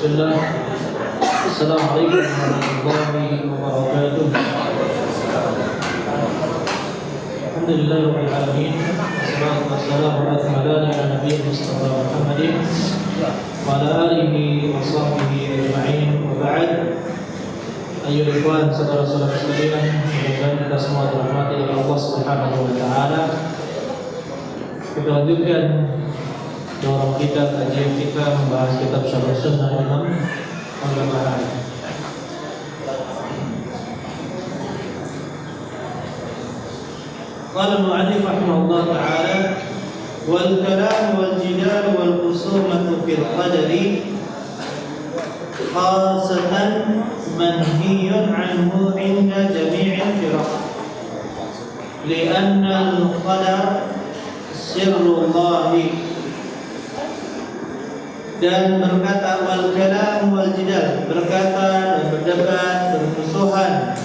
Bismillah. Assalamualaikum warahmatullahi wabarakatuh. Alhamdulillahirabbil alamin. Wassalatu wassalamu ala nabiyina Mustafa Muhammadin wa ala alihi wa sahbihi ajma'in. Wa ba'd. Ayyuhal ikhwan, saudara-saudara sekalian, mudah-mudahan kita semua dirahmati oleh Allah Subhanahu wa taala. Kita lanjutkan dorong kita, kajian kita membahas kitab Syarh Sunnah Imam Al-Barbahari. Qala al-mu'allif rahimahullah ta'ala, wal kalam wal jidal wal khusumatu fil qadari khasatan manhiyun anhu inda jami'il firaq li'anna al-qadar sirrullahi. Dan berkata wal kalam wal jidal, berkata dan berdebat, bermusuhan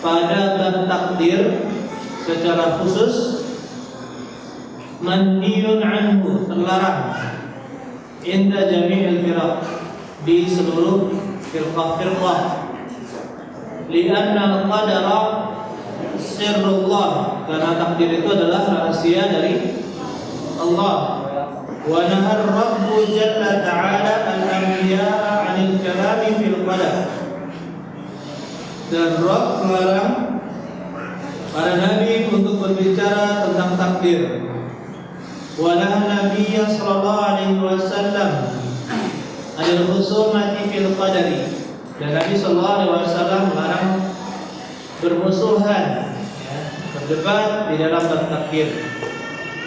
pada bab takdir secara khusus manhiyun anhu, terlarang inda jami'il firaq, di seluruh firqah-firqah, li'anna al-qadara sirrullah, karena takdir itu adalah rahasia dari Allah. Wa nahar Rabbu jalla ta'ala al-anbiya'a 'anil kalami fil qadar, dan Rabb melarang para nabi untuk berbicara tentang takdir. Wa nahan Nabiyya sallallahu alaihi wasallam 'anil khusumati fil qadari, dan Nabi sallallahu alaihi wasallam melarang bermusuhan, berdebat di dalam takdir.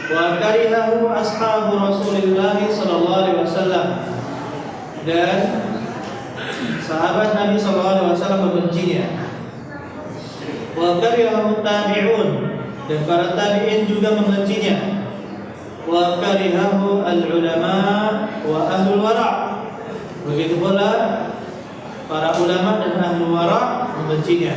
Wa karihahu ashabu Rasulillah sallallahu alaihi wasallam, dan sahabat Nabi sallallahu alaihi wasallam membencinya. Wa karihahu tabi'un, dan para tabi'in juga membencinya. Wa karihahu al-ulama wa ahlul wara', begitu pula para ulama dan ahlul wara' membencinya.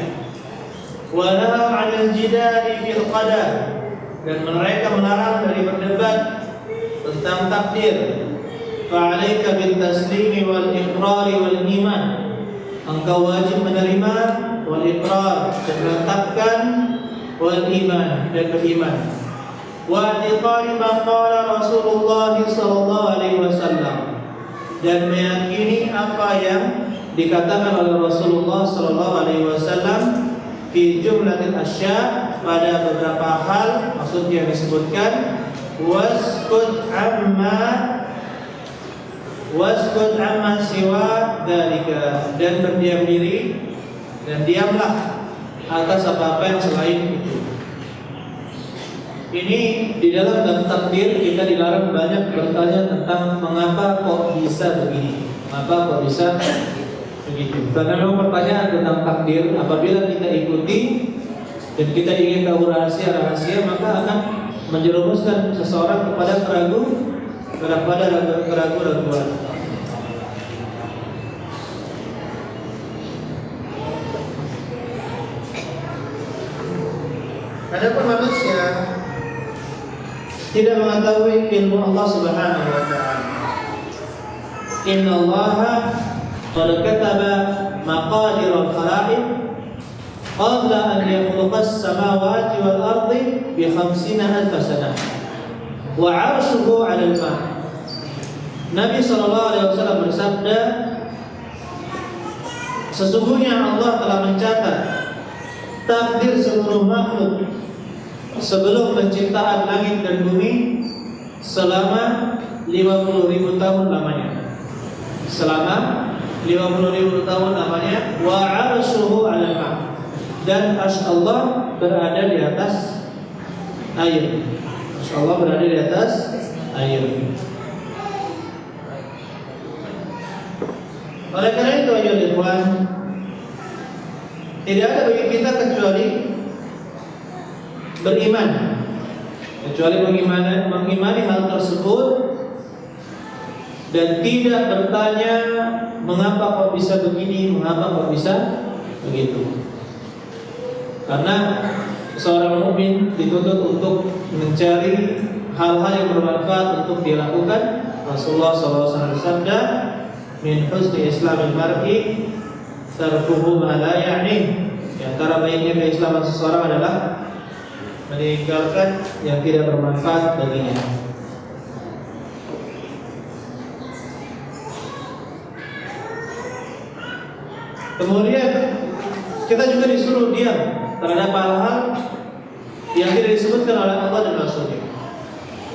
Wa nahaa 'anil jidali fil qadar, dan mereka melarang dari berdebat tentang takdir. Fa'alaika bil taslimi wal iqrari wal iman, engkau wajib menerima, wal iqrar, dan menetapkan, wal iman, dan beriman. Wa i'tiqadi ma qala Rasulullah sallallahu alaihi wasallam, dan meyakini apa yang dikatakan oleh Rasulullah sallallahu alaihi wasallam fi jumlatil asya', pada beberapa hal, maksudnya disebutkan waskut amma siwa dalika, dan berdiam diri dan diamlah atas apa-apa yang selain itu. Ini di dalam bab takdir kita dilarang banyak bertanya tentang mengapa kok bisa begini, mengapa kok bisa begitu. Karena memang pertanyaan tentang takdir apabila kita ikuti dan kita ingin tahu rahasia-rahasia, maka akan menjerumuskan seseorang kepada keraguan. Adapun manusia tidak mengetahui ilmu Allah Subhanahu wa taala. Inna Allaha qad kataba maqadir al-khalaiq qabla an yakhluqa as-samawati wal ardi bi 50,000 sanah wa 'arshuhu 'ala al-ma'. Nabi sallallahu alaihi wasallam bersabda, sesungguhnya Allah telah mencatat takdir seluruh makhluk sebelum penciptaan langit dan bumi selama 50.000 tahun lamanya. Selama 50.000 tahun lamanya. Wa 'arshuhu 'alal ma', dan arsy Allah berada di atas air. Arsy Allah berada di atas air. Oleh karena itu ayolah ikhwan, tidak ada bagi kita kecuali beriman, mengimani hal tersebut, dan tidak bertanya mengapa kok bisa begini, mengapa kok bisa begitu. Karena seorang mukmin dituntut untuk mencari hal-hal yang bermanfaat untuk dilakukan. Rasulullah SAW bersabda, min husni islamil mar'i tarkuhu ma la ya'ni. Di antara baiknya keislaman seseorang adalah meninggalkan yang tidak bermanfaat baginya. Kemudian kita juga disuruh diam terhadap hal-hal yang tidak disebutkan oleh Allah dan Rasulnya.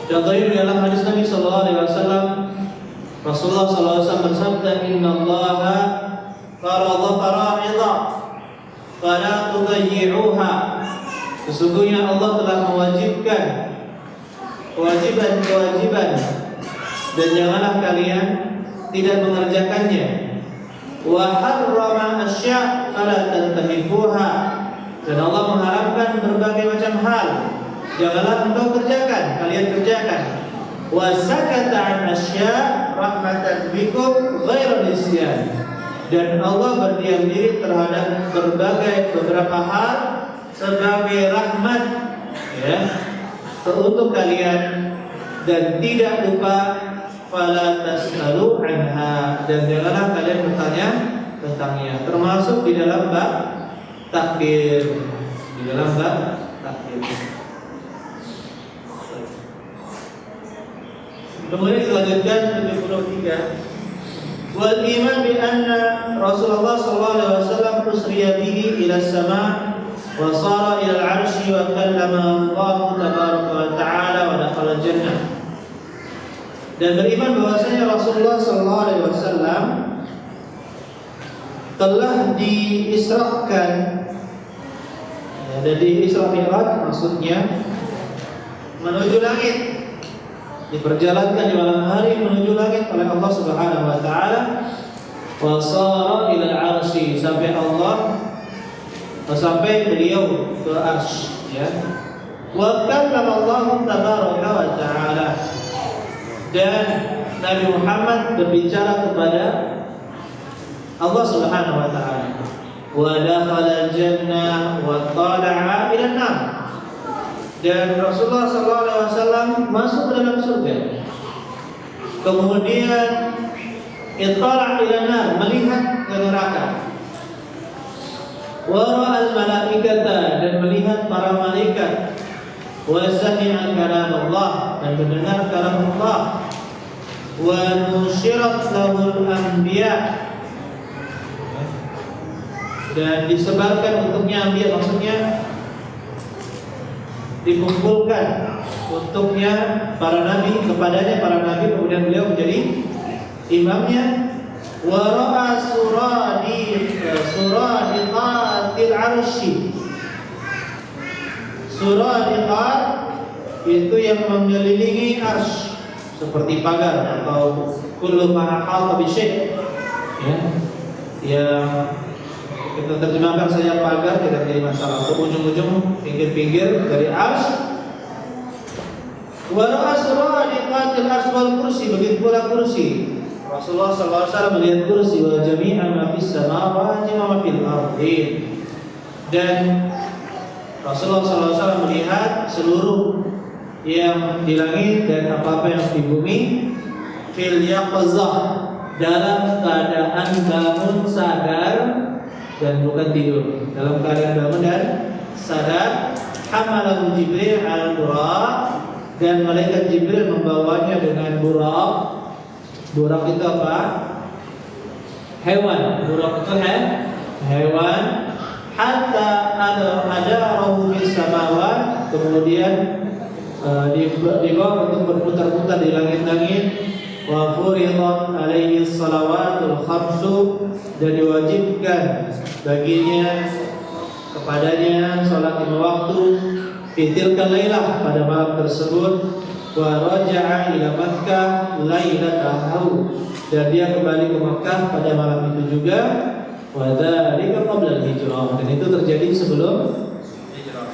Contohnya dalam hadis Nabi Sallallahu Alaihi Wasallam, Rasulullah Sallallahu Alaihi Wasallam bersabda, Inna Allaha farada fara'idha fala tudayyi'uha. Sesungguhnya Allah telah mewajibkan kewajiban-kewajiban dan janganlah kalian tidak mengerjakannya. Wa harrama asya' fala tantahibuha. Dan Allah mengharamkan berbagai macam hal, janganlah engkau kerjakan, kalian kerjakan. Wa sakata an asya' rahmatan bikum ghairu nisyan. Dan Allah berdiam diri terhadap beberapa hal sebagai rahmat, ya, untuk kalian, dan tidak lupa fala tas'alu anha, dan janganlah kalian bertanya tentangnya, termasuk di dalam bab takbir. Kemudian dilanjutkan 73. Wal iman bi anna Rasulullah sallallahu alaihi wasallam usriya bihi ila as-sama' wa sara ila al-'arsy wa kallama Allah tabaraka wa ta'ala wa dakhala al-jannah. Dan beriman bahwasanya Rasulullah sallallahu alaihi wasallam telah diisrakan, dan di Isra Mi'raj maksudnya menuju langit, diperjalankan di malam hari menuju langit oleh Allah Subhanahu wa taala. Wa sara ila al-'arsy, sampai beliau ke arsy, ya. Wa kallama Allah tabaraka wa taala, dan Nabi Muhammad berbicara kepada Allah Subhanahu wa taala. Wa dakhala al-jannah wa tala'a ila an-nar. Dan Rasulullah sallallahu alaihi wasallam masuk ke dalam surga. Kemudian ittala' ila an-nar, melihat ke neraka. Wa ra'al malaikata, dan melihat para malaikat. Wa sami'a kalam Allah, dan mendengar kalam Allah. Wa nushirat lahul anbiya, dan disebarkan untuknya anbiya, maksudnya dikumpulkan untuknya para nabi, kepadanya para nabi, kemudian beliau menjadi imamnya. Wa ra'a suradiqatil arsy. Suradiqat itu yang mengelilingi arsy, seperti pagar atau kullu ma ahata bi syai', ya, yang kita terjemahkan saja pagar, tidak jadi masalah. Untuk ujung-ujung pinggir-pinggir dari arsy. Wa ra'a suradiqatil arsy wal kursi, begitu pula kursi. Rasulullah SAW melihat kursi, wa jami'a ma fis samawati wa ma fil ardi. Dan Rasulullah SAW melihat seluruh yang di langit dan apa-apa yang di bumi, fil yaqzah, dalam keadaan bangun sadar dan bukan tidur, dalam keadaan bangun dan sadar. Hamalahu Jibril al-Buraq, dan malaikat Jibril membawanya dengan buraq. Buraq itu apa? Hewan. Buraq itu hewan. Hatta adarahu fis samawat, kemudian dibawa untuk berputar-putar di langit-langit. Wa furidat alaihi salawatul khamsu, dan diwajibkan baginya, kepadanya salat 5 waktu. Fitilkal lailah, pada malam tersebut. Wa raja'a ila Makkah lailatahu, dan dia kembali ke Makkah pada malam itu juga. Wa dzalika qabla al-hijrah, dan itu terjadi sebelum hijrah.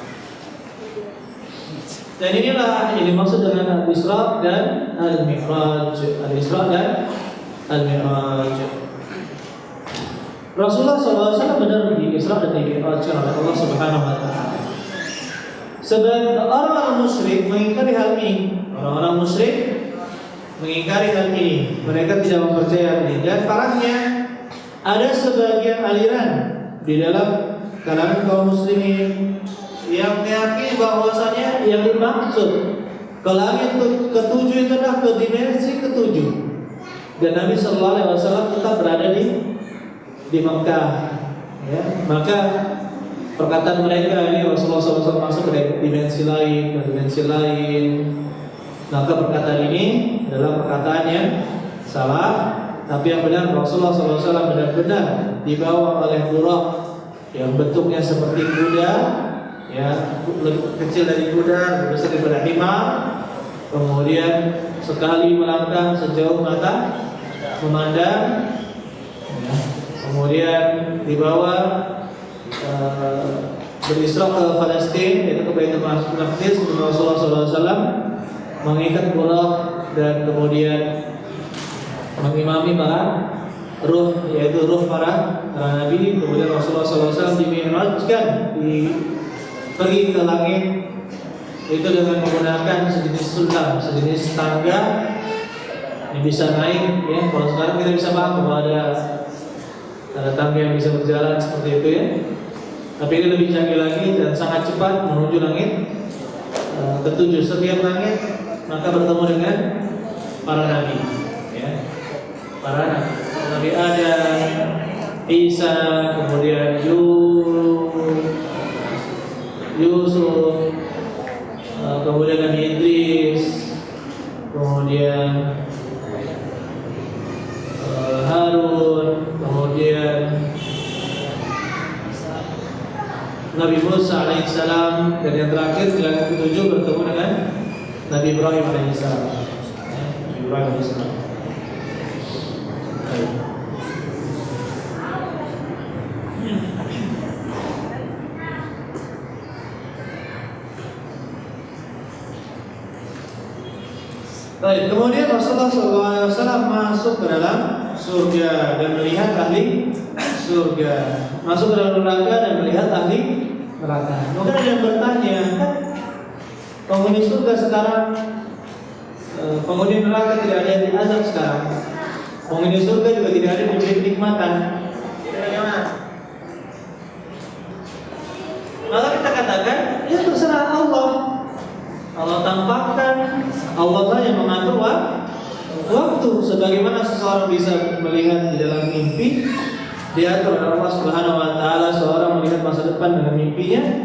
Dan inilah yang dimaksud dengan Al-Isra dan Al-Mi'raj. Al-Isra dan Al-Mi'raj. Rasulullah SAW benar di Isra dan Mi'rajkan oleh Allah Subhanahu wa taala. Sebagian orang-orang musyrik mengingkari hal ini. Orang-orang musyrik mengingkari hal ini. Mereka tidak mempercayai ini. Dan parahnya ada sebagian aliran di dalam kalangan kaum muslimin yang meyakini bahwasanya yang dimaksud ke langit ketujuh itu adalah ke dimensi ketujuh. Dan Nabi Sallallahu Alaihi Wasallam tetap berada di Makkah. Ya, maka perkataan mereka ini Rasulullah SAW masuk ke dimensi lain, maka perkataan ini adalah perkataan yang salah. Tapi yang benar Rasulullah SAW benar-benar dibawa oleh buraq yang bentuknya seperti kuda, ya, lebih kecil dari kuda, lebih besar daripada himar. Kemudian sekali melangkah sejauh mata memandang, ya. Kemudian dibawa berisra ke Palestina, yaitu ke Baitul Maqdis. Rasulullah SAW mengikat buraq dan kemudian mengimami para ruh, yaitu ruh para nabi. Kemudian Rasulullah SAW dimi'rajkan, pergi ke langit itu dengan menggunakan sejenis sulam, sejenis tangga yang bisa naik. Ya, kalau sekarang kita bisa paham bahwa ada tangga yang bisa berjalan seperti itu, ya. Tapi ini lebih canggih lagi dan sangat cepat menuju langit ketujuh. Setiap langit maka bertemu dengan para nabi, ya. Para nabi Adam, Isa, kemudian Yusuf, kemudian Nabi Idris, kemudian Harun, kemudian Nabi Musa alaihissalam, dan yang terakhir di langit ketujuh bertemu dengan Nabi Ibrahim alaihissalam. Nabi Ibrahim alaihissalam. Baik, kemudian Rasulullah SAW masuk ke dalam surga dan melihat ahli surga, masuk ke dalam neraka dan melihat ahli neraka. Mungkin ada yang bertanya, kan penghuni surga sekarang, penghuni neraka tidak ada yang diazab sekarang, penghuni surga juga tidak ada yang diberi kenikmatan. Bagaimana? Maka kita katakan, ya terserah Allah. Allah tampakkan, Allah lah yang mengatur waktu. Sebagaimana seseorang bisa melihat di dalam mimpi, diatur oleh Allah Subhanahu Wa Taala. Seorang melihat masa depan dengan mimpinya,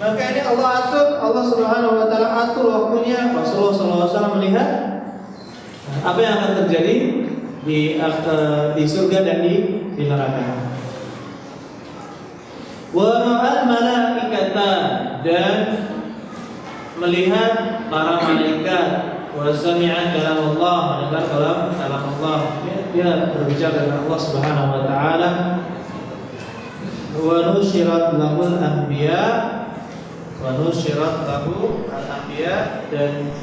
maka ini Allah atur, Allah Subhanahu Wa Taala atur waktunya. Rasulullah SAW melihat apa yang akan terjadi di surga dan di neraka. Wa ra'al malaikata, dan melihat para malaikat. Wa sami'a kalam Allah, mendengar kalam Allah. Dia berbicara dengan Allah Subhanahu Wa Taala. Wa nusyirat lahul anbiya, wa nusyirat lahu al-anbiya, dan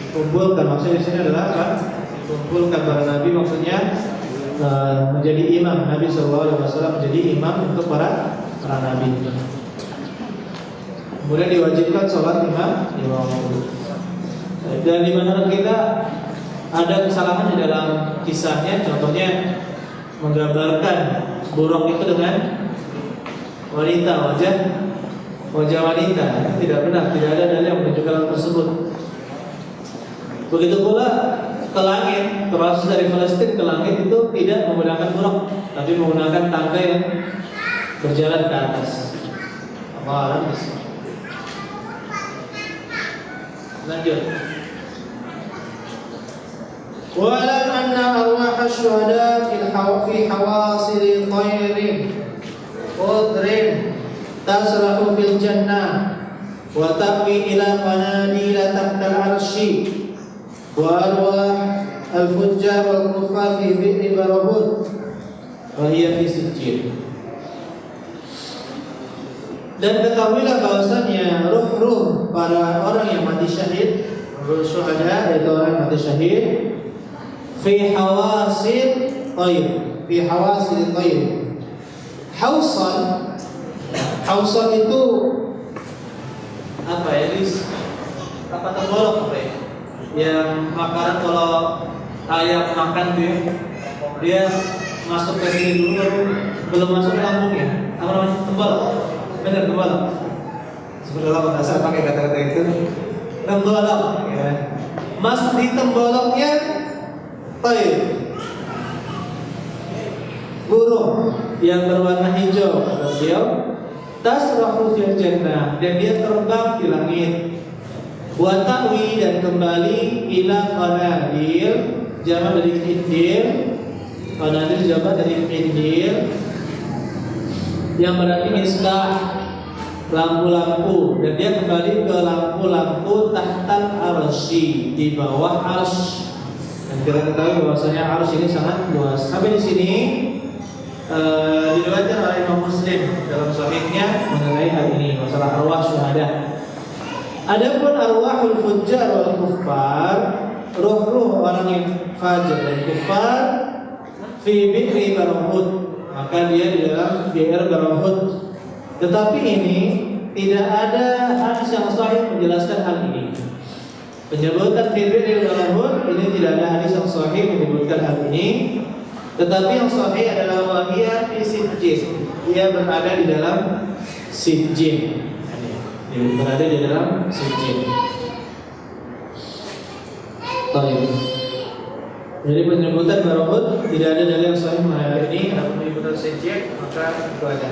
dikumpulkan. Maksudnya di sini adalah apa? Dikumpulkan para nabi, maksudnya menjadi imam. Nabi SAW menjadi imam untuk para nabi. Kemudian diwajibkan sholat imam. Dan di mana kita ada kesalahan di dalam kisahnya. Contohnya menggambarkan burung itu dengan wanita, wajah wanita. Tidak benar, tidak ada dalil yang menunjukkan hal tersebut. Begitu pula ke langit, proses dari Palestina ke langit itu tidak menggunakan burung, tapi menggunakan tangga yang berjalan ke atas. Allah alam. Lanjut. Walam anna arwah syuhada fi hawasil khairin qadrin tasrahu fil jannah wa ta'wi ila qanadil tahta al-'arsy wa arwah al-fujjar wal kuffar fi bi'r barahut wa hiya fi sijjin. Dan ketahuilah bahwasanya ruh-ruh para orang yang mati syahid, ruh syuhada, yaitu orang yang mati syahid, fi hawasil tayr, fi hawasil tayr. Hausan itu apa ya? Apa tenggorok apa ya? yang makanan kalau ayam makan tuh ya, dia masuk ke sini dulu baru belum masuk ke lambungnya. Apa namanya? Tembal. Benar tembal. Seperti apa dasar pakai kata-kata itu? Tembolok ya. Masuk di temboloknya taib. Burung yang berwarna hijau kata beliau, tasrahu fil jannah, dan dia terbang di langit. Wa ta'wi, dan kembali ila qanadil, jamak dari qindil. Qanadil jamak dari qindil, yang berarti misbah, lampu-lampu, dan dia kembali ke lampu-lampu tahtal arsy, di bawah arsy. Dan kita ketahui bahwasanya arsy ini sangat luas. Sampai di sini diriwayatkan oleh Imam Muslim dalam sahihnya mengenai hal ini, masalah arwah syuhada. Adapun arwahul fujjar wal kuffar, ruh-ruh orang yang fajir dan kufar, fi bi'ri Barahud, maka dia di dalam bi'r Barahud. Tetapi ini tidak ada hadis yang sahih menjelaskan hal ini. Penyebutan fi bi'ri Barahud ini tidak ada hadis yang sahih menyebutkan hal ini. Tetapi yang sahih adalah wahiyah fi sijjin, dia berada di dalam sijjin. Dia berada di dalam sijjin. Baik. Jadi penyebutan Barahud tidak ada dalil yang sahih mengenai ini. Adapun penyebutan sijjin maka itu ada.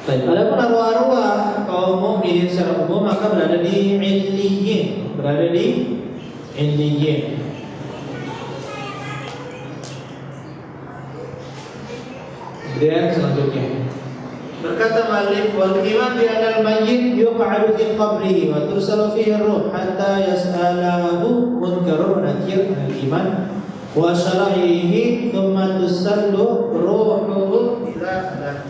Baik. Adapun arwah-arwah kaum mukminin secara umum maka berada di illiyin, berada di illiyin. Dan selanjutnya berkata Malik, wal iman bi anal mayyit yuq'adu fi qabrihi wa tursalu fihi ruh hatta yas'alahu munkarun wa nakir al iman wa syara'ihi thumma tusallu ruhuhu ila alah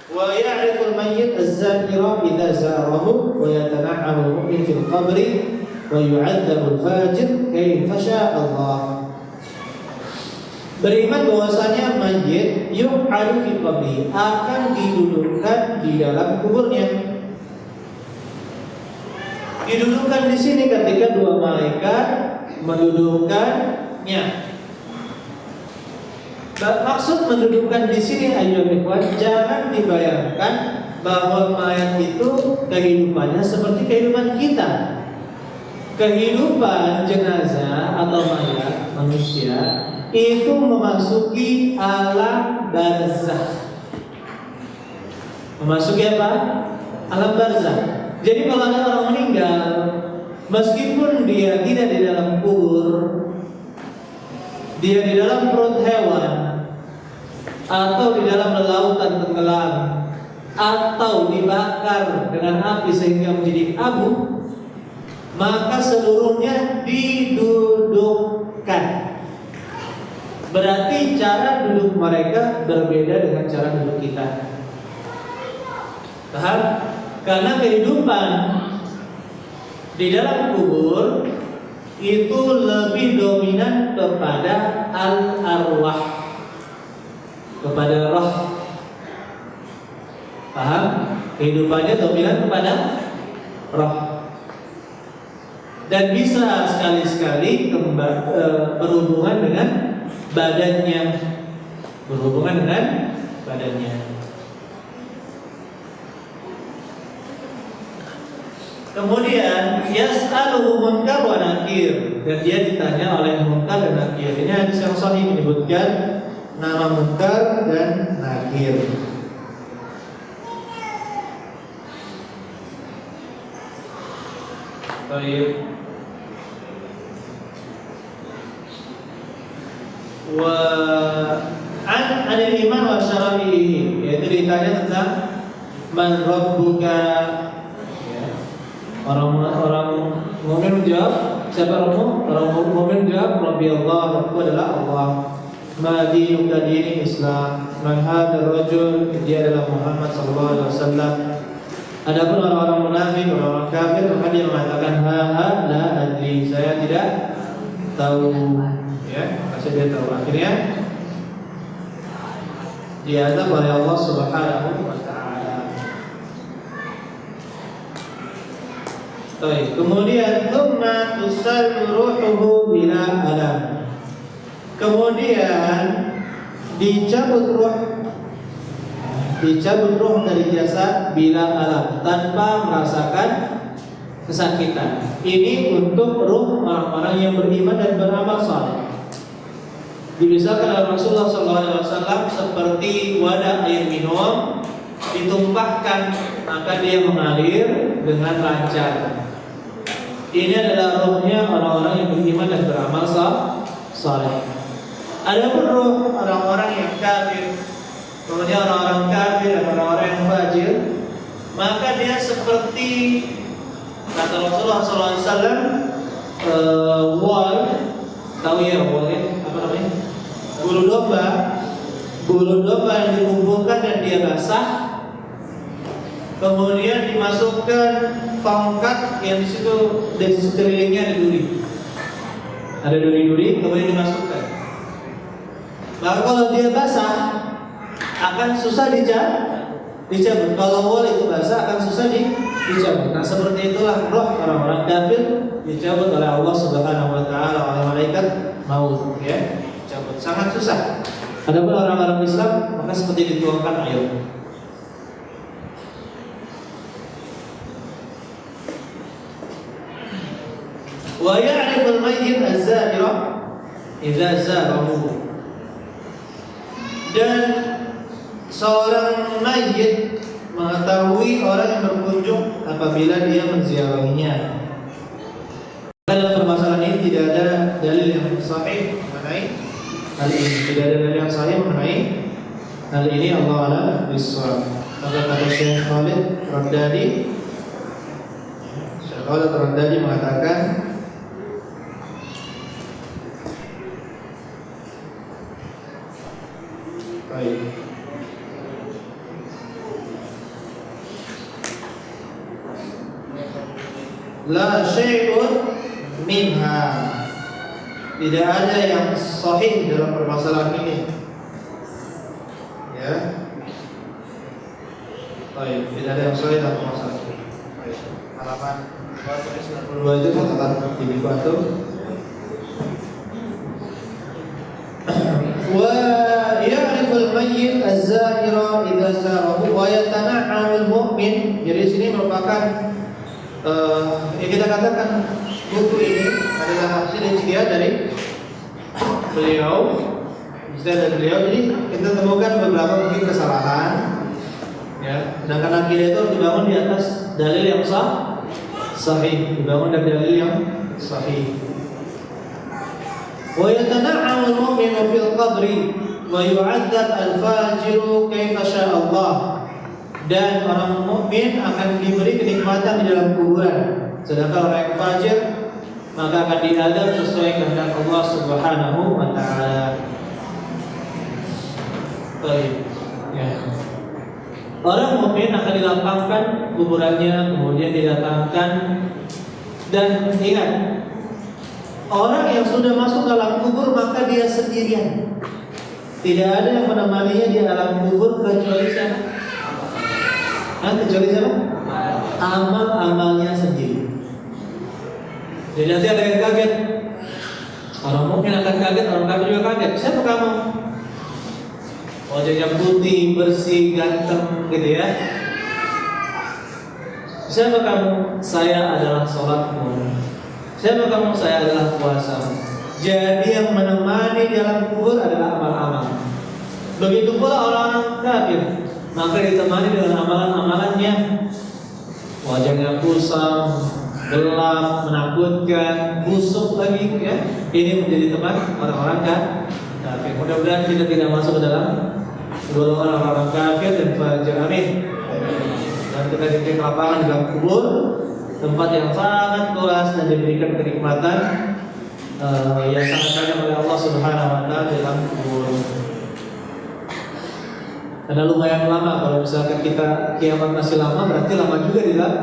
wa ya'rifu al mayyit az-zakira idza zarahu wa yatana'amu mu'min fil qabri wa yu'adzabu al fajir kayfa syaa Allah. Beriman bahwasanya mayit yuq'adu fi qabri, akan didudukkan di dalam kuburnya. Didudukkan di sini ketika dua malaikat mendudukkannya. Maksud mendudukkan di sini ayyuhal ikhwan, jangan dibayangkan bahwa mayat itu kehidupannya seperti kehidupan kita. Kehidupan jenazah atau mayat manusia itu memasuki alam barzakh. Memasuki apa? Alam barzakh. Jadi kalau ada orang meninggal, meskipun dia tidak di dalam kubur, dia di dalam perut hewan, atau di dalam lautan tenggelam, atau dibakar dengan api sehingga menjadi abu, maka seluruhnya didudukkan. Berarti cara duduk mereka berbeda dengan cara duduk kita. Paham? Karena kehidupan di dalam kubur itu lebih dominan kepada al-arwah, kepada roh. Paham? Kehidupannya dominan kepada roh. Dan bisa sekali-sekali berhubungan dengan badannya, berhubungan dengan badannya. Kemudian yas'aluhu munkar wa nakir, dan dia ditanya oleh munkar dan nakir. Ini hadis yang sahih menyebutkan nama munkar dan nakir. Baik. Wa anil iman wa syara'ihi, yaitu ditanya tentang man rabbuka, ya. Orang mukmin menjawab, siapa orang mukmin menjawab rabbi Allah, aku adalah Allah. Ma dinuka dini Islam, man hadzal rajul, dia adalah Muhammad sallallahu alaihi wasallam. Adapun orang-orang munafik, orang-orang kafir, maka dia mengatakan ha la adri, saya tidak tahu. Ya, masih dia tahu. Akhirnya diazab oleh Allah Subhanahu wa taala. Kemudian thumma tusallu ruhuhu bila alam. Kemudian dicabut ruh dari jasad bila alam, tanpa merasakan kesakitan. Ini untuk ruh orang-orang yang beriman dan beramal saleh. Dibisarkan oleh Rasulullah SAW seperti wadah air minum ditumpahkan, maka dia mengalir dengan lancar. Ini adalah ruhnya orang-orang yang beriman dan beramal saleh. Adapun ruh orang-orang yang kafir, kemudian orang-orang kafir dan orang-orang yang fajir, maka dia seperti kata Rasulullah SAW, wal, tahu ya wal ya? Apa namanya? Bulu domba yang dikumpulkan dan dia basah, kemudian dimasukkan tongkat yang di situ dari sekelilingnya ada duri-duri, kemudian dimasukkan. Maka kalau dia basah akan susah dicabut. Kalau wol itu basah akan susah dicabut. Nah, seperti itulah roh orang-orang kafir dicabut oleh Allah Subhanahu wa taala oleh malaikat maut, ya. Cabut sangat susah. Adapun orang-orang Islam maka seperti dituangkan air. Wa ya'riful mayyit az-zahira idza zarahu. Dan seorang mayit mengetahui orang yang berkunjung apabila dia menziarahinya. Dalam permasalahan ini tidak ada dalil yang sahih mengenai hal ini. Tidak ada dalil yang sahih mengenai hal ini. Allah a'lam bishawab. Maka kata Syekh Khalid Raddadi mengatakan, baik. La syai'un minha. Tidak ada yang sahih dalam permasalahan ini. Ya. Baik, tidak ada yang sahih dalam permasalahan ini. Baik. Halaman 92 itu catatan di buku antum. Wa ya'riful mayyit az-zahira idza zarahu wa yatana'amul mu'min. Jadi sini merupakan yang kita katakan buku ini adalah hasil ijtihad dari beliau. Jadi kita temukan beberapa mungkin kesalahan, ya. Sedangkan akidah itu dibangun di atas dalil yang sahih, dibangun dari dalil yang sahih. Wa yatana'amul mu'minu fil qabri wa yu'adzab al-fajiru kaifa syaa Allah. Dan orang mukmin akan diberi kenikmatan di dalam kuburan, sedangkan orang yang fajir maka akan diadab sesuai kehendak Allah Subhanahu wa taala. Baik. Ya. Orang mukmin akan dilapangkan kuburannya, kemudian didatangkan, dan ingat, orang yang sudah masuk dalam kubur maka dia sendirian. Tidak ada yang menemaninya di alam kubur kecuali siapa? Kecuali siapa? Amal-amalnya sendiri. Jadi nanti ada yang kaget. Orang mukmin akan kaget, orang kafir juga kaget. Siapa kamu? Wajahnya putih, bersih, ganteng, gitu ya. Siapa kamu? Saya adalah sholatmu. Siapa kamu? Saya adalah puasa. Jadi yang menemani dalam kubur adalah amal-amal. Begitu pula orang kafir, maka ditemani dengan amalan-amalannya. Wajahnya kusam, gelap, menakutkan, busuk lagi, ya. Ini menjadi teman orang-orang kafir. Mudah-mudahan kita tidak masuk ke dalam golongan orang-orang kafir dan fajir. Amin. Dan kita diberi lapangan dalam kubur, tempat yang sangat luas dan diberikan kenikmatan yang sangat banyak oleh Allah Subhanahu wa taala dalam kubur. Karena lumayan lama, kalau misalkan kita kiamat masih lama, berarti lama juga di dalam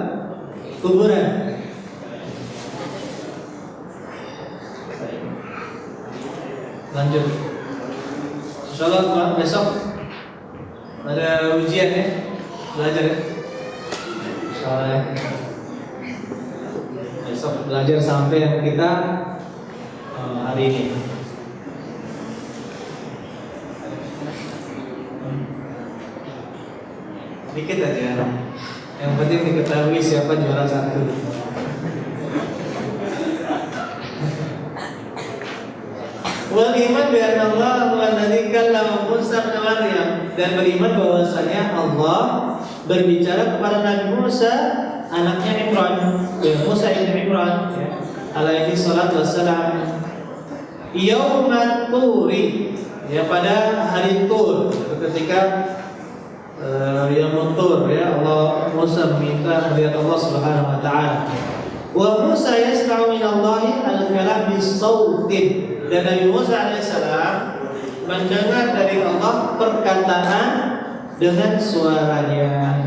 kuburan. Lanjut. Insyaallah besok ada ujian ya, belajar ya. Insyaallah. belajar sampai yang kita hari ini. Dikit aja. Yang penting diketahui siapa juara satu. Wal iman bi anna Allah huwa alladzi kallama Musa bin Maryam, dan beriman bahwasanya Allah berbicara kepada Nabi Musa anaknya Imran, Musa bin Imran, alaihi salatu wassalam, yaumat turi, pada hari Tur, ketika yang Tur, Allah Musa meminta melihat Allah Subhanahu wa taala. Wa Musa yasma'u min Allahi al-kalam bis-sautin, dan Nabi Musa alaihissalam mendengar dari Allah perkataan dengan suaranya.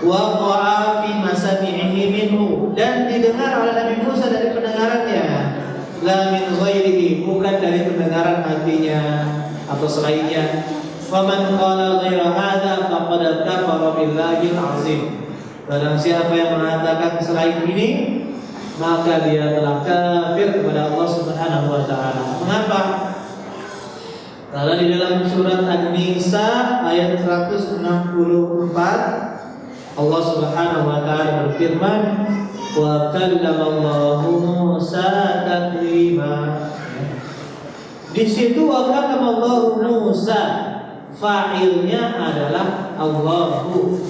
Wa qa'a fi masami'ihi minhu, dan didengar oleh Nabi Musa dari pendengarannya, la min ghairihi, bukan dari pendengaran hatinya atau selainnya. Wa man qala ghaira hadza faqad kafara billahi al-'azim, barang siapa yang mengatakan selain ini, maka dia telah kafir kepada Allah Subhanahu wa taala. Mengapa? Karena di dalam surat An-Nisa ayat 164 Allah Subhanahu wa taala berfirman, wa kallamallahu Musa taklima. Di situ wa kallamallahu Musa, fa'ilnya adalah Allahu.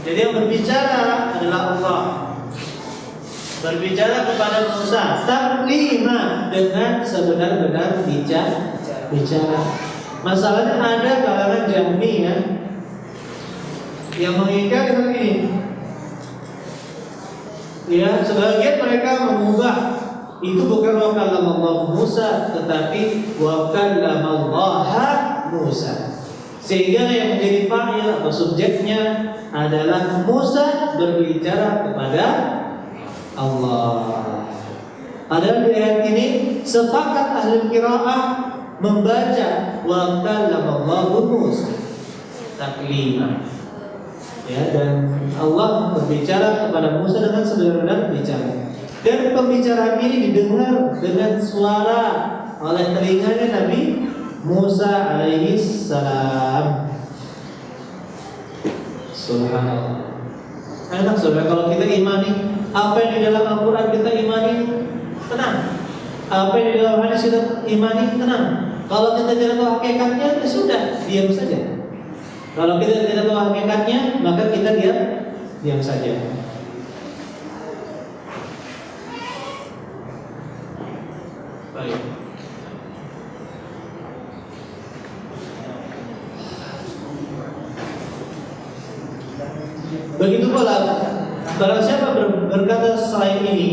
Jadi yang berbicara adalah Allah. Berbicara kepada Musa taklima, dengan sebenar-benar bicara. Masalahnya ada kalangan Jahmiyah yang mengingkari hal ini. Sebagian mereka mengubah itu bukan wa kallamallahu Musa, tetapi wa kallamallaha Musa, sehingga yang menjadi fa'il atau subjeknya adalah Musa berbicara kepada Allah. Padahal di ayat ini sepakat ahli qiraah membaca wa kallamallahu Musa taklima, dan Allah berbicara kepada Musa dengan sebenar-benar bicara. Dan pembicaraan ini didengar dengan suara oleh telinganya Nabi Musa alaihi salam. Subhanallah. Enak saudara kalau kita imani apa yang di dalam Al-Quran, kita imani, tenang. Apa yang di dalam hadis kita imani, tenang. Kalau kita tidak tahu hakikatnya, ya sudah, diam saja. Kalau kita tidak tahu hakikatnya, maka kita diam saja. Baik. Begitu pula barang siapa berkata selain ini,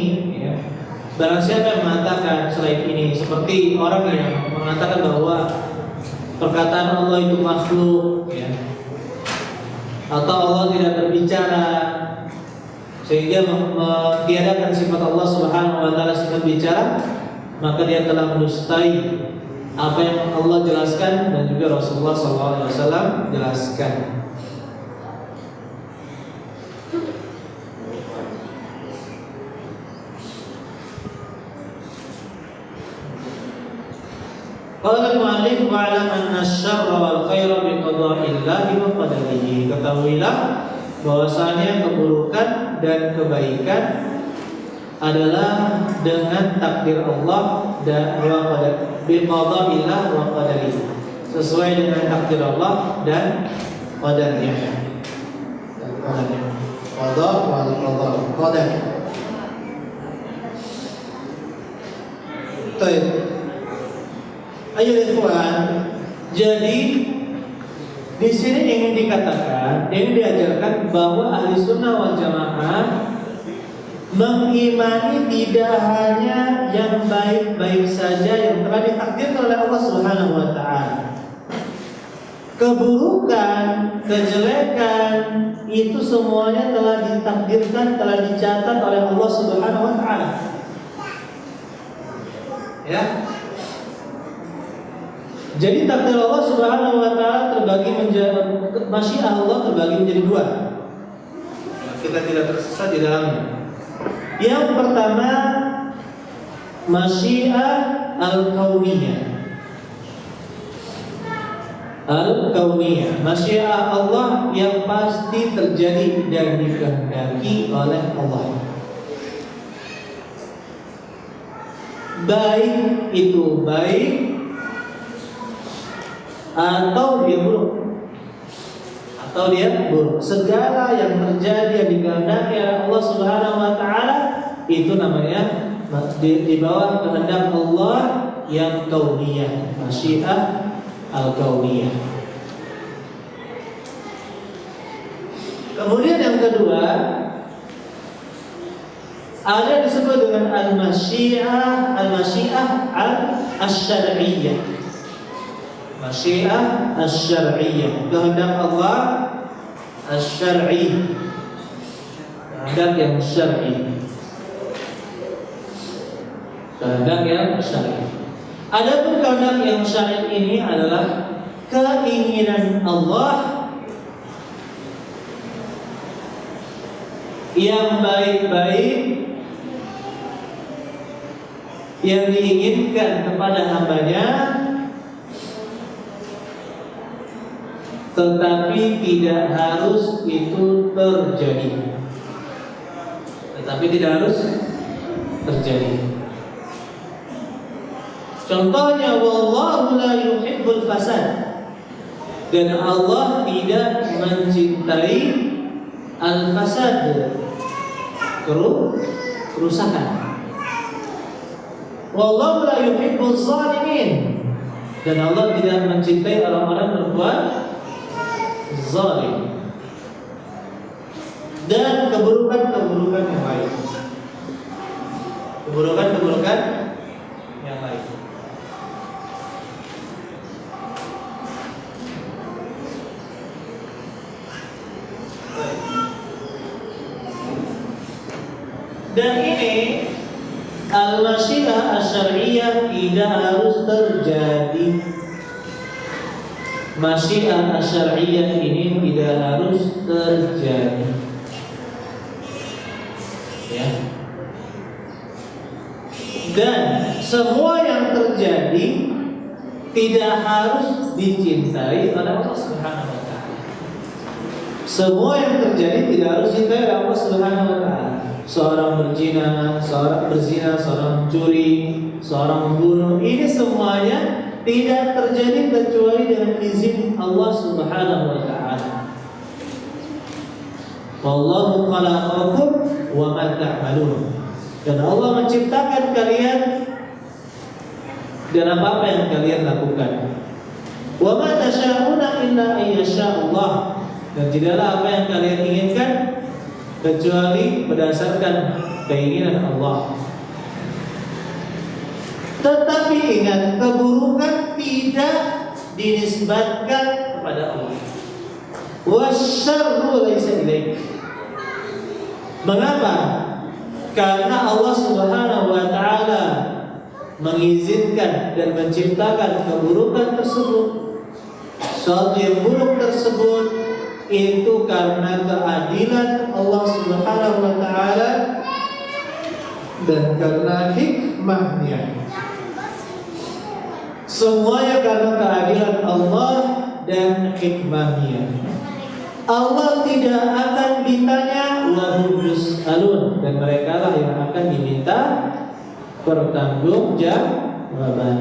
barang siapa yang mengatakan selain ini, seperti orang yang mengatakan bahwa perkataan Allah itu makhluk, atau Allah tidak berbicara, sehingga mentiadakan sifat Allah Subhanahu wa taala sifat bicara, maka dia telah mendustai apa yang Allah jelaskan dan juga Rasulullah SAW jelaskan. Qala al-mu'allif wa'lam anna asy-syarra wal khaira bi qada'illahi wa qadarihi. Ketahuilah bahwasanya keburukan dan kebaikan adalah dengan takdir Allah dan bi qada'illah wa qadarihi, sesuai dengan takdir Allah dan qadarnya. Qada wal qadar. Baik. Ayo ikhwan, jadi di sini ingin dikatakan, ingin diajarkan bahwa ahli sunnah wal jamaah mengimani tidak hanya yang baik-baik saja yang telah ditakdirkan oleh Allah Subhanahu wa taala. Keburukan, kejelekan itu semuanya telah ditakdirkan, telah dicatat oleh Allah Subhanahu wa taala. Jadi takdir Allah Subhanahu wa taala terbagi menjadi, masyiah Allah terbagi menjadi dua. Kita tidak tersesat di dalamnya. Yang pertama, masyiah al-kauniyah. Al-kauniyah, masyiah Allah yang pasti terjadi dan dikehendaki oleh Allah. Baik itu baik atau dia buruk, segala yang terjadi yang dikehendaki oleh Allah Subhanahu wa taala itu namanya di bawah kehendak Allah yang kauniyah, masyiah al-kauniyah. Kemudian yang kedua ada disebut dengan al-masyiah al-syar'iyyah. Masyiah al-syar'iyyah, kehendak Allah al-syar'i, kehendak yang syar'i. Kehendak yang syar'i. Adapun kehendak yang syar'i ini adalah keinginan Allah yang baik-baik yang diinginkan kepada hambanya, tetapi tidak harus itu terjadi. Contohnya, wallahu la yuhibbul fasad, dan Allah tidak mencintai al-fasad, kerusakan. Wallahu la yuhibbuz zalimin, dan Allah tidak mencintai orang-orang berbuat zalim dan keburukan-keburukan yang lain. Keburukan-keburukan yang lain. Dan ini al-masyiah asy-syar'iyyah tidak harus terjadi. Masyiah asy-syar'iyyah ini tidak harus terjadi. Ya. Dan semua yang terjadi tidak harus dicintai oleh Allah Subhanahu wa taala. Semua yang terjadi tidak harus dicintai oleh Allah Subhanahu wa taala. Seorang berzina, seorang mencuri, seorang membunuh, ini semuanya tidak terjadi kecuali dengan izin Allah Subhanahu wa taala. Wallahu khalaqakum wa ma ta'malun. Dan Allah menciptakan kalian dan apa-apa yang kalian lakukan. Wa ma tasyauna illa ayyasha Allah. Dan tidaklah apa yang kalian inginkan kecuali berdasarkan keinginan Allah. Tetapi ingat, keburukan tidak dinisbatkan kepada Allah. Wasyarru laisa ilaik. Mengapa? Karena Allah Subhanahu wa taala mengizinkan dan menciptakan keburukan tersebut, suatu yang buruk tersebut, itu karena keadilan Allah Subhanahu wa taala dan karena hikmahnya. Semuanya karena keadilan Allah dan hikmahnya. Allah tidak akan ditanya wa hum yus'alun, dan mereka lah yang akan diminta pertanggungjawaban.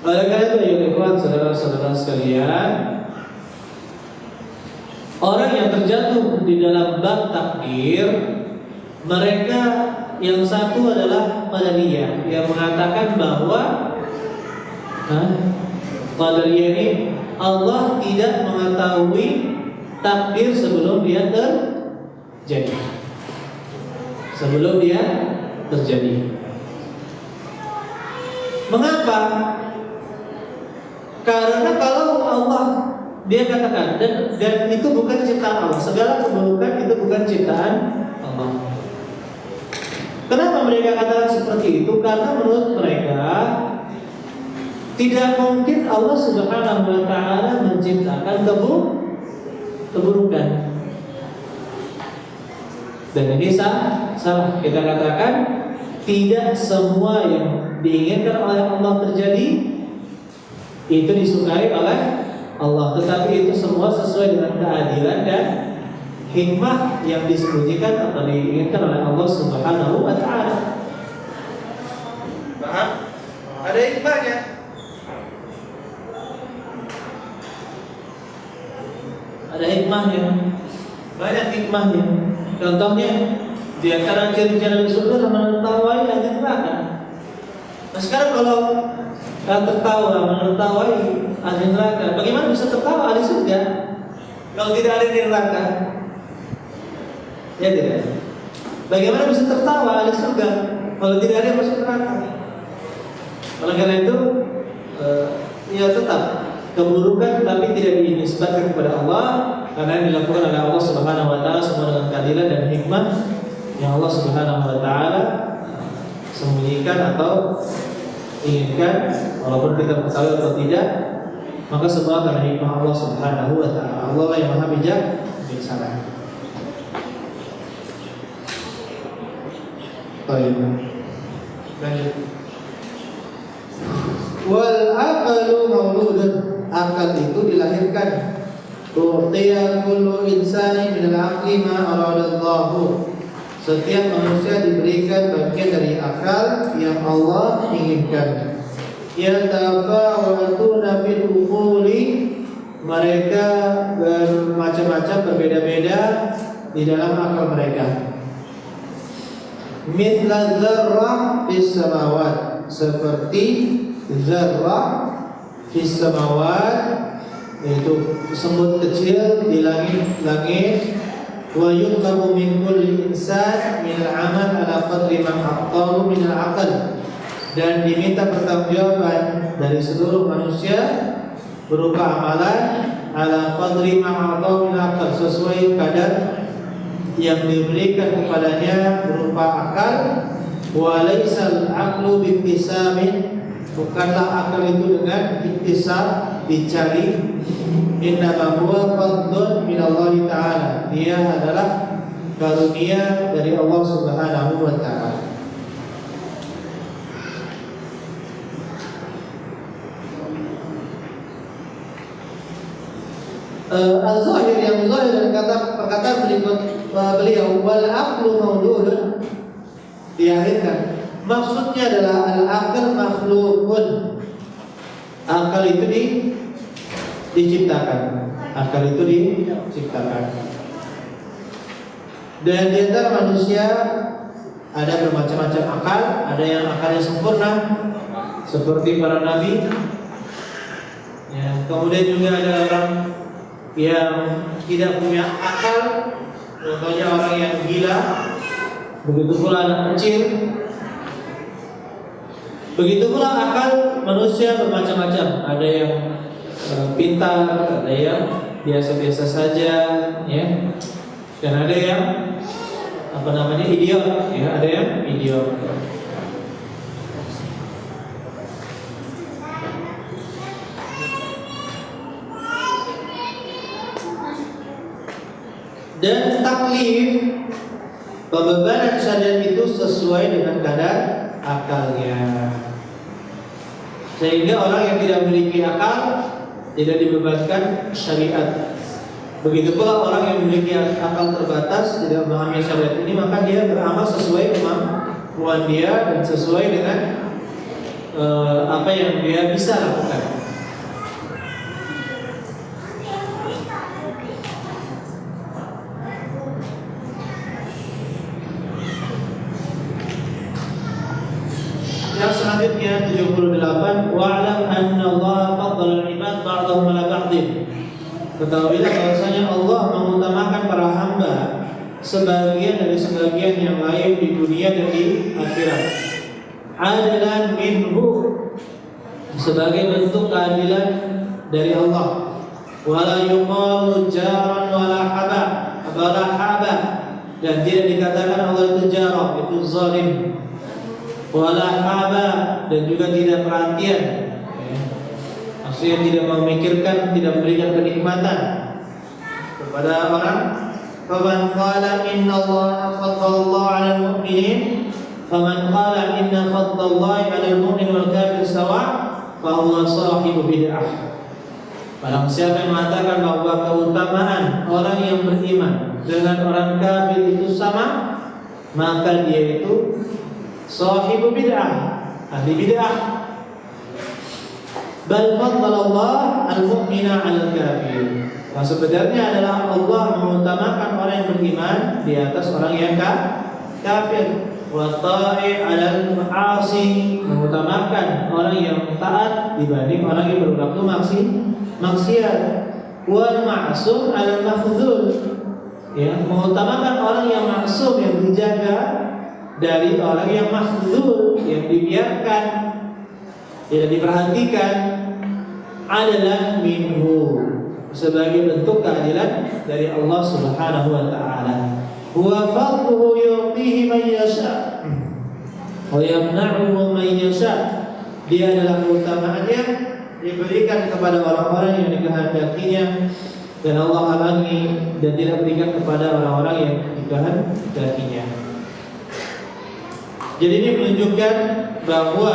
Oleh karena itu, ayo ikhwan, saudara-saudara sekalian, orang yang terjatuh di dalam bab takdir, mereka yang satu adalah Qadariyah, yang mengatakan bahwa Qadariyah ini Allah tidak mengetahui takdir sebelum dia terjadi. Mengapa? Karena kalau Allah, dia katakan, dan itu bukan ciptaan Allah, segala keburukan itu bukan ciptaan Allah. Kenapa mereka katakan seperti itu? Karena menurut mereka tidak mungkin Allah Subhanahu wa taala menciptakan keburukan. Dan ini salah. Kita katakan tidak semua yang diinginkan oleh Allah terjadi itu disukai oleh Allah, tetapi itu semua sesuai dengan keadilan dan hikmah yang disembunyikan atau diinginkan oleh Allah Subhanahu wa taala. Paham? Ada hikmahnya. Ada hikmahnya. Banyak hikmahnya. Contohnya di antara ciri-ciri surga menertawai ahli neraka. Nah sekarang kalau menertawai ahli neraka, bagaimana bisa tertawa ahli surga kalau tidak ada di neraka? Ya tidak. Bagaimana bisa tertawa ahli surga kalau tidak ada yang masuk neraka? Oleh karena itu, ya tetap keburukan tapi tidak dinisbatkan kepada Allah, karena yang dilakukan oleh Allah Subhanahu wa taala semua dengan keadilan dan hikmah yang Allah Subhanahu wa taala sembunyikan atau inginkan, walaupun kita mengetahui atau tidak, maka semua karena hikmah Allah Subhanahu wa taala. Allah yang Maha bijak bijaksana. Baik. Lanjut. Wal aqlu mauludun, akal itu dilahirkan. Tu'tiya kullu insani min al-aqli ma aradallahu. Setiap manusia diberikan bagian dari akal yang Allah inginkan. Yatafawatuna fil uquli, mereka bermacam-macam, berbeda-beda di dalam akal mereka. Mithla dzarrah fis samawat, seperti zarrah fis samawat, yaitu semut kecil di langit-langit. Wa yuqamu min kulli insan min al-amal ala qadri ma aqtahu min al-aql, dan diminta pertanggungjawaban dari seluruh manusia berupa amalan ala qadri ma aqtahu min al-aql, sesuai kadar yang diberikan kepadanya berupa akal. Wa laysal aqlu biktisamin, bukanlah akal itu dengan iktisab, dicari. Innama huwa fadlun min Allah Ta'ala, dia adalah karunia dari Allah Subhanahu wa taala. Az-Zahir yang zahir perkataan berikut beliau, wal aqlu mauludun, diakhirkan. Maksudnya adalah al-aql makhluqun, akal itu diciptakan. Akal itu diciptakan. Dan di antara manusia ada bermacam-macam akal. Ada yang akalnya sempurna seperti para nabi, ya. Kemudian juga ada orang yang tidak punya akal, contohnya orang yang gila. Begitu pula anak kecil. Begitu pula akal manusia bermacam-macam. Ada yang pintar, ada yang biasa-biasa saja, ya. Dan ada yang idiot, ya, ada yang idiot. Dan taklif, pembebanan syariat itu sesuai dengan kadar akalnya. Sehingga orang yang tidak memiliki akal tidak dibebankan syariat. Begitu pula orang yang memiliki akal terbatas, tidak memahami syariat ini, maka dia beramal sesuai kemampuan dia dan sesuai dengan apa yang dia bisa lakukan. Yang selanjutnya 78, wa'lam anna Allah faddala al-ibad ba'dahum ala ba'din. Ketahuilah bahwasanya Allah mengutamakan para hamba sebagian dari sebagian yang lain di dunia dan di akhirat. Adalan minhu, sebagai bentuk keadilan dari Allah. Wala yuqalu jaran wala haba, dan tidak dikatakan Allah itu jarah, itu zalim. Wala haba, dan juga tidak perhatian, maksudnya tidak memikirkan, tidak memberikan kenikmatan kepada orang faman qala inna Allah faddala 'alal mu'minin faman qala inna fadlallahi 'alal mu'min wal kafir sawa' fa huwa sahibu bid'ah. Barang siapa yang mengatakan bahwa keutamaan orang yang beriman dengan orang kafir itu sama, maka dia itu sahibu bid'ah, ahli bid'ah. Bal faddalallah al-mu'mina 'alal kafir. Nah, sebenarnya adalah Allah mengutamakan orang yang beriman di atas orang yang kafir. Wa ta'i 'alal ma'asi, mengutamakan orang yang taat dibanding orang yang berlaku maksiat. Wal ma'sum 'alal mahdzur, ya, mengutamakan orang yang maksum, yang dijaga dari orang yang mahdzur, yang dibiarkan, tidak diperhatikan. Adalah minhu, sebagai bentuk keadilan dari Allah Subhanahu wa taala. Huwa fadluhu yu'tihi man yasha wa yamna'uhu man yasha. Dia adalah keutamaannya, diberikan kepada orang-orang yang dikehendakinya, dan Allah halangi dan tidak berikan kepada orang-orang yang dikehendakinya. Jadi ini menunjukkan bahwa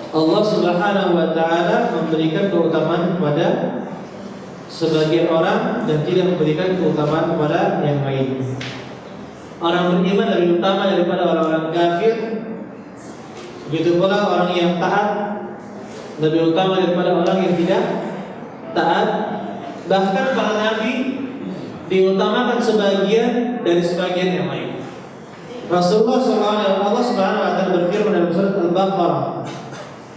Allah Subhanahu wa taala memberikan keutamaan kepada sebagian orang dan tidak memberikan keutamaan kepada yang lain. Orang beriman lebih utama daripada orang-orang kafir. Begitu pula orang yang taat lebih utama daripada orang yang tidak taat. Bahkan para nabi diutamakan sebagian dari sebagian yang lain. Rasulullah SAW, Allah Subhanahu wa taala berfirman dalam surat Al-Baqarah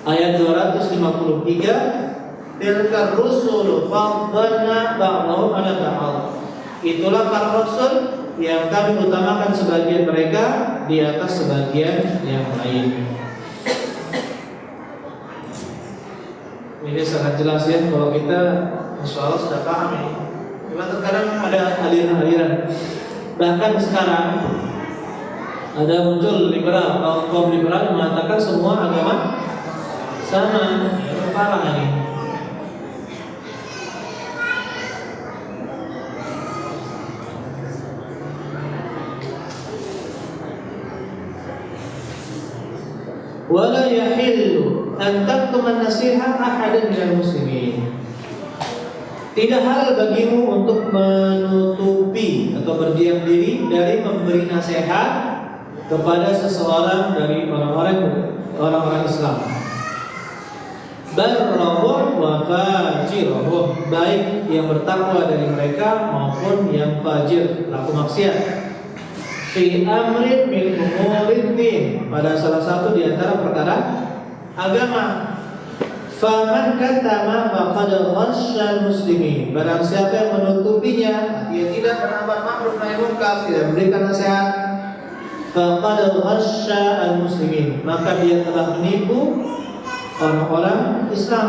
ayat 253, tilka rusulu faddalna ba'dahum 'ala ba'd. Itulah para rasul yang kami utamakan sebagian mereka di atas sebagian yang lain. Ini sangat jelas ya, kalau kita insyaallah sudah paham ini. Cuma terkadang ada aliran-aliran. Bahkan sekarang ada muncul liberal, kaum liberal yang mengatakan semua agama sama. Parah ini. Wala yahillu an taktuman nasihat ahadan minal muslimin. Tidak halal bagimu untuk menutupi atau berdiam diri dari memberi nasihat kepada seseorang dari orang-orang Islam. Barrahum wa fajirahum, baik yang bertakwa dari mereka maupun yang fajir, pelaku maksiat. Fi amrin min umurid din, pada salah satu di antara perkara agama. Faman katama faqad ghasyal muslimin, barang siapa yang menutupinya, dia tidak beramal ma'ruf nahi munkar, tidak memberikan nasihat, faqad ghasyal muslimin, maka dia telah menipu orang-orang Islam.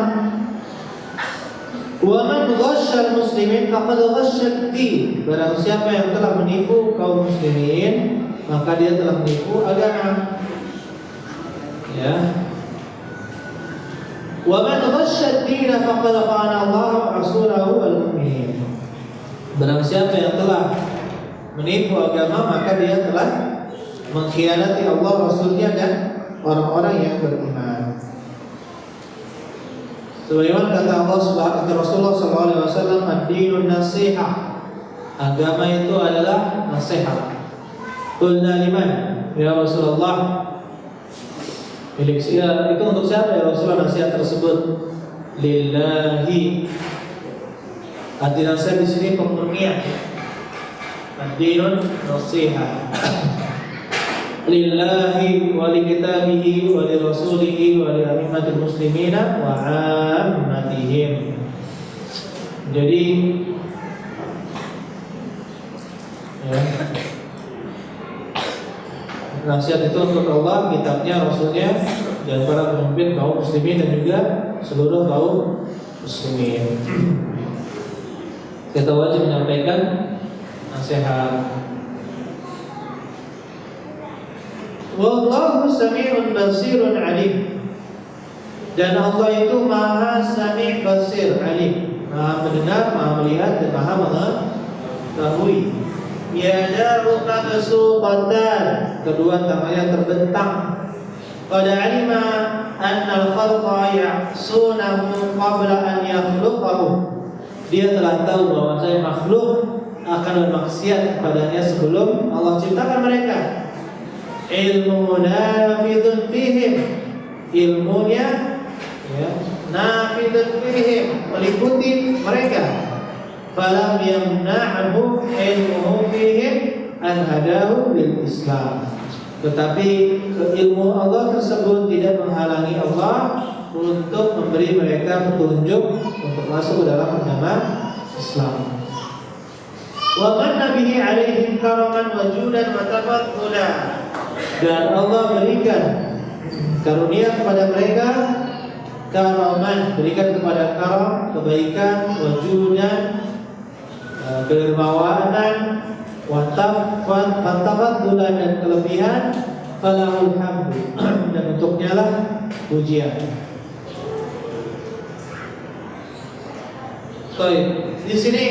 Wa man ghasyal muslimin faqad ghasyad din, barang siapa yang telah menipu kaum muslimin, maka dia telah menipu agama. Ya. Wa man ghasyad din faqad khana Allah wa rasulahu wal mu'minin, barang siapa yang telah menipu agama, maka dia telah mengkhianati Allah, Rasulnya, dan orang-orang yang beriman. Sebagaimana kata Allah Subhanahu Rasulullah SAW, ad-dinun nasihah, agama itu adalah nasihat. Qulna liman ya Rasulullah, itu untuk siapa ya Rasulullah nasihat tersebut? Lillahi. Arti nasihat di sini pemurnian. Ad-dinun nasihah. Lillahi wa li kitabihi wa li rasulihi wa li a'immatil muslimina wa 'ammatihim. Jadi ya, nasihat itu untuk Allah, kitabnya, rasulnya, dan para pemimpin kaum muslimin dan juga seluruh kaum muslimin. Kita wajib menyampaikan nasihat. Wallahu sami'un basirun alim, dan Allah itu maha sami' basir alim, maha mendengar, maha melihat, dan maha ketahui, yadahu mabsuqatan, kedua tangannya terbentang. Qad alima anna al-khalqa ya'sunahu qabla an yakhluqahu. Dia telah tahu bahwa makhluk akan bermaksiat kepadanya sebelum Allah ciptakan mereka. Ilmu nafidun fihim, ilmunya ya, nafidun fihim, meliputi mereka. Falam yamna'hu ilmuhu fihim an hadahu bil Islam. Tetapi ilmu Allah tersebut tidak menghalangi Allah untuk memberi mereka petunjuk untuk masuk ke dalam agama Islam. Wa manna bihi alaihim karaman wa judan wa tafaddulan. Dan Allah berikan karunia kepada mereka, karaman, berikan kepada karam, kebaikan, wajudan, kedermawanan, watafaddulan, dan kelebihan, falahul hamdu, dan untuknya lah pujian. Baik, di sini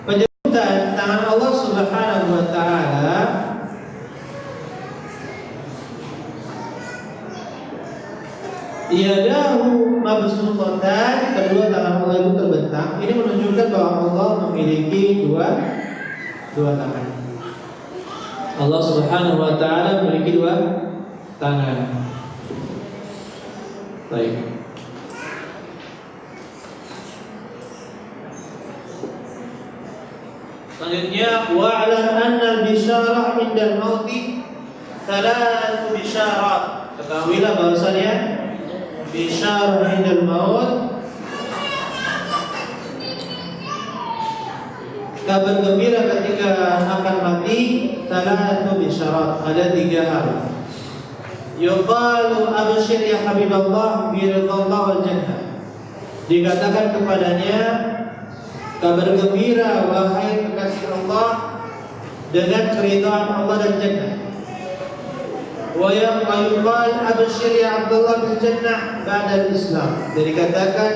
penyebutan tangan Allah Subhanahu wa taala yadahu mabsuqatan, kedua tangan Allah itu terbentang. Ini menunjukkan bahwa Allah memiliki dua tangan. Allah Subhanahu wa taala memiliki dua tangan. Baik. Selanjutnya, wa'lam anna al-bisyarah indal mauti thalathu bisyarat. Ketahuilah bahwasanya bisyarah indal maut, kabar gembira ketika akan mati, thalathu bisyarat, ada 3 hal. Yuqalu abshir ya habiballah bi ridallah wal jannah. Dikatakan kepadanya, kabar gembira wahai kekasih Allah dengan keridhaan Allah dan jannah. Wa yuqal abshir ya Abdullah bil jannah ba'da al-Islam. Jadi dikatakan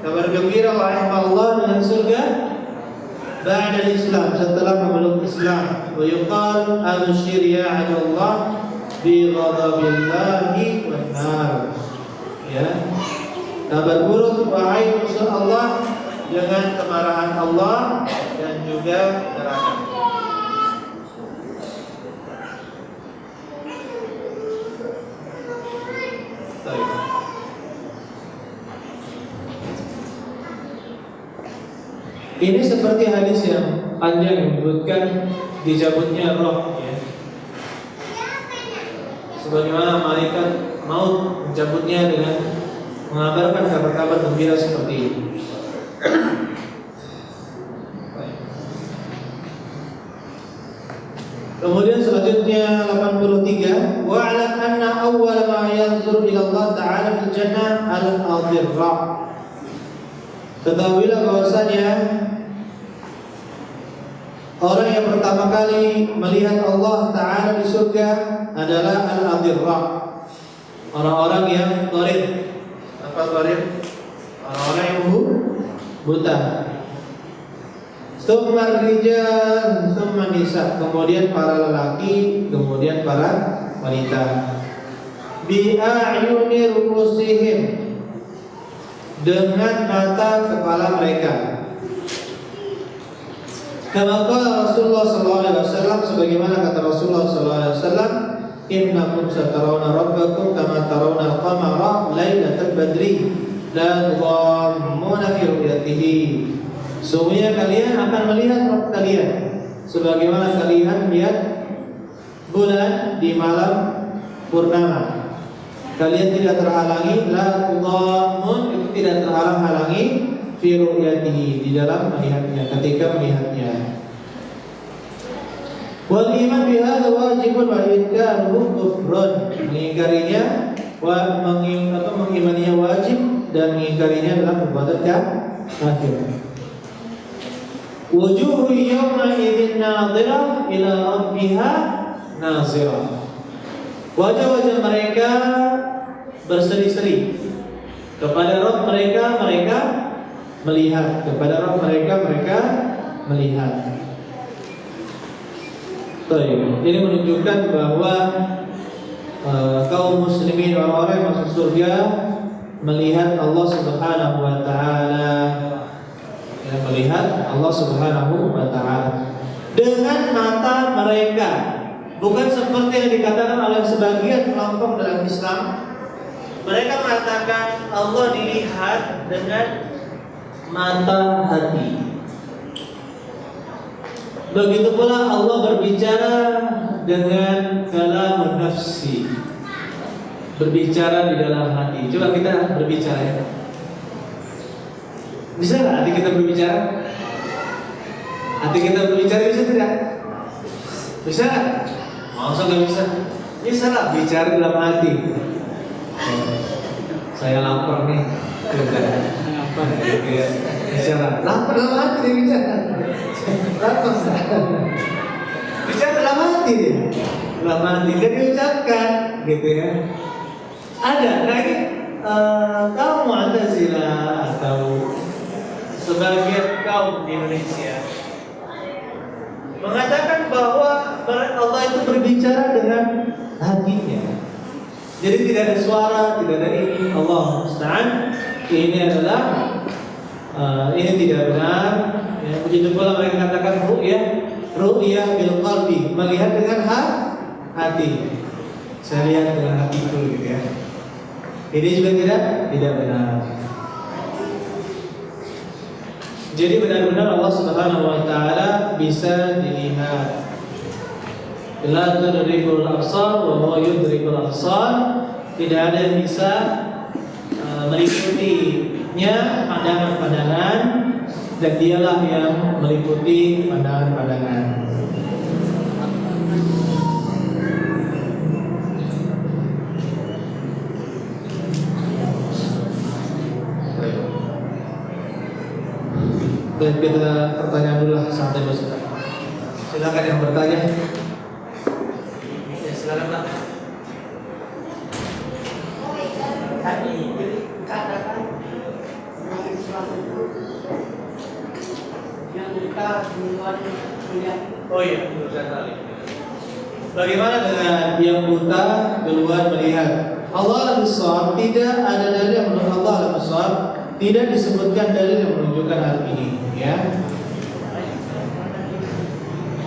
kabar gembira wahai Allah dengan surga ba'da al-Islam, setelah memeluk Islam. Wa yuqal abshir ya Abdullah bi ghadabillahi wan nar. Ya. Kabar buruk wahai musuh Allah dengan kemarahan Allah dan juga neraka. Ini seperti hadis yang panjang yang menyebutkan dicabutnya roh, ya. Sebagaimana malaikat maut mencabutnya dengan mengabarkan kabar-kabar gembira seperti ini. Kemudian selanjutnya 83, wa'lam anna awwal ma yanzur ila Allah ta'ala fil jannah al-adirra. Ketahuilah bahwasanya orang yang pertama kali melihat Allah Ta'ala di surga adalah al-adirra, orang-orang yang dharir. Apa dharir? Orang-orang yang buta. Tsumma rijal, tsumma nisa, kemudian para lelaki, kemudian para wanita. Bi a'yuni ru'usihim, dengan mata kepala mereka. Kama qala Rasulullah sallallahu alaihi wasallam, sebagaimana kata Rasulullah sallallahu alaihi wasallam, innakum satarawna rabbakum kama tarawna al-qamara lailatal badri la tudhammuna fi ru'yatihi. Sesungguhnya kalian akan melihat Rabb kalian sebagaimana kalian melihat bulan di malam purnama. Kalian tidak terhalangi, la tudhammun, itu tidak terhalang-halangi, fi ru'yatihi, di dalam melihatnya, ketika melihatnya. Wal iman bihadza wajibun wa inkaruhu kufrun. Mengingkarinya mengimaninya wajib dan mengingkarinya adalah perbuatan kafir. Wujuhu yawma idzin nadhirah ila rabbiha nazirah. Wajah-wajah mereka berseri-seri kepada Rabb mereka, mereka melihat, kepada Rabb mereka melihat. Ini menunjukkan bahwa kaum muslimin, orang-orang yang masuk surga, melihat Allah Subhanahu wa taala, melihat Allah Subhanahu wa taala dengan mata mereka, bukan seperti yang dikatakan oleh sebagian kelompok dalam Islam. Mereka mengatakan Allah dilihat dengan mata hati. Begitu pula Allah berbicara dengan kalam nafsi, berbicara di dalam hati. Coba kita berbicara ya. Bisa nggak hati kita berbicara? Hati kita berbicara bisa tidak? Bisa nggak? Masa nggak bisa? Bisa lah, bicara dalam hati. Saya lapar nih. Lapar ya. Bicara. Lapar dalam hati dia bicara. Lapar. Bicara dalam hati dia. Dalam hati dia diucapkan, gitu ya. Ada, nah ini kaum Mu'tazilah atau sebagian kaum di Indonesia mengatakan bahwa Allah itu berbicara dengan hatinya. Jadi tidak ada suara, tidak ada ini. Allah musta'an. Ini adalah ini tidak benar. Ya, begitu pula mereka katakan ru'ya bil qalbi, melihat dengan hati. Saya lihat dengan hatiku, gitu ya. Ini juga tidak benar. Jadi benar-benar Allah Subhanahu wa taala bisa dilihat. La tudrikul absar wa huwa yudrikul absar. Tidak ada yang bisa meliputinya pandangan-pandangan, dan dialah yang meliputi pandangan-pandangan. Dan kita pertanyaan dulu lah, santai bos. Silakan yang bertanya. Ya, silakan Pak. Tadi katakan yang kita duluan melihat. Oh iya, urusan tadi. Bagaimana dengan yang buta duluan melihat? Allah al-Besar, tidak ada dalil yang menunjukkan Allah al-Besar, tidak disebutkan dalil yang menunjukkan hal ini, ya.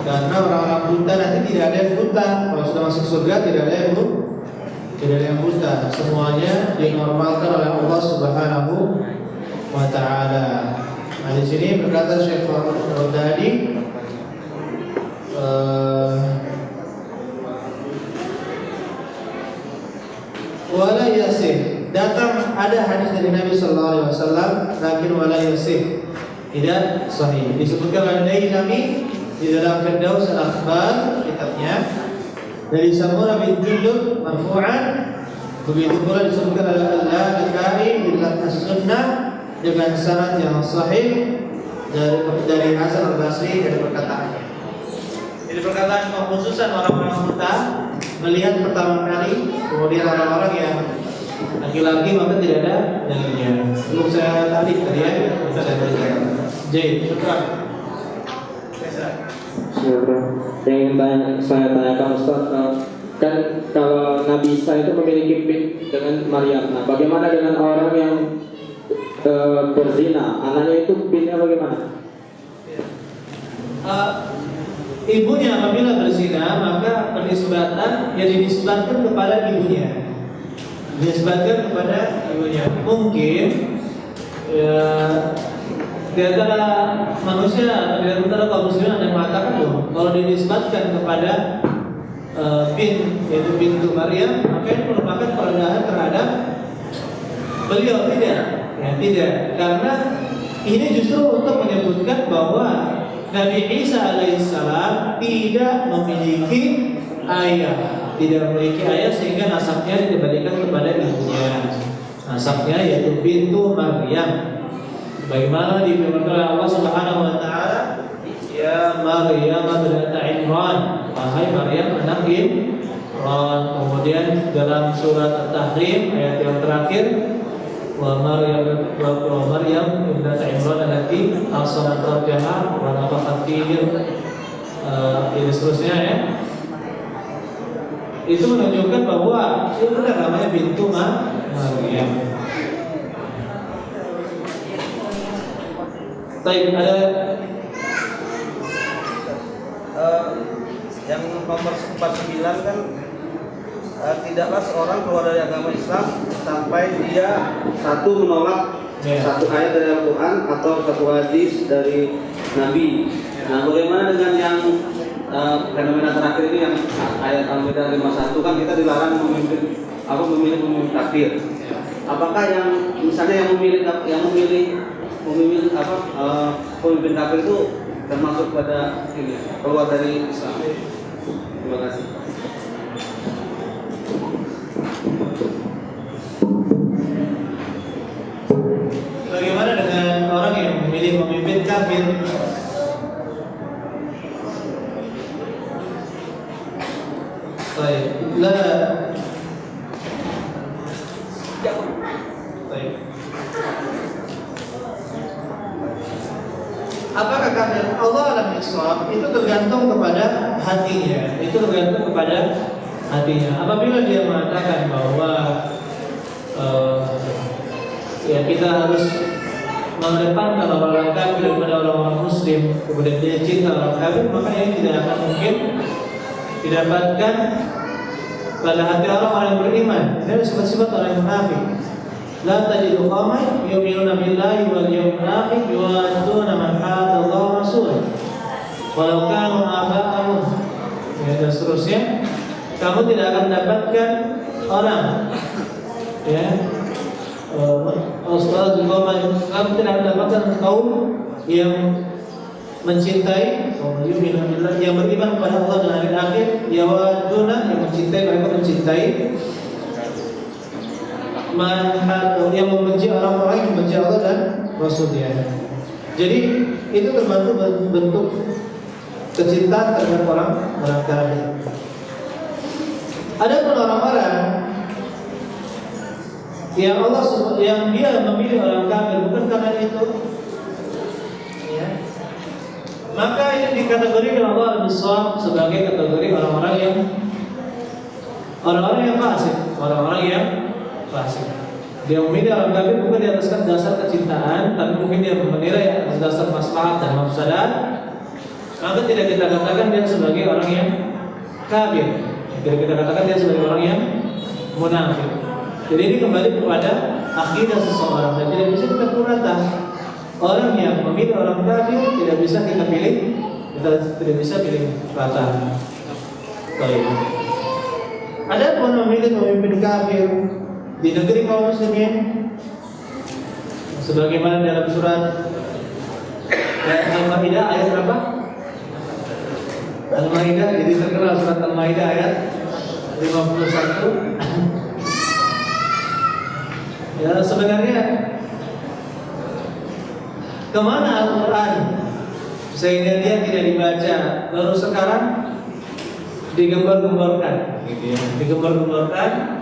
Karena orang-orang buta nanti tidak ada yang buta. Kalau sudah masuk surga tidak ada yang buta. Semuanya dinormalkan oleh Allah Subhanahu wa taala. Nah, di sini berkata Syekh Al-Baghdadi, wala yasih, datang ada hadis dari Nabi sallallahu alaihi wasallam, lakin wala yasih, tidak sahih. Disebutkan oleh Nawawi di dalam Firdaus Al-Akhbar kitabnya dari Samurah bin Jundub marfu'an. Begitu pula disebutkan oleh Al-Lalakai di dalam As-Sunnah dengan sanad yang sahih dari Hasan Al-Basri dari perkataannya. Jadi perkataan pengkhususan orang-orang buta melihat pertama kali, kemudian orang-orang yang laki-laki maka tidak ada dalilnya. Belum saya tadi ya, saya berikan. Jadi, yang ingin saya tanyakan Ustaz, kan kalau Nabi Isa itu memiliki pin dengan Maryam, nah bagaimana dengan orang yang berzina, anaknya itu pinnya bagaimana? Ibunya apabila berzina maka penisbatan yang dinisbatkan kepada ibunya, dinisbatkan kepada ibunya. Mungkin ya, di antara manusia atau di antara kaum muslimin ada yang mengatakan loh, kalau dinisbatkan kepada bin, yaitu bintu Maryam, maka ini merupakan perendahan terhadap beliau. Tidak, ya tidak, karena ini justru untuk menyebutkan bahwa Nabi Isa alaihissalam tidak memiliki ayah, sehingga nasabnya dikembalikan kepada ibunya. Nasabnya yaitu bintu Maryam. Bagaimana difirmankan oleh Allah Subhanahu wa taala, ya Maryam binta Imran, wahai Maryam anak Imran. Kemudian dalam surat At-Tahrim ayat yang terakhir, Maryam ibnat Imran allati ahsanat farjaha wa nafakhat fihi, ini seterusnya ya. Itu menunjukkan bahwa itu benar namanya bintu Maryam. Baik, ada yang nomor 49 kan, tidaklah seorang keluar dari agama Islam sampai dia satu menolak satu ayat dari Al-Quran atau satu hadis dari Nabi. Nah, bagaimana dengan yang fenomena terakhir ini, yang ayat Al-Maidah 51 kan kita dilarang memilih pemimpin kafir. Apakah yang misalnya yang memilih pemimpin kafir itu termasuk pada ini, keluar dari Islam? Terima kasih. bagaimana dengan orang yang memilih pemimpin kafir? Baik, baik. Apakah kafir? Allah alam ishaq itu tergantung kepada hatinya. Itu tergantung kepada hatinya. Apabila dia mengatakan bahwa ya kita harus mengedepankan orang-orang kafir daripada orang-orang muslim, kemudian dia cinta orang kafir, maka ini tidak akan mungkin didapatkan pada hati orang-orang yang beriman. Ini sifat-sifat orang yang munafik. La tajidu qauman yu'minuna billahi wal yawmil akhir yu'aduna man hadda Allah wa rasulahu walau kanu aba'ahum, ya, dan seterusnya. Kamu tidak akan mendapatkan orang, ya, kamu tidak akan mendapatkan kaum yang mencintai, yang beriman kepada Allah dan hari akhir, yawaduna, yang mencintai, mereka mencintai yang membenci orang-orang yang membenci Allah dan Rasulnya. Jadi itu terbantu bentuk kecintaan terhadap orang kafir. Ada pun orang-orang yang dia memilih orang kafir bukan karena itu, ya, maka ini dikategorikan Allah al-Bisawab sebagai kategori orang-orang yang fasik, orang-orang yang fasik. Dia memilih orang kafir bukan di atas dasar kecintaan, tapi mungkin dia menilai atas dasar maslahat dan mafsadat. Maka tidak kita katakan dia sebagai orang yang kafir, tidak kita katakan dia sebagai orang yang munafik. Jadi ini kembali kepada akidah seseorang dan tidak bisa kita pukul rata. Orang yang memilih orang kafir tidak bisa kita pilih, kita tidak bisa pilih rata. Baik. Ada pun memilih pemimpin kafir di negeri kaum muslimin, sebagaimana dalam surat Al-Maidah ayat berapa? Al-Maidah, jadi terkenal surat Al-Maidah ayat 51. Ya, sebenarnya kemana Al-Quran sehingga dia tidak dibaca, baru sekarang digembar-gemborkan, gitu ya, digembar-gemborkan.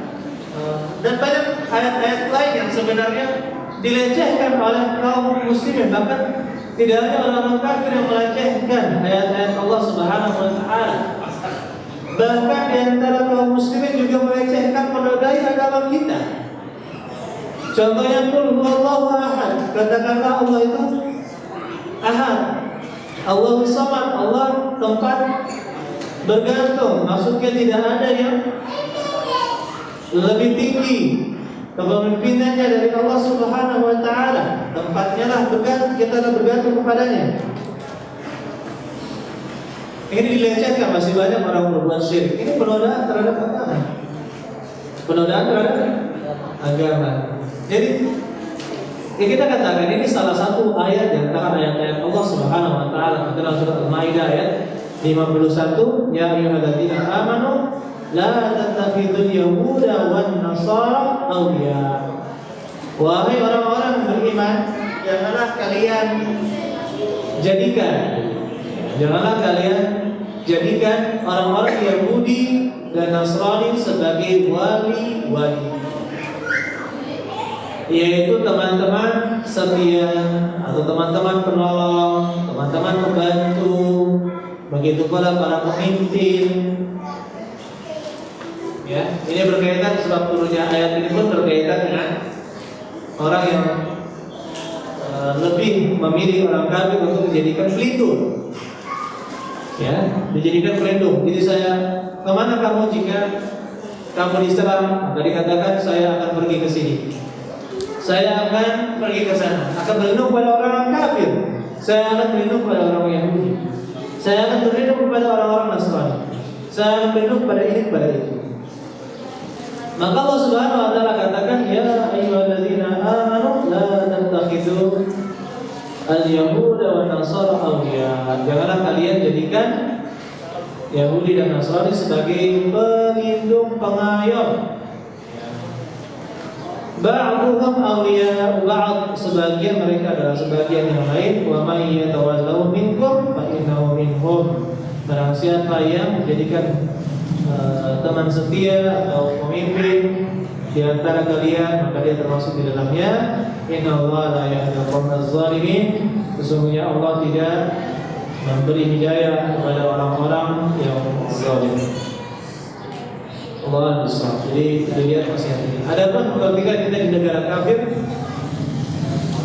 Dan banyak ayat-ayat lain yang sebenarnya dilecehkan oleh kaum muslimin, bahkan tidak hanya orang-orang kafir yang melecehkan ayat-ayat Allah Subhanahu wa taala. Bahkan di antara kaum muslimin juga melecehkan, menodai agama kita. Contohnya qul huwallahu ahad, katakanlah Allah itu ahad. Allahus samad, Allah tempat bergantung, maksudnya tidak ada yang lebih tinggi kepemimpinannya dari Allah Subhanahu wa taala. Tempatnya lah kita bergantung kepadanya. Ini dilecehkan, masih banyak orang berbuat syirik. Ini penodaan terhadap agama. Penodaan terhadap agama. Jadi kita katakan ini salah satu ayat di antara ayat-ayat Allah Subhanahu wa taala dalam surat Al-Maidah ayat 51, ya ayyuhalladzina amanu la tattakhidul yahuda wan nasara awliya. Wahai orang-orang beriman, janganlah kalian jadikan orang-orang Yahudi dan Nasrani sebagai wali-wali. yaitu teman-teman setia atau teman-teman penolong, teman-teman pembantu, begitu pula para pemimpin. Ya, ini berkaitan, sebab turunnya ayat ini pun berkaitan dengan orang yang lebih memilih orang kafir untuk dijadikan pelindung. Ya, dijadikan pelindung. Jadi saya, kemana kamu jika kamu diserang? Maka dikatakan saya akan pergi ke sini. Saya akan pergi ke sana, akan berlindung pada orang kafir. Saya akan berlindung pada orang Yahudi. Saya akan berlindung kepada orang-orang Nasrani. Saya akan berlindung pada ini, pada itu. Maka Allah Subhanahu wa taala katakan, ya ayyuhalladzina amanu la tattakhidhu al-yahuda wan nasara awliya. Janganlah kalian jadikan Yahudi dan Nasrani sebagai pelindung pengayom. Ba'dhum awliya ba'd, sebagian mereka adalah sebagian yang lain. Wa may yatawallahu minkum fa innahu minhum. Barang siapa yang menjadikan teman setia atau pemimpin di antara kalian, maka dia termasuk di dalamnya. Innallaha la yahdil qaumadz zalimin. Sesungguhnya Allah tidak memberi hidayah kepada orang-orang yang zalim. Allah besar. Jadi dilihat nasihat ini. Adapun ketika kita di negara kafir,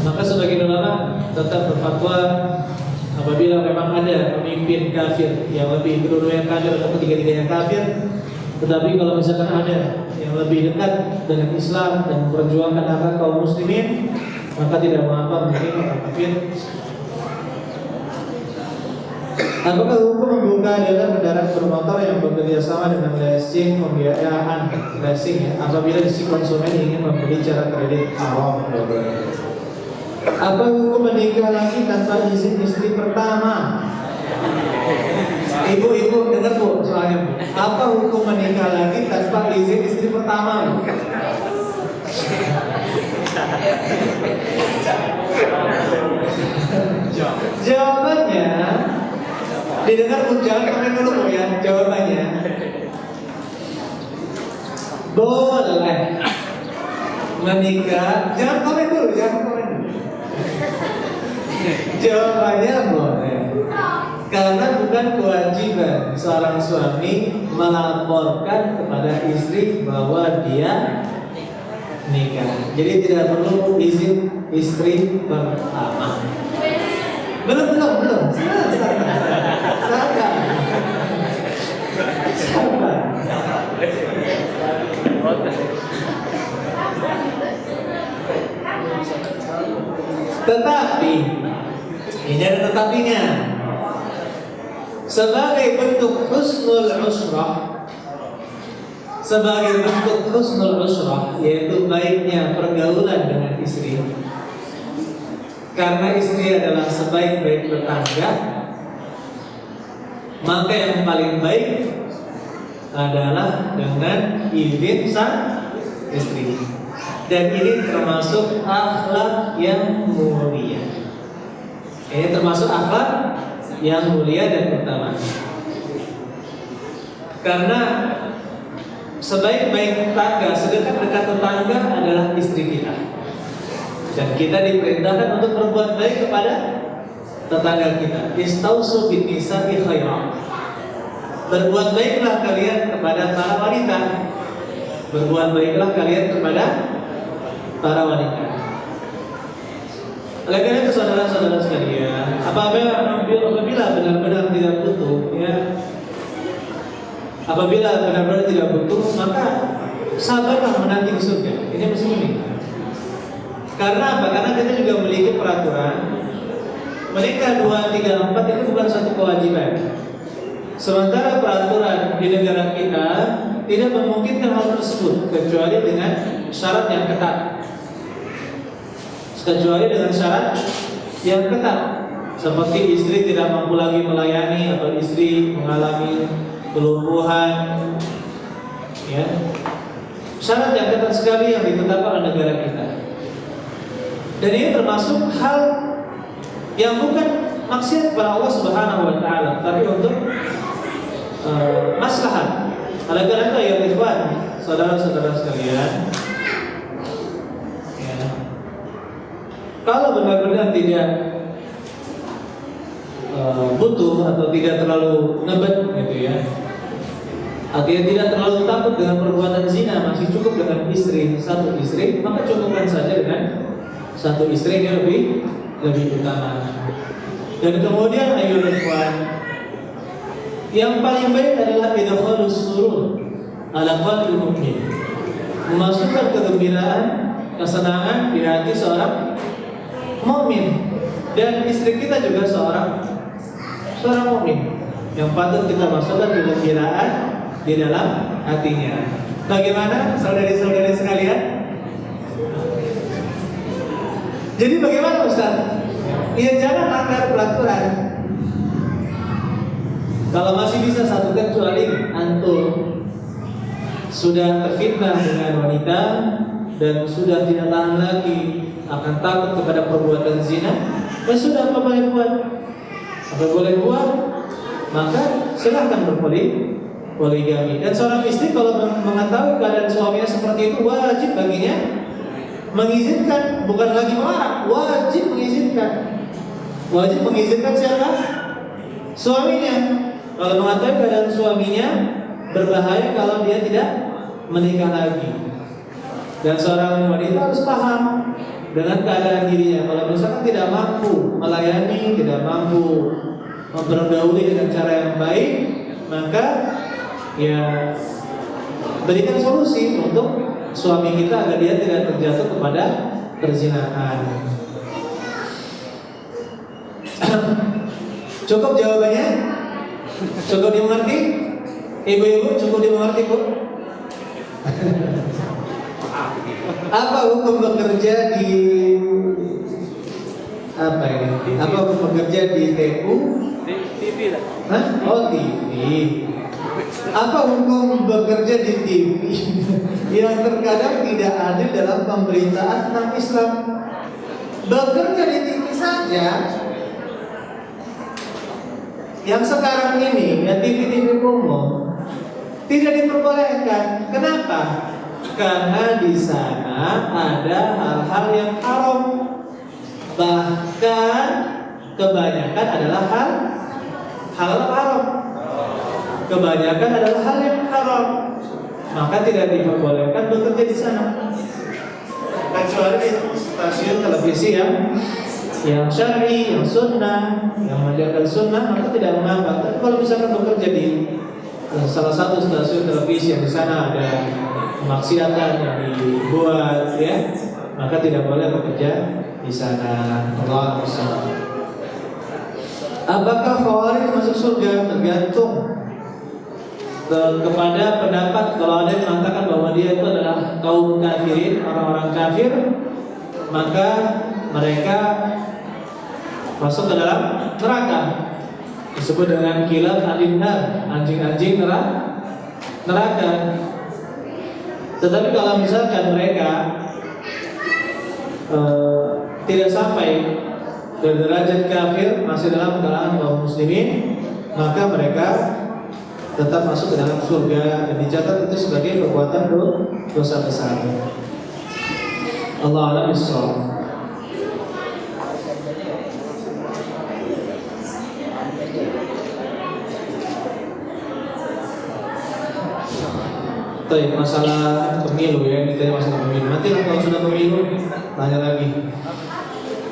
maka sebagian ulama tetap berfatwa apabila memang ada pemimpin kafir yang lebih kedua-duanya kafir atau ketiga-tiganya kafir, tetapi kalau misalkan ada yang lebih dekat dengan Islam dan memperjuangkan hak kaum muslimin, maka tidak mengapa mungkin orang kafir. Apakah hukum membuka dalam kendaraan bermotor yang bekerja sama dengan leasing pembiayaan leasing ya, apabila si konsumen ingin membeli cara kredit haram? Apa hukum menikah lagi tanpa izin istri pertama? Ibu-ibu dengar bu soalnya. Apa hukum menikah lagi tanpa izin istri pertama? Jawabannya didengar bu, jangan komen dulu bu ya. Jawabannya boleh menikah. Jangan komen dulu, jangan komen dulu. Jawabannya boleh, karena bukan kewajiban seorang suami melaporkan kepada istri bahwa dia nikah. Jadi tidak perlu izin istri pertama. Belum. Sabar. Tetapi ini ada tetapinya. Sebagai bentuk husnul usrah, yaitu baiknya pergaulan dengan istri. Karena istri adalah sebaik-baik tetangga, maka yang paling baik adalah dengan izin sang istri. Dan ini termasuk akhlak yang mulia. Ini termasuk akhlak yang mulia dan utama. Karena sebaik-baik tetangga, sedekat-dekat tetangga adalah istri kita. Dan kita diperintahkan untuk berbuat baik kepada tetangga kita. Istausu bin nisa'i khairan. Berbuat baiklah kalian kepada para wanita. Berbuat baiklah kalian kepada para wanita. Oleh karena itu saudara-saudara sekalian, apabila benar-benar tidak butuh, ya, apabila benar-benar tidak butuh, maka sabarlah menanti surga. Ini mesti menikah. Karena apa? Karena kita juga memiliki peraturan menikah 2, 3, 4 itu bukan satu kewajiban. Sementara peraturan di negara kita tidak memungkinkan hal tersebut kecuali dengan syarat yang ketat. Seperti istri tidak mampu lagi melayani atau istri mengalami kelumpuhan, ya. Syarat yang ketat sekali yang ditetapkan oleh negara kita. Dan ini termasuk hal yang bukan maksiat kepada Allah Subhanahu wa taala, tapi untuk maslahat. Oleh karena itu ya ikhwan, saudara-saudara sekalian, ya, Kalau benar-benar tidak butuh atau tidak terlalu ngebet gitu ya, artinya tidak terlalu takut dengan perbuatan zina, masih cukup dengan satu istri, maka cukupkan saja dengan satu istri yang lebih utama. Dan kemudian ayo ikhwan, yang paling baik adalah idkhalus surur ala qalbil mu'min, memasukkan kegembiraan, kesenangan di hati seorang mukmin. Dan istri kita juga seorang mukmin yang patut kita masukkan kegembiraan di dalam hatinya. Bagaimana saudari-saudari sekalian? Jadi bagaimana Ustaz? Ya jangan langgar peraturan. Kalau masih bisa satu kecuali antum sudah terfitnah dengan wanita dan sudah tidak tahan lagi, akan takut kepada perbuatan zina, ya sudah, apa boleh buat, maka silahkan berpoligami. Dan seorang istri kalau mengetahui keadaan suaminya seperti itu, wajib baginya mengizinkan, bukan lagi melarang, wajib mengizinkan siapa? Suaminya. Kalau mengetahui keadaan suaminya berbahaya kalau dia tidak menikah lagi. Dan seorang wanita harus paham dengan keadaan dirinya. Kalau misalkan tidak mampu melayani, tidak mampu mempergauli dengan cara yang baik, maka ya berikan solusi untuk suami kita agar dia tidak terjatuh kepada perzinahan. Cukup jawabannya? Cukup dimengerti? Ibu-ibu cukup dimengerti, Bu? Apa hukum bekerja di apa ini? Apa hukum bekerja di TU? TV lah. Hah? Oh, TV. Apa hukum bekerja di TV yang terkadang tidak adil dalam pemberitaan tentang Islam? Bekerja di TV saja yang sekarang ini ya TV umum tidak diperbolehkan. Kenapa? Karena di sana ada hal-hal yang haram, bahkan kebanyakan adalah hal haram. Kebanyakan adalah hal yang haram, maka tidak diperbolehkan bekerja di sana. Kecuali stasiun televisi yang syar'i, yang sunnah, yang mengajarkan sunnah, maka tidak mengapa. Tapi kalau misalkan bekerja di salah satu stasiun televisi yang di sana ada kemaksiatan yang dibuat, ya, maka tidak boleh bekerja di sana. Allah SWT. Apakah Khawarij masuk surga? Tergantung kepada pendapat. Kalau ada yang mengatakan bahwa dia itu adalah kaum kafirin, orang-orang kafir, maka mereka masuk ke dalam neraka, disebut dengan kilab adinnar, anjing-anjing neraka. Tetapi kalau misalkan mereka tidak sampai ke derajat kafir, masih dalam kalangan kaum muslimin, maka mereka tetap masuk ke dalam surga dan dicatat itu sebagai perbuatan dosa besar. Allah a'lam bishawab. Masalah pemilu ya, ditanya masalah pemilu. Nanti kalau sudah pemilu tanya lagi.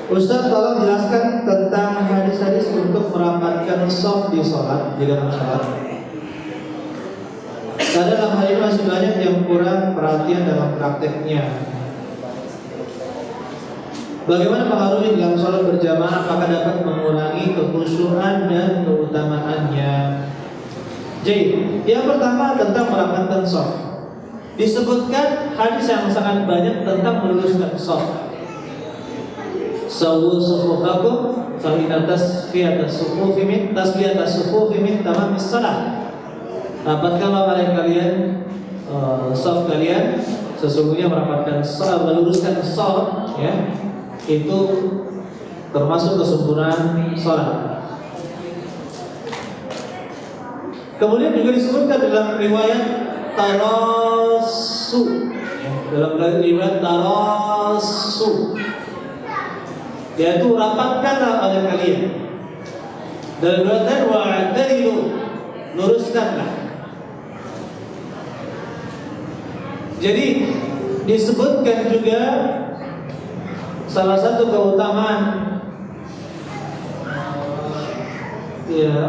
Ustaz, tolong jelaskan tentang hadis-hadis untuk merapatkan shaf di sholat, di dalam sholat. Karena dalam hal ini masih banyak yang kurang perhatian dalam prakteknya. Bagaimana pengaruhnya dalam sholat berjamaah? Apakah dapat mengurangi kekhusyuan dan keutamaannya? Jadi, yang pertama tentang merapatkan shaf. Disebutkan hadis yang sangat banyak tentang meluruskan shaf. Sawu sufufakum fa inna tasfiyatas sufufi min tamamis shalah. Rapatkanlah oleh kalian shaf kalian, sesungguhnya merapatkan shaf, meluruskan shaf ya, itu termasuk kesempurnaan salat. Kemudian juga disebutkan dalam riwayat tarasu, dalam riwayat tarasu, yaitu rapatkanlah oleh kalian. Dan riwayat wa'tadilu, luruskanlah. Jadi disebutkan juga salah satu keutamaan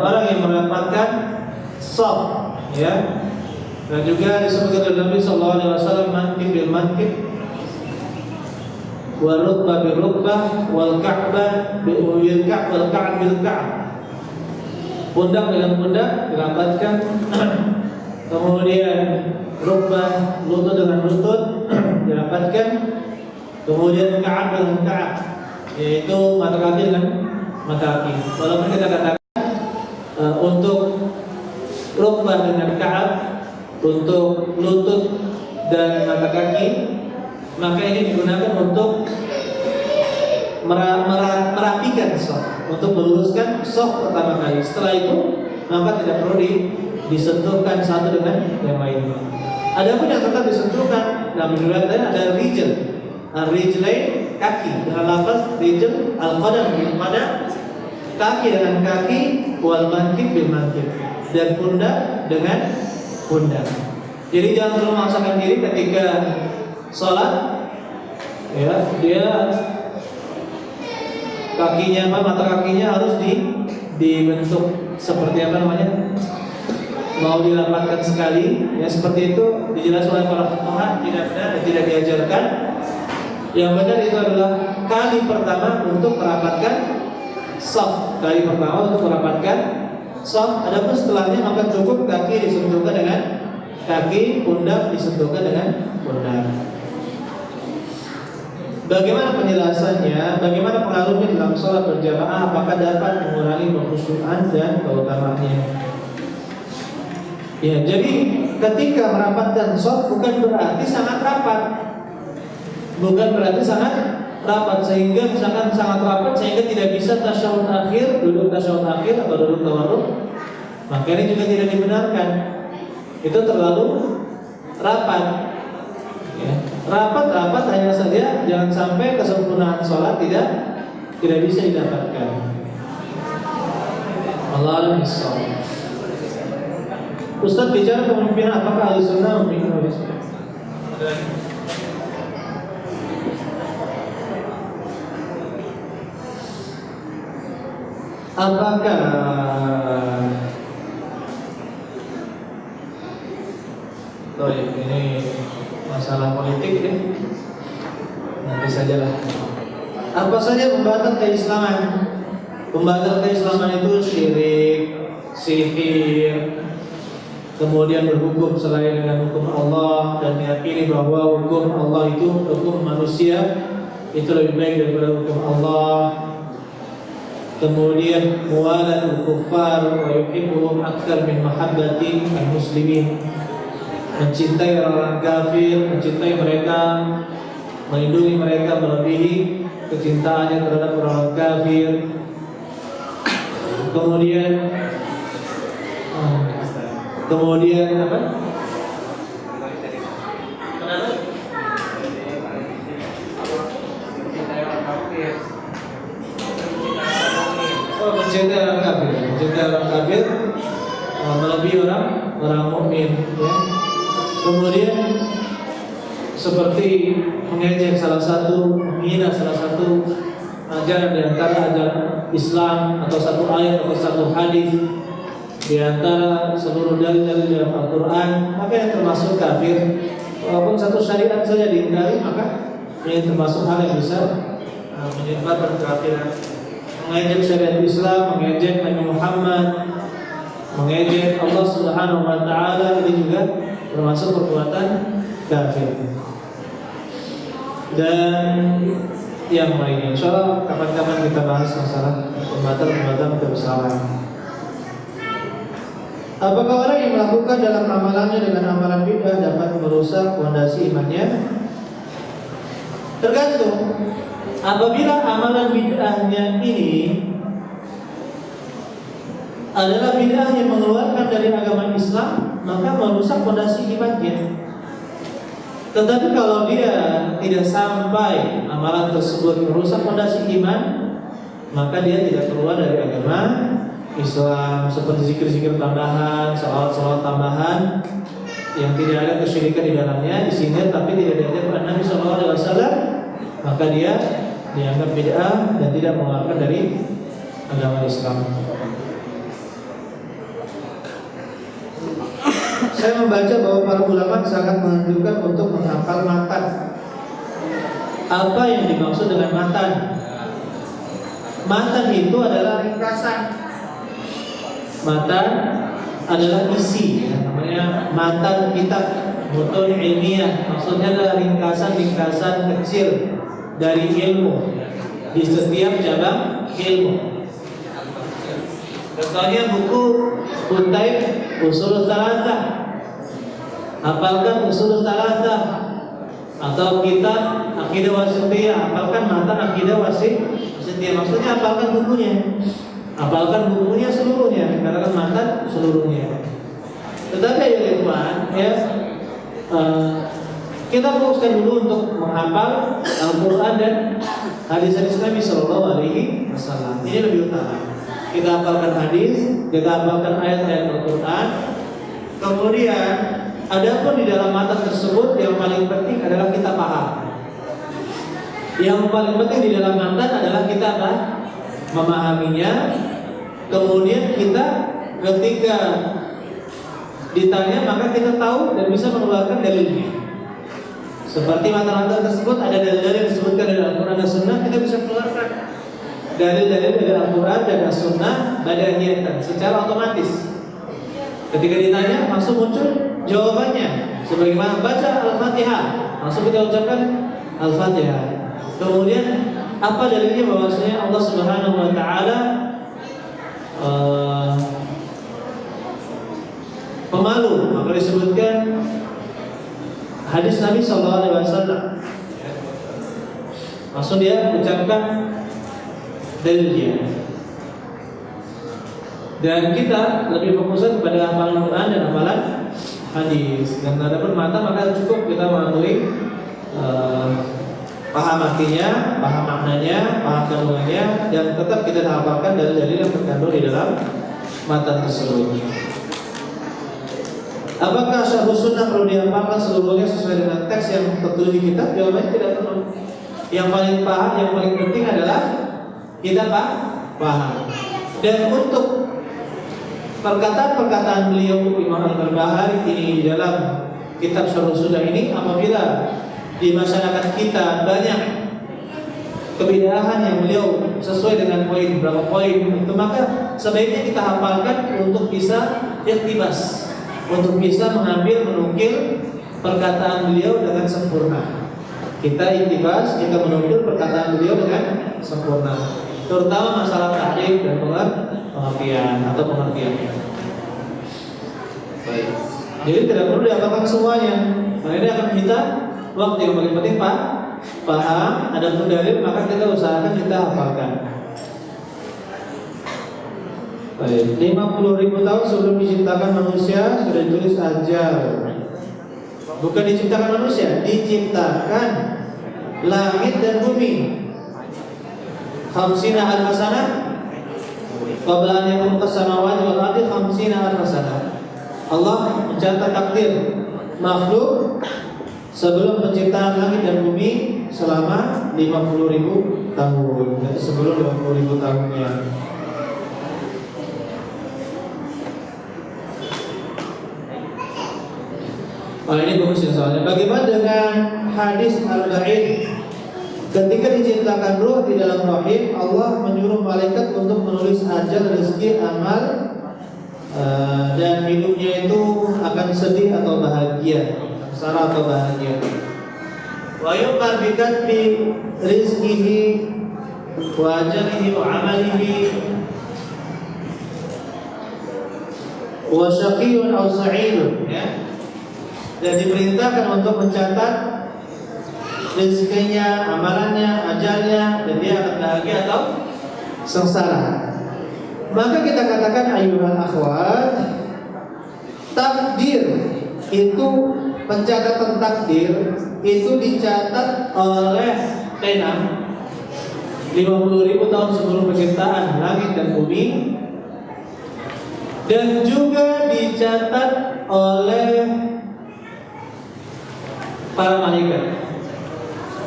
orang yang merapatkan shaf, ya. Dan juga disebutkan oleh Nabi sallallahu alaihi wasallam, mankib bil mankib wal rukbah bil rukbah wal ka'bah bil ka'b wal ka'b bil ka'b. Pundak dengan pundak dirapatkan, kemudian rukbah, lutut dengan lutut dirapatkan, kemudian ka'ab dengan ka'ab, yaitu mata kaki dengan mata kaki. Walaupun kita katakan untuk rukbah dengan ka'ab, untuk lutut dan mata kaki, maka ini digunakan untuk merapikan shaf, untuk meluruskan shaf pertama kali. Setelah itu maka tidak perlu disentuhkan satu dengan yang lainnya. Adapun yang tetap disentuhkan dalam riwayat ada rijl, rijlain, kaki dengan lafaz rijl, al-qadam bil qadam, kaki dengan kaki, wal mankib bil mankib, dan pundak dengan pundak. Jadi jangan terlalu memaksakan diri ketika sholat, ya, dia kakinya mata kakinya harus dibentuk seperti apa namanya, mau dirapatkan sekali, ya seperti itu dijelaskan oleh para fuqaha, tidak benar dan tidak diajarkan. Yang benar itu adalah kali pertama untuk merapatkan shaf, kali pertama untuk merapatkan shaf. Adapun setelahnya maka cukup kaki disentuhkan dengan kaki, pundak disentuhkan dengan pundak. Bagaimana penjelasannya? Bagaimana pengaruhnya dalam sholat berjamaah? Apakah dapat mengurangi kekhusyuan dan keutamaannya? Ya, jadi ketika merapatkan shaf bukan berarti sangat rapat, bukan berarti sangat rapat sehingga misalkan sangat rapat sehingga tidak bisa tasyahud akhir, duduk tasyahud akhir atau duduk tawarruk, maka ini juga tidak dibenarkan. Itu terlalu rapat. Ya. Rapat hanya saja jangan sampai kesempurnaan sholat tidak bisa didapatkan. Allahu a'lam. Ustaz bicara kepemimpinan, apakah ahli sunnah memimpin ahli sunnah? Apakah ini masalah politik ya? Nanti sajalah. Apa saja pembatal keislaman? Pembatal keislaman itu syirik, sihir, kemudian berhukum selain dengan hukum Allah, dan meyakini bahwa hukum Allah itu hukum manusia itu lebih baik daripada hukum Allah. Kemudian muwalatul kuffar wa yuhibbuhum aktsar min mahabbati al-muslimin, mencintai orang kafir, mencintai mereka, melindungi mereka melebihi kecintaannya terhadap orang kafir. Kemudian apa? Mencintai orang kafir, melebihi orang mukmin, ya. Kemudian seperti mengejek salah satu, menghina salah satu ajaran di antara ajaran Islam, atau satu ayat atau satu hadis di antara seluruh dalil-dalil dalam Al-Quran, maka yang termasuk kafir. Walaupun satu syariat saja diingkari, maka ini termasuk hal yang bisa menyebabkan kekafiran. Mengejek syariat Islam, mengejek Nabi Muhammad, mengejek Allah Subhanahu wa taala, ini juga termasuk perbuatan kafir. Dan yang lainnya, insyaallah kapan-kapan kita bahas masalah pembatal keislaman. Apakah orang yang melakukan dalam amalannya dengan amalan bid'ah dapat merusak fondasi imannya? Tergantung. Apabila amalan bid'ahnya ini adalah bid'ah yang mengeluarkan dari agama Islam, maka merusak fondasi imannya. Tetapi kalau dia tidak sampai amalan tersebut merusak fondasi iman, maka dia tidak keluar dari agama Islam. Seperti zikir-zikir tambahan, salawat-salawat tambahan yang tidak ada kesyirikan di dalamnya, di sini tapi tidak diajarkan Nabi SAW, maka dia dianggap bid'ah dan tidak mengeluarkan dari agama Islam. Saya membaca bahwa para ulama sangat menganjurkan untuk menghafal matan. Apa yang dimaksud dengan matan? Matan itu adalah ringkasan. Matan adalah isi, namanya matan kitab, mutun ilmiah. Maksudnya adalah ringkasan-ringkasan kecil dari ilmu di setiap cabang ilmu. Contohnya buku Kutaib Usul Tsalatsa. Hafalkan Usul Tsalatsa, atau kitab Aqidah Wasithiyah, hafalkan matan Aqidah Wasithiyah. Maksudnya hafalkan bukunya. Hafalkan bukunya seluruhnya, katakan matan seluruhnya. Tetapi ya ikhwan, kita fokuskan dulu untuk menghafal Al-Quran dan hadis-hadis Nabi Sallallahu Alaihi Wasallam. Ini lebih utama. Kita hafalkan hadis, kita hafalkan ayat-ayat Al-Quran. Kemudian, adapun di dalam matan tersebut yang paling penting adalah kita paham. Yang paling penting di dalam matan adalah kita memahaminya. Kemudian kita ketika ditanya maka kita tahu dan bisa mengeluarkan dalilnya. Seperti matan-matan tersebut ada dalil-dalil yang disebutkan dari Al-Quran dan Sunnah, kita bisa keluarkan dalil-dalil dari Al-Quran dan Sunnah badahiyatan secara otomatis. Ketika ditanya langsung muncul jawabannya. Sebagaimana baca Al-Fatihah, langsung kita ucapkan Al-Fatihah. Kemudian apa dalilnya bahwasanya Allah Subhanahu wa taala pemalu, maka disebutkan hadis Nabi SAW. Langsung dia ucapkan dalilnya. Dan kita lebih fokuskan kepada hafalan Quran dan hafalan hadis. Dan adapun mata maka cukup kita melalui paham artinya, paham maknanya, paham kandungannya, dan tetap kita hafalkan dalil-dalil yang terkandung di dalam matan tersebut. Apakah syarh sunnah perlu dihafalkan seluruhnya sesuai dengan teks yang tertulis di kitab? Jawabannya tidak perlu. Yang paling paham, yang paling penting adalah kita paham. Dan untuk perkataan-perkataan beliau Imam Al-Barbahari ini di dalam kitab Syarh Sunnah ini, apabila di masyarakat kita banyak kebidahan yang beliau sesuai dengan poin berapa poin itu, maka sebaiknya kita hafalkan untuk bisa iktibas, untuk bisa menukil perkataan beliau dengan sempurna. Kita iktibas, kita menukil perkataan beliau dengan sempurna, terutama masalah tahrif dan pengertian atau pengertian. Baik. Jadi tidak perlu dihafalkan semuanya. Karena ini akan kita waktu yang paling penting paham. Ada dalil maka kita usahakan kita hafalkan. Baik. 50.000 tahun sebelum diciptakan manusia sudah ditulis ajal. Bukan diciptakan manusia, diciptakan langit dan bumi. Khamsina al-hasanah qabla an yakhluqa as-samawati wal ardi khamsina al-hasanah. Allah mencatat takdir makhluk sebelum penciptaan langit dan bumi selama 50.000 tahun. Jadi sebelum 50.000 tahunnya. Oh, ini bagus ya soalnya. Bagaimana dengan hadis al-ba'id? Ketika diciptakan ruh di dalam rahim, Allah menyuruh malaikat untuk menulis ajal, rezeki, amal, dan hidupnya itu akan sedih atau bahagia, sengsara atau bahagia. Wa yuqar bi katbi rizqihi wa ajalihi wa amalihi wa syaqiyun aw sa'idun, ya. Dan diperintahkan untuk mencatat rezekinya, amalannya, ajalnya, dan dia akan bahagia atau sengsara. Maka kita katakan ayuhal akhwat, takdir itu pencatatan takdir itu dicatat oleh pena 50.000 tahun sebelum penciptaan langit dan bumi, dan juga dicatat oleh para malaikat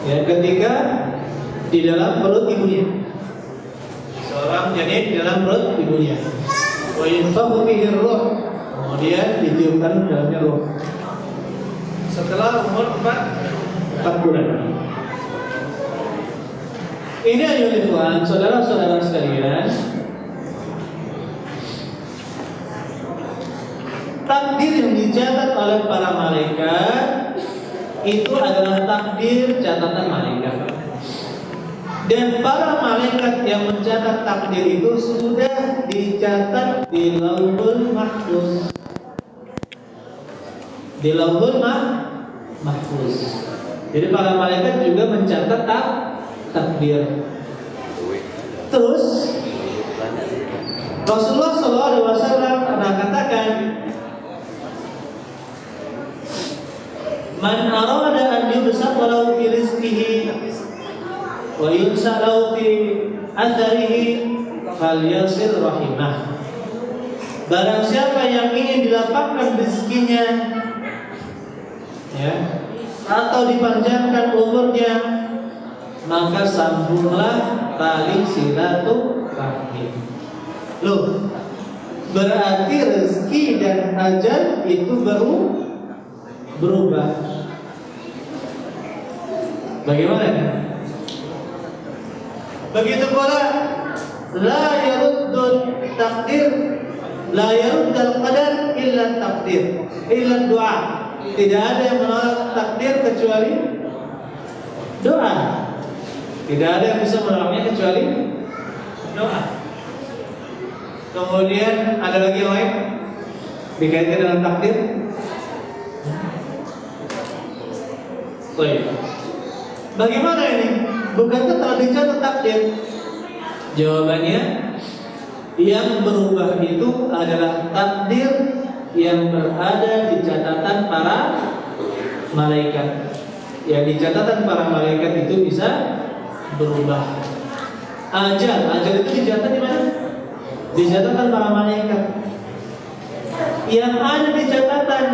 ya, ketika di dalam perut ibunya. Seorang janin di dalam perut ibunya. Wa yunfakhu fihi ruh, kemudian ditiupkan dalamnya ruh. Setelah umur 4 bulan. Ini ayat ikhwan, saudara-saudara sekalian, takdir yang dicatat oleh para malaikat itu adalah takdir catatan malaikat. Dan para malaikat yang mencatat takdir itu sudah dicatat di Lauhul Mahfuz. Di Lauhul Mahfuz. Jadi para malaikat juga mencatat takdir. Terus Rasulullah SAW pernah katakan, man arada an yubsata lahu fi rizqihi wa yubsata lahu fi atharihi falyasir rahimah. Barang siapa yang ingin dilapangkan rezekinya ya, atau dipanjangkan umurnya, maka sambunglah tali silaturahim. Loh, berarti rezeki dan ajal itu berubah. Bagaimana? Begitu pula la yaruddul takdir, la yaruddul qadar illa takdir, illa doa. Tidak ada yang menolak takdir kecuali doa. Tidak ada yang bisa menolaknya kecuali doa. Kemudian ada lagi yang lain dikaitkan dengan takdir. Baik. Bagaimana ini? Bukankah telah dicatat takdir? Jawabannya, yang berubah itu adalah takdir yang berada di catatan para malaikat. Yang di catatan para malaikat itu bisa berubah. Ajal itu dicatat di mana? Di catatan para malaikat. Yang ada di catatan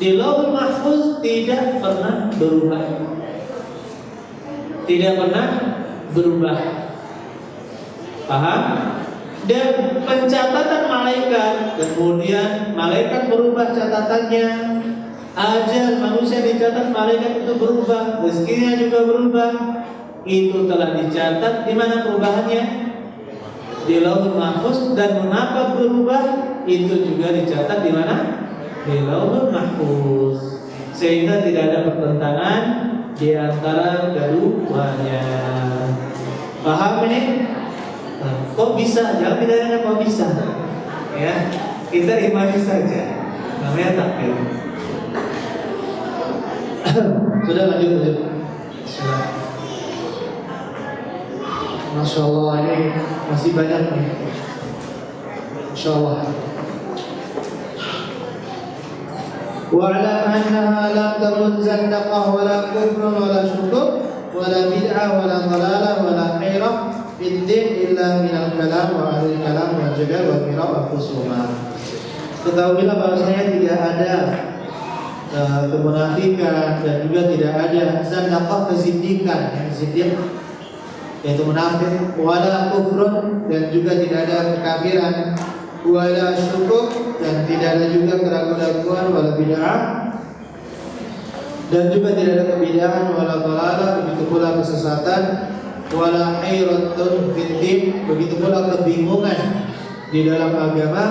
di Lauhul Mahfuz tidak pernah berubah. Tidak pernah berubah. Paham? Dan pencatatan malaikat, kemudian malaikat berubah catatannya. Ajal manusia dicatat, malaikat itu berubah, rezekinya juga berubah. Itu telah dicatat. Di mana perubahannya? Di Lauhul Mahfuz. Dan mengapa berubah? Itu juga dicatat di mana? Di Lauhul Mahfuz. Sehingga tidak ada pertentangan di antara keduanya. Paham ini? Nah, kok bisa? Jangan bedanya kok bisa. Ya, kita imani saja. Namanya takdir. Sudah lanjut. Masya Allah, ini masih banyak nih. Masya Allah. Wa'lam annaha la takun zandaqah wala kufrun wala syukur wala bid'ah wala dhalalah wala khairah fid din illa minal kalam wa ahli kalam wa jadal wa mira wa khusumah. Ketahuilah bahwasanya tidak ada kemunafikan dan juga tidak ada zandaqah, kezindikan, yang zindik yaitu munafik, wala kufrun, dan juga tidak ada kekafiran, wala syukur, dan tidak ada juga keraguan-keraguan, wala bid'ah, dan juga tidak ada kebidahan, wala dhalalah, begitu pula kesesatan, wala hairatun fid din, begitu pula kebingungan di dalam agama,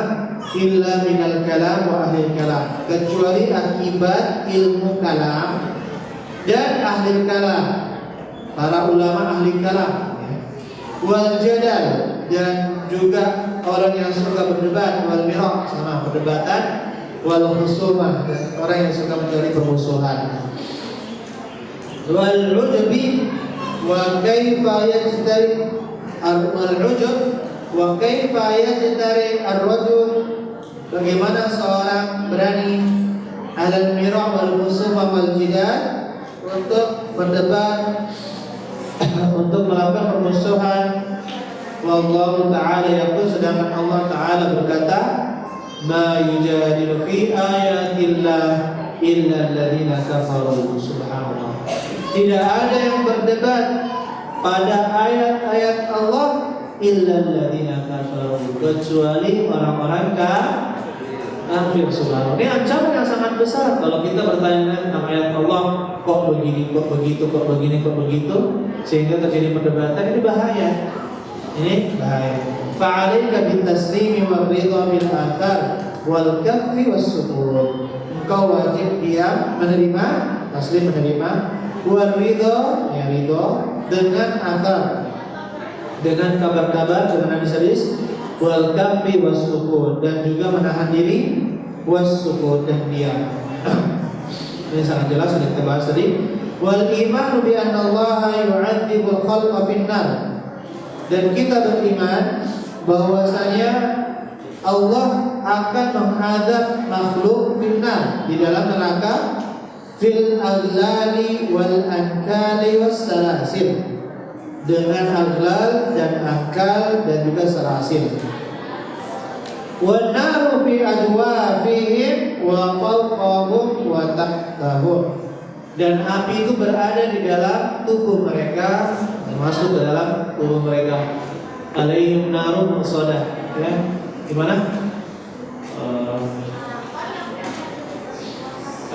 illa minal kalam wa ahli kalam, kecuali akibat ilmu kalam dan ahli kalam, para ulama ahli kalam, wal jadal, dan juga orang yang suka berdebat, wal mirah, sama perdebatan, wal khusumah, dan orang yang suka mencari permusuhan, wal ujbi, wa kaifa yajtari al-ujub, wa kaifa yajtari ar-rajul, bagaimana seorang berani 'alal mira' wal khusuma wal jidal, untuk berdebat, untuk melakukan permusuhan. Wallahu ta'ala yaqul, sedangkan Allah Ta'ala berkata, ma yujadilu fi ayatillah illa alladziina kafaru. Subhanallah. Tidak ada yang berdebat pada ayat-ayat Allah illa alladziina kafaru, kecuali orang-orang kafir. Subhanallah. Ini ancaman yang sangat besar kalau kita bertanya tentang ayat Allah, kok begini, kok begitu, kok begini, kok begitu, sehingga terjadi perdebatan. Ini bahaya. Ini bahaya. Fa'alaika bitaslimi wa ridha bil athar wal kaffi was sukun. Engkau wajib diam, menerima, taslim, menerima, wal ridha, ya ridha, dengan athar, dengan kabar-kabar, dengan hadis-hadis, wal kaffi was sukun, dan juga menahan diri, was sukun, dan diam. Ini sangat jelas sudah kita bahas tadi. Wal iman bi anna Allah yu'adzibul khalqa fin nar. Dan kita beriman bahwasanya Allah akan menghadap makhluk finnar, di dalam neraka, fil aghlali wal ankali was salasil, dengan aghlal dan ankal dan juga salasil. Wan naru fi ajwafihim wa fawqahum wa tahtahum, dan api itu berada di dalam tubuh mereka, masuk ke dalam tubuh mereka. Alaihim narun musadah, ya. Gimana?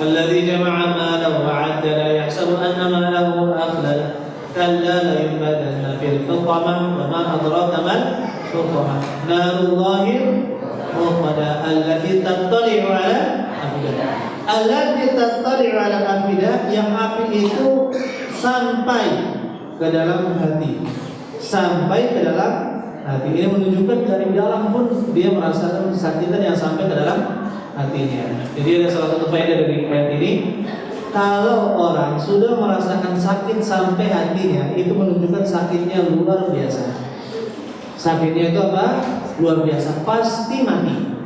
Alladzi jama'a malahu wa 'addala yahsabu anna malahu akhlala kalla la yunbadanna fil hutama wa ma adraka mal hutama narullahi muqada allati tattali'u 'ala afidah. Allati tattali'u 'ala afidah, yang api itu sampai ke dalam hati, sampai ke dalam hati. Ini menunjukkan dari dalam pun dia merasakan kesakitan yang sampai ke dalam hatinya. Jadi ada salah satu faedah dari ayat ini, kalau orang sudah merasakan sakit sampai hatinya, itu menunjukkan sakitnya luar biasa. Sakitnya itu apa? Luar biasa, pasti mati.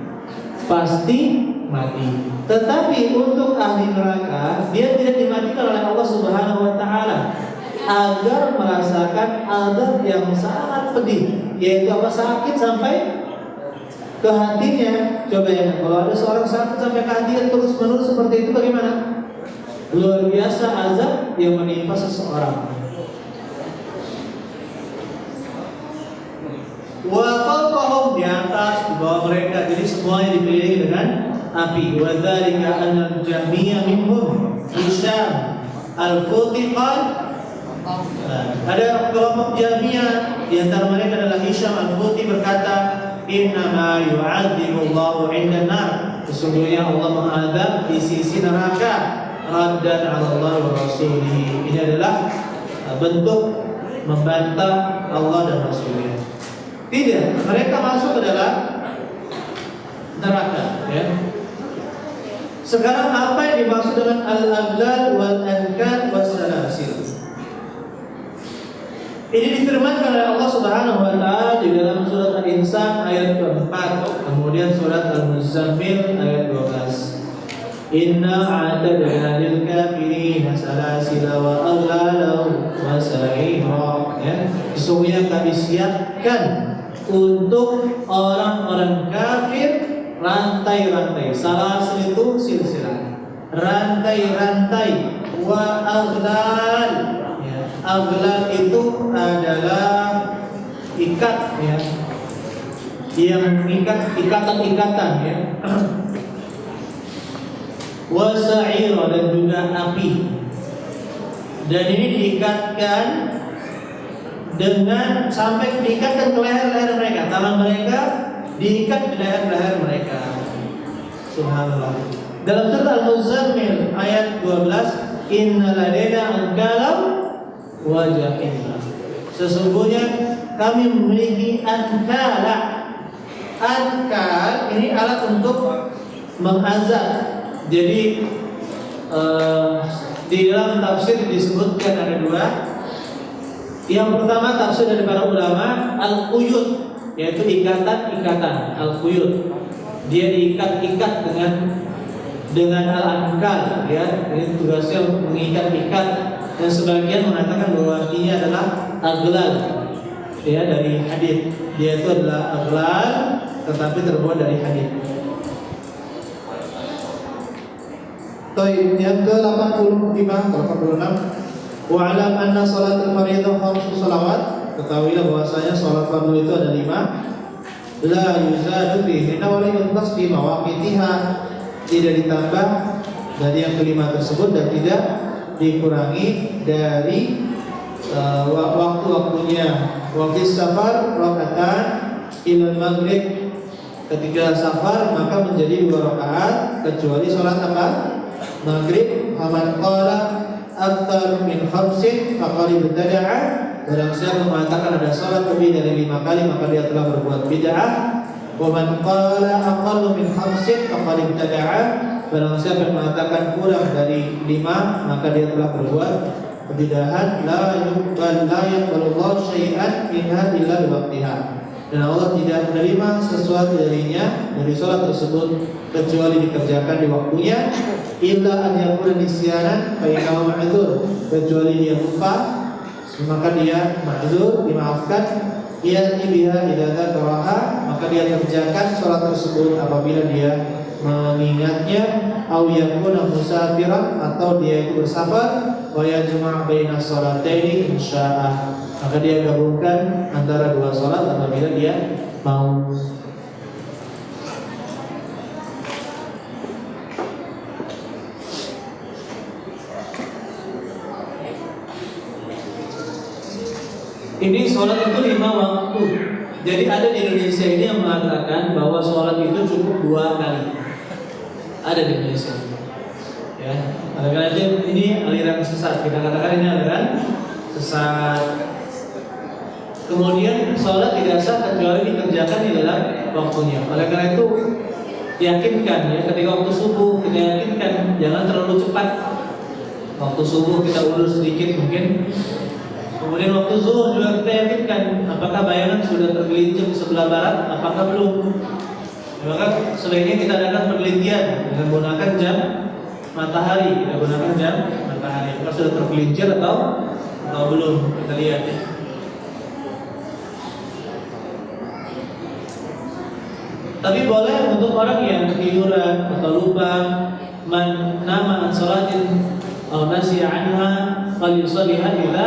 Pasti mati. Tetapi untuk ahli neraka, dia tidak dimatikan oleh Allah Subhanahu wa taala, agar merasakan azab yang sangat pedih, yaitu apa? Sakit sampai ke hatinya. Coba ya, kalau ada seorang sakit sampai ke hatinya terus menerus seperti itu, bagaimana? Luar biasa azab yang menimpa seseorang. Wa fawqahum, di atas, di bawah mereka, jadi semuanya dikelilingi dengan api. Wa dzalika anna jami'a minhum Hisham al-Futi. Ada kelompok Jami'ah, di antara mereka adalah Hisham al-Futi, berkata, innama yu'adzibullahu 'inda nar, sesungguhnya Allah mengadab di sisi neraka, raddan 'ala Allah wa rasulih. Ini adalah bentuk membantah Allah dan Rasulnya. Tidak, mereka masuk ke dalam neraka, ya. Sekarang apa yang dimaksud dengan al-aghlal wal ankal was salasil? Ini difirmankan oleh Allah Subhanahu wa taala di dalam surat Al-Insan ayat ke-4, kemudian surat Al-Muzammil ayat 12. Inna a'tadna lil kafirin salasila wa aghlala wa sa'ira. Ya, sesungguhnya kami siapkan untuk orang-orang kafir rantai-rantai. Salasil itu silsilah, rantai-rantai, wa aghlal. Aghlal itu adalah ikat, ya, yang mengikat, ikatan-ikatan, ya. Wasa'ira, dan juga api. Dan ini diikatkan dengan sampai diikatkan ke leher-leher mereka, tangan mereka diikat di leher-leher mereka. Subhanallah. Dalam surat Al-Muzammil ayat 12, inna ladaina ankalam wa jahimna. Sesungguhnya kami memiliki ankala. Ankal ini alat untuk mengazab. Jadi di dalam tafsir disebutkan ada dua. Yang pertama tafsir dari para ulama, al-quyud, yaitu ikatan-ikatan. Al-quyud, dia diikat-ikat dengan dengan al-ankal, ya, ini tugasnya untuk mengikat-ikat, dan sebagian mengatakan bahwa ini adalah aglal, ya, dari hadid. Dia itu adalah aglal tetapi terbuat dari hadid. Baik, yang ke-85 86. Wa'alam anna salatul fardhu khamsu salawat. Ketahuilah bahwasanya salat fardu itu ada 5. La yuzadu fihi wa la yunqas fi mawaqitiha. Tidak ditambah dari yang kelima tersebut dan tidak dikurangi dari waktu-waktunya. Wa fi safar raka'atan ila maghrib. Ketika safar maka menjadi 2 rakaat kecuali salat apa? Maghrib. Faman qala akthar min khamsin faqad ibtada'a. Barang siapa mengatakan ada salat lebih dari 5 kali maka dia telah berbuat bid'ah. Wa man qala aqallu min khamsin faqad ibtada'a. Barang siapa yang mengatakan kurang dari 5 maka dia telah berbuat bid'ah. La yaqbalu syai'an minha illa biwaqtiha. Dan Allah tidak menerima sesuatu darinya dari salat tersebut kecuali dikerjakan di waktunya. Illa an yakuna nisyanan fa innahu ma'dzur. Kecuali dia lupa maka dia ma'dzur, dimaafkan. Ia biha idza dzakaraha, maka dia kerjakan salat tersebut apabila dia mengingatnya. Au yakuna musafiran, atau dia itu bersafar. Wa yajma' baina salataini insya'a, maka dia gabungkan antara 2 salat apabila dia mau. Ini sholat itu 5 waktu. Jadi ada di Indonesia ini yang mengatakan bahwa sholat itu cukup 2 kali. Ada di Indonesia. Ya, karena ini aliran sesat. Kita katakan ini aliran sesat. Kemudian sholat tidak sah kecuali dikerjakan di dalam waktunya. Oleh karena itu yakinkan, ya, ketika waktu subuh kita yakinkan jangan terlalu cepat. Waktu subuh kita ulur sedikit mungkin. Kemudian waktu zuhur juga kita yakinkan apakah bayangan sudah tergelincir di sebelah barat, apakah belum. Maka sebaiknya kita adakan penelitian dengan menggunakan jam matahari. Kita gunakan jam matahari. Apakah sudah tergelincir atau belum, kita lihat. Tapi boleh untuk orang yang ketiduran atau lupa, man nama an salatin aw nasiya anha fal yusalliha idza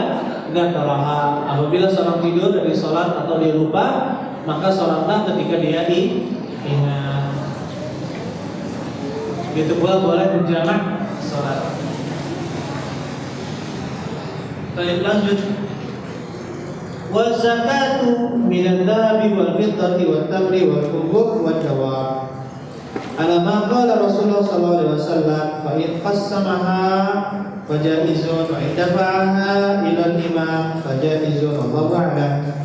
dzakaraha. Apabila seorang tidur dari salat atau dia lupa, maka salatlah ketika dia ingat. Begitu pula boleh menjamak salat. Baik, lanjut. Wa zakatu min adh-dhahabi wal fiddati wat tamri wal kubur wad dawab. Ala ma qala Rasulullah sallallahu alaihi wasallam, fa in qassamaha fajaizun wa in dafa'aha ila al-imam fajaizun, wallahu a'lam.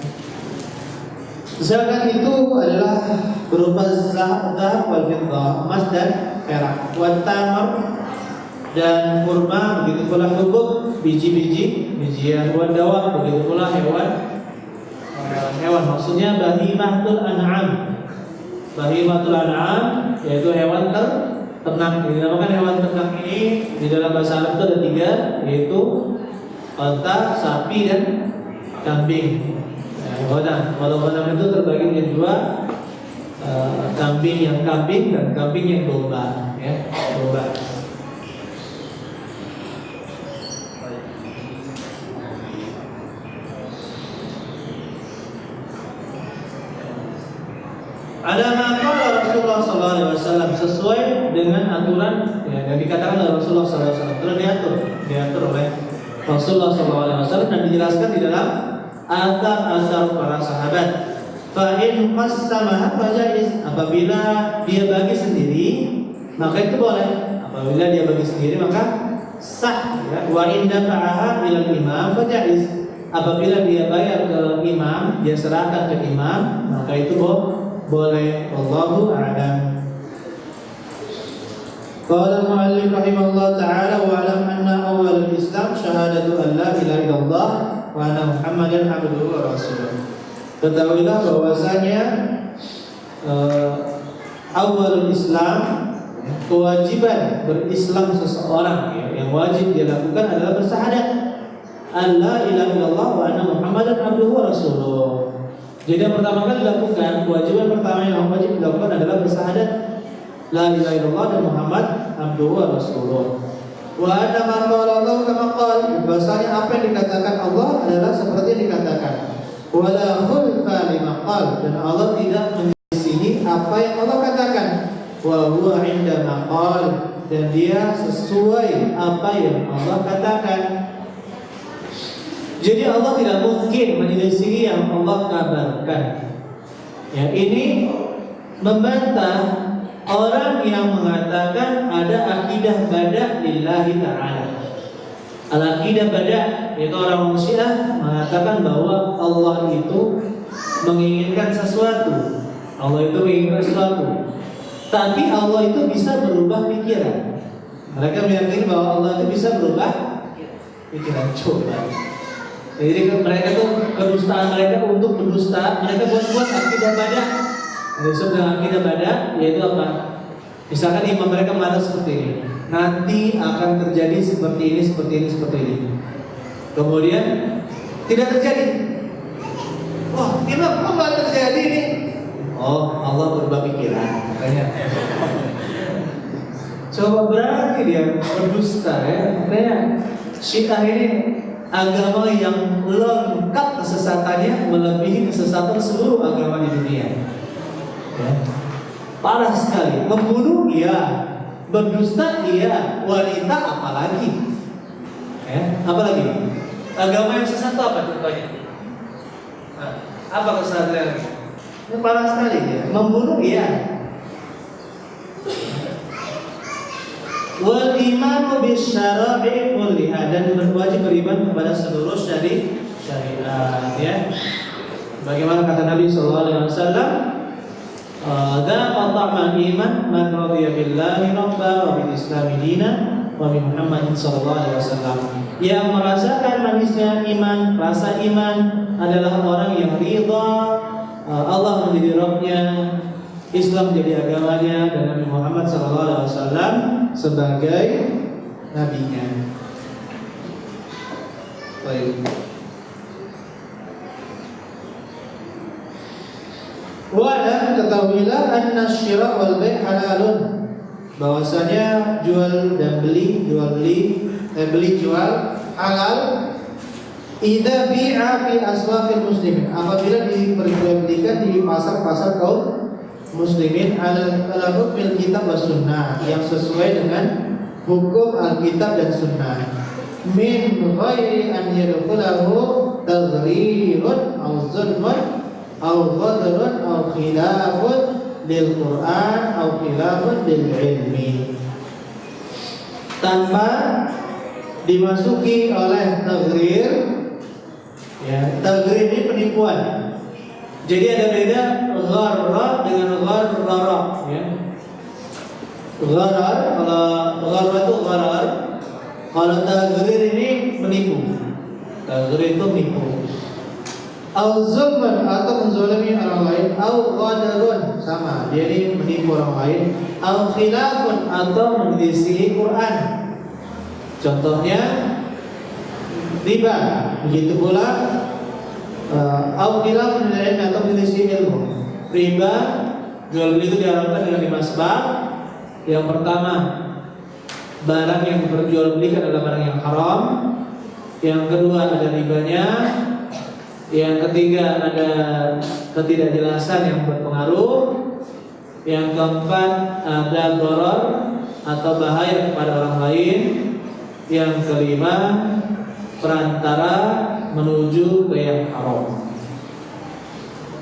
Zakat itu adalah berupa zahab wal fiddah, emas dan perak, wat tamr dan kurma, begitu pula hubub, bijian, wad dawab, begitu pula hewan, maksudnya bahimatul an'am. Bahimatul an'am yaitu hewan ternak. Dinamakan hewan ternak ini di dalam bahasa Arab itu ada 3, yaitu unta, sapi dan kambing. Kalau ghanam itu terbagi menjadi 2, kambing yang kambing dan kambing yang domba, ya, domba. Ada maka Rasulullah SAW sesuai dengan aturan, ya, yang dikatakan oleh Rasulullah SAW. Telah diatur oleh Rasulullah SAW dan dijelaskan di dalam asar para sahabat. Fa in qassamaha fajaiz, apabila dia bagi sendiri maka itu boleh. Apabila dia bagi sendiri maka sah, ya. Wa in dafa'aha ila imam fajaiz, apabila dia bayar ke imam, dia serahkan ke imam, maka itu boleh. Wallahu a'lam. Qala al-mu'allif rahimahullah ta'ala wa alam anna awal al-islam syahadatu an la ilaha illallah wa anna Muhammadan abduhu wa rasuluh. Ketahuilah bahwasanya awal Islam, kewajiban berislam seseorang yang wajib dia lakukan adalah bersyahadat an la ilaha illallah wa anna Muhammadan abduhu wa rasuluh. Jadi yang pertama kali dilakukan, kewajiban pertama yang wajib dilakukan adalah bersyahadat la ilaha illallah dan Muhammad abduhu wa rasuluh. Wa anna ma qala Allah kama qala, bahasanya apa yang dikatakan Allah adalah seperti yang dikatakan. Wala khulfa lima qala, dan Allah tidak menyelisihi apa yang Allah katakan. Wa huwa inda ma qala, dan dia sesuai apa yang Allah katakan. Jadi Allah tidak mungkin menyelisihi yang Allah kabarkan. Ya, ini membantah orang yang mengatakan ada akidah bada' lillahi ta'ala. Al-aqidah bada', yaitu orang Syiah mengatakan bahwa Allah itu menginginkan sesuatu. Allah itu menginginkan sesuatu. Tapi Allah itu bisa berubah pikiran. Mereka meyakini bahwa Allah itu bisa berubah pikiran. Coba. Jadi mereka tuh kedustaan mereka untuk berdusta, mereka buat akidah bada'. Disebut dengan akidah bada', yaitu apa? Misalkan imam mereka mengatakan seperti ini, nanti akan terjadi seperti ini, seperti ini, seperti ini. Kemudian tidak terjadi. Oh, imam kok nggak terjadi nih? Oh, Allah berubah pikiran, makanya. Coba berarti dia berdusta ya. Makanya Syiah ini agama yang lengkap kesesatannya melebihi kesesatan seluruh agama di dunia. Ya. Parah sekali. Membunuh iya, berdusta iya, wanita apalagi? Ya, apalagi? Agama yang sesat itu apa contohnya? Nah, apa kesesatan? Ini parah sekali ya. Membunuh iya. Wal imanu bisyara'i kulliha, dan berwajib beriman kepada seluruh syariat ya. Bagaimana kata Nabi sallallahu alaihi wasallam, "Dzaqa ta'mal iman man radiya billahi rabba wa bil islami dinan wa bi Muhammadin sallallahu alaihi wasallam." Yang merasakan manisnya iman, rasa iman adalah orang yang ridha Allah menjadi Rabbnya, Islam jadi agamanya, dan Nabi Muhammad SAW sebagai nabinya. Baik. Wa'lam, ketahuilah anna syira' wal bai' halalun, bahwasanya jual dan beli, beli jual halal. Idza bi'a fi aswaqil muslimin, apabila diperjualbelikan di pasar-pasar kaum muslimin ala hukmil kitab wa sunnah, yang sesuai dengan hukum Alkitab dan sunnah, min ghairi an yadkhulahu taghrirun aw zulmun aw ghadrun aw khilafun lil Qur'an aw khilafun lil ilmi, tanpa dimasuki oleh taghrir. Ya, taghrir ini penipuan. Jadi ada beda gharra dengan gharrara ya. Gharar, kalau gharra itu gharar, kalau taghrir ini menipu. Taghrir itu menipu. Au zulman, atau menzalimi orang lain, au ghadarun, sama, dia ini menipu orang lain, au khilafun, atau menyelisihi Quran. Contohnya riba, begitu pula au khilafun ilmi, atau menyelisih ilmu. Riba, jual beli itu diharapkan dengan 5 sebab. Yang pertama, barang yang diperjualbelikan adalah barang yang haram. Yang kedua, ada ribanya. Yang ketiga, ada ketidakjelasan yang berpengaruh. Yang keempat, ada dharar atau bahaya kepada orang lain. Yang kelima, perantara menuju ke yang haram.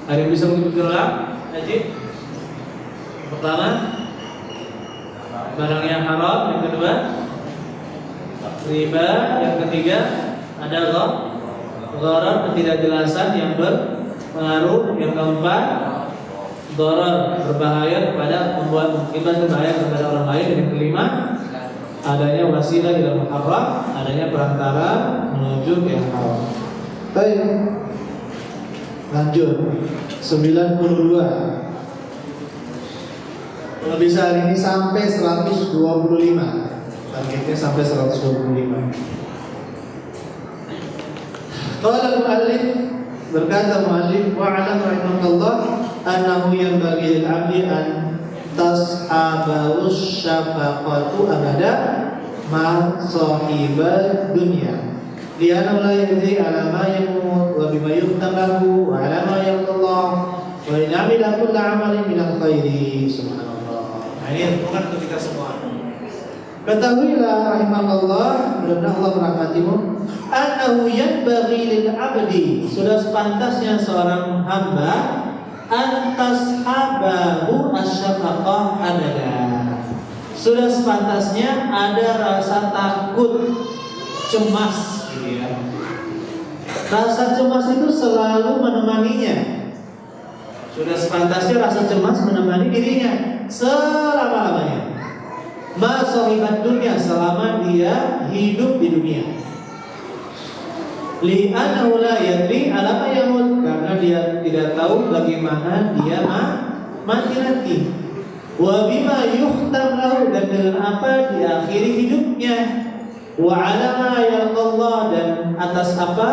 Ada yang bisa menyebutkan ulang? Najib? Pertama, barang yang haram. Yang kedua, riba. Yang ketiga, ada gharar, ketidakjelasan yang berpengaruh. Yang keempat, dharar, berbahaya kepada, membuat mengakibatkan bahaya kepada orang lain. Dan yang kelima, adanya wasilah dalam muharram, adanya perantara menuju ke yang haram. Baik. Lanjut. 92. Kalau bisa hari ini sampai 125. Targetnya sampai 125. Qala al-muallif, berkata muallif, wa'alam rahimakallah annahu yanbaghi lil 'abdi an tashabahu syafaqatu abada ma sahibad dunya li'annahu la yadri 'ala ma yamut wa bima yuhtabahu wa 'ala ma yalqallah wa in 'amila kulla 'amalin min al-khairi. Subhanallah. Nah, ini renungan untuk kita semua. Ketahuilah rahimakallah, mudah-mudahan Allah merahmatimu, annahu yanbaghi lil 'abdi, sudah sepantasnya seorang hamba antashabahu asyafaqah abada. Sudah sepantasnya ada rasa takut, cemas gitu ya. Rasa cemas itu selalu menemaninya. Sudah sepantasnya rasa cemas menemani dirinya selama-lamanya. Ma sahibat dunia, selama dia hidup di dunia. Li'annahu la yadri 'ala ma yamut, karena dia tidak tahu bagaimana dia mati nanti. Wa bima yukhtam lahu, dan dengan apa diakhiri hidupnya. Wa 'ala ma yalqallah, dan atas apa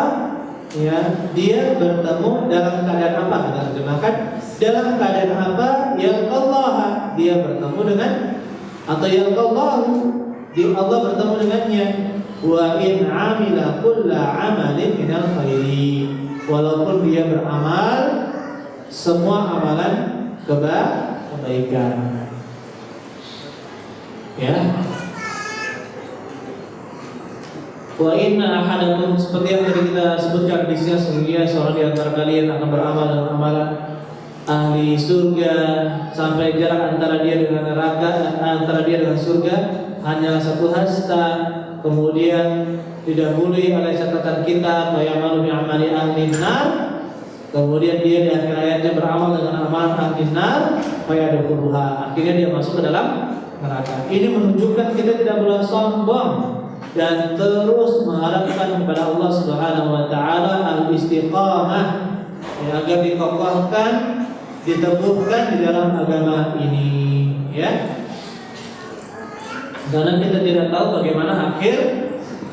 ya dia bertemu, dalam keadaan apa, kita terjemahkan dalam keadaan apa yalqallah, dia bertemu dengan, atau yalqallahu, Allah bertemu dengannya. Wa in 'amila kulla 'amalin minal khairi, walaupun dia beramal semua amalan kebaikan. Ya. Wa inna ahadakum, seperti yang tadi kita sebutkan di sini, sesungguhnya seorang di antara kalian akan beramal dengan amalan ahli surga, sampai jarak antara dia dengan neraka, antara dia dengan surga hanyalah satu hasta. Kemudian didahului oleh catatan kita fayamalu bi'amali ahli nar. Kemudian dia di akhir ayatnya beramal dengan amalan ahli nar, fayadkhuluha, akhirnya dia masuk ke dalam neraka. Ini menunjukkan kita tidak boleh sombong dan terus mengharapkan kepada Allah Subhanahu wa taala al-istiqamah, ya, agar dikokohkan, diteguhkan di dalam agama ini, ya. Karena kita tidak tahu bagaimana akhir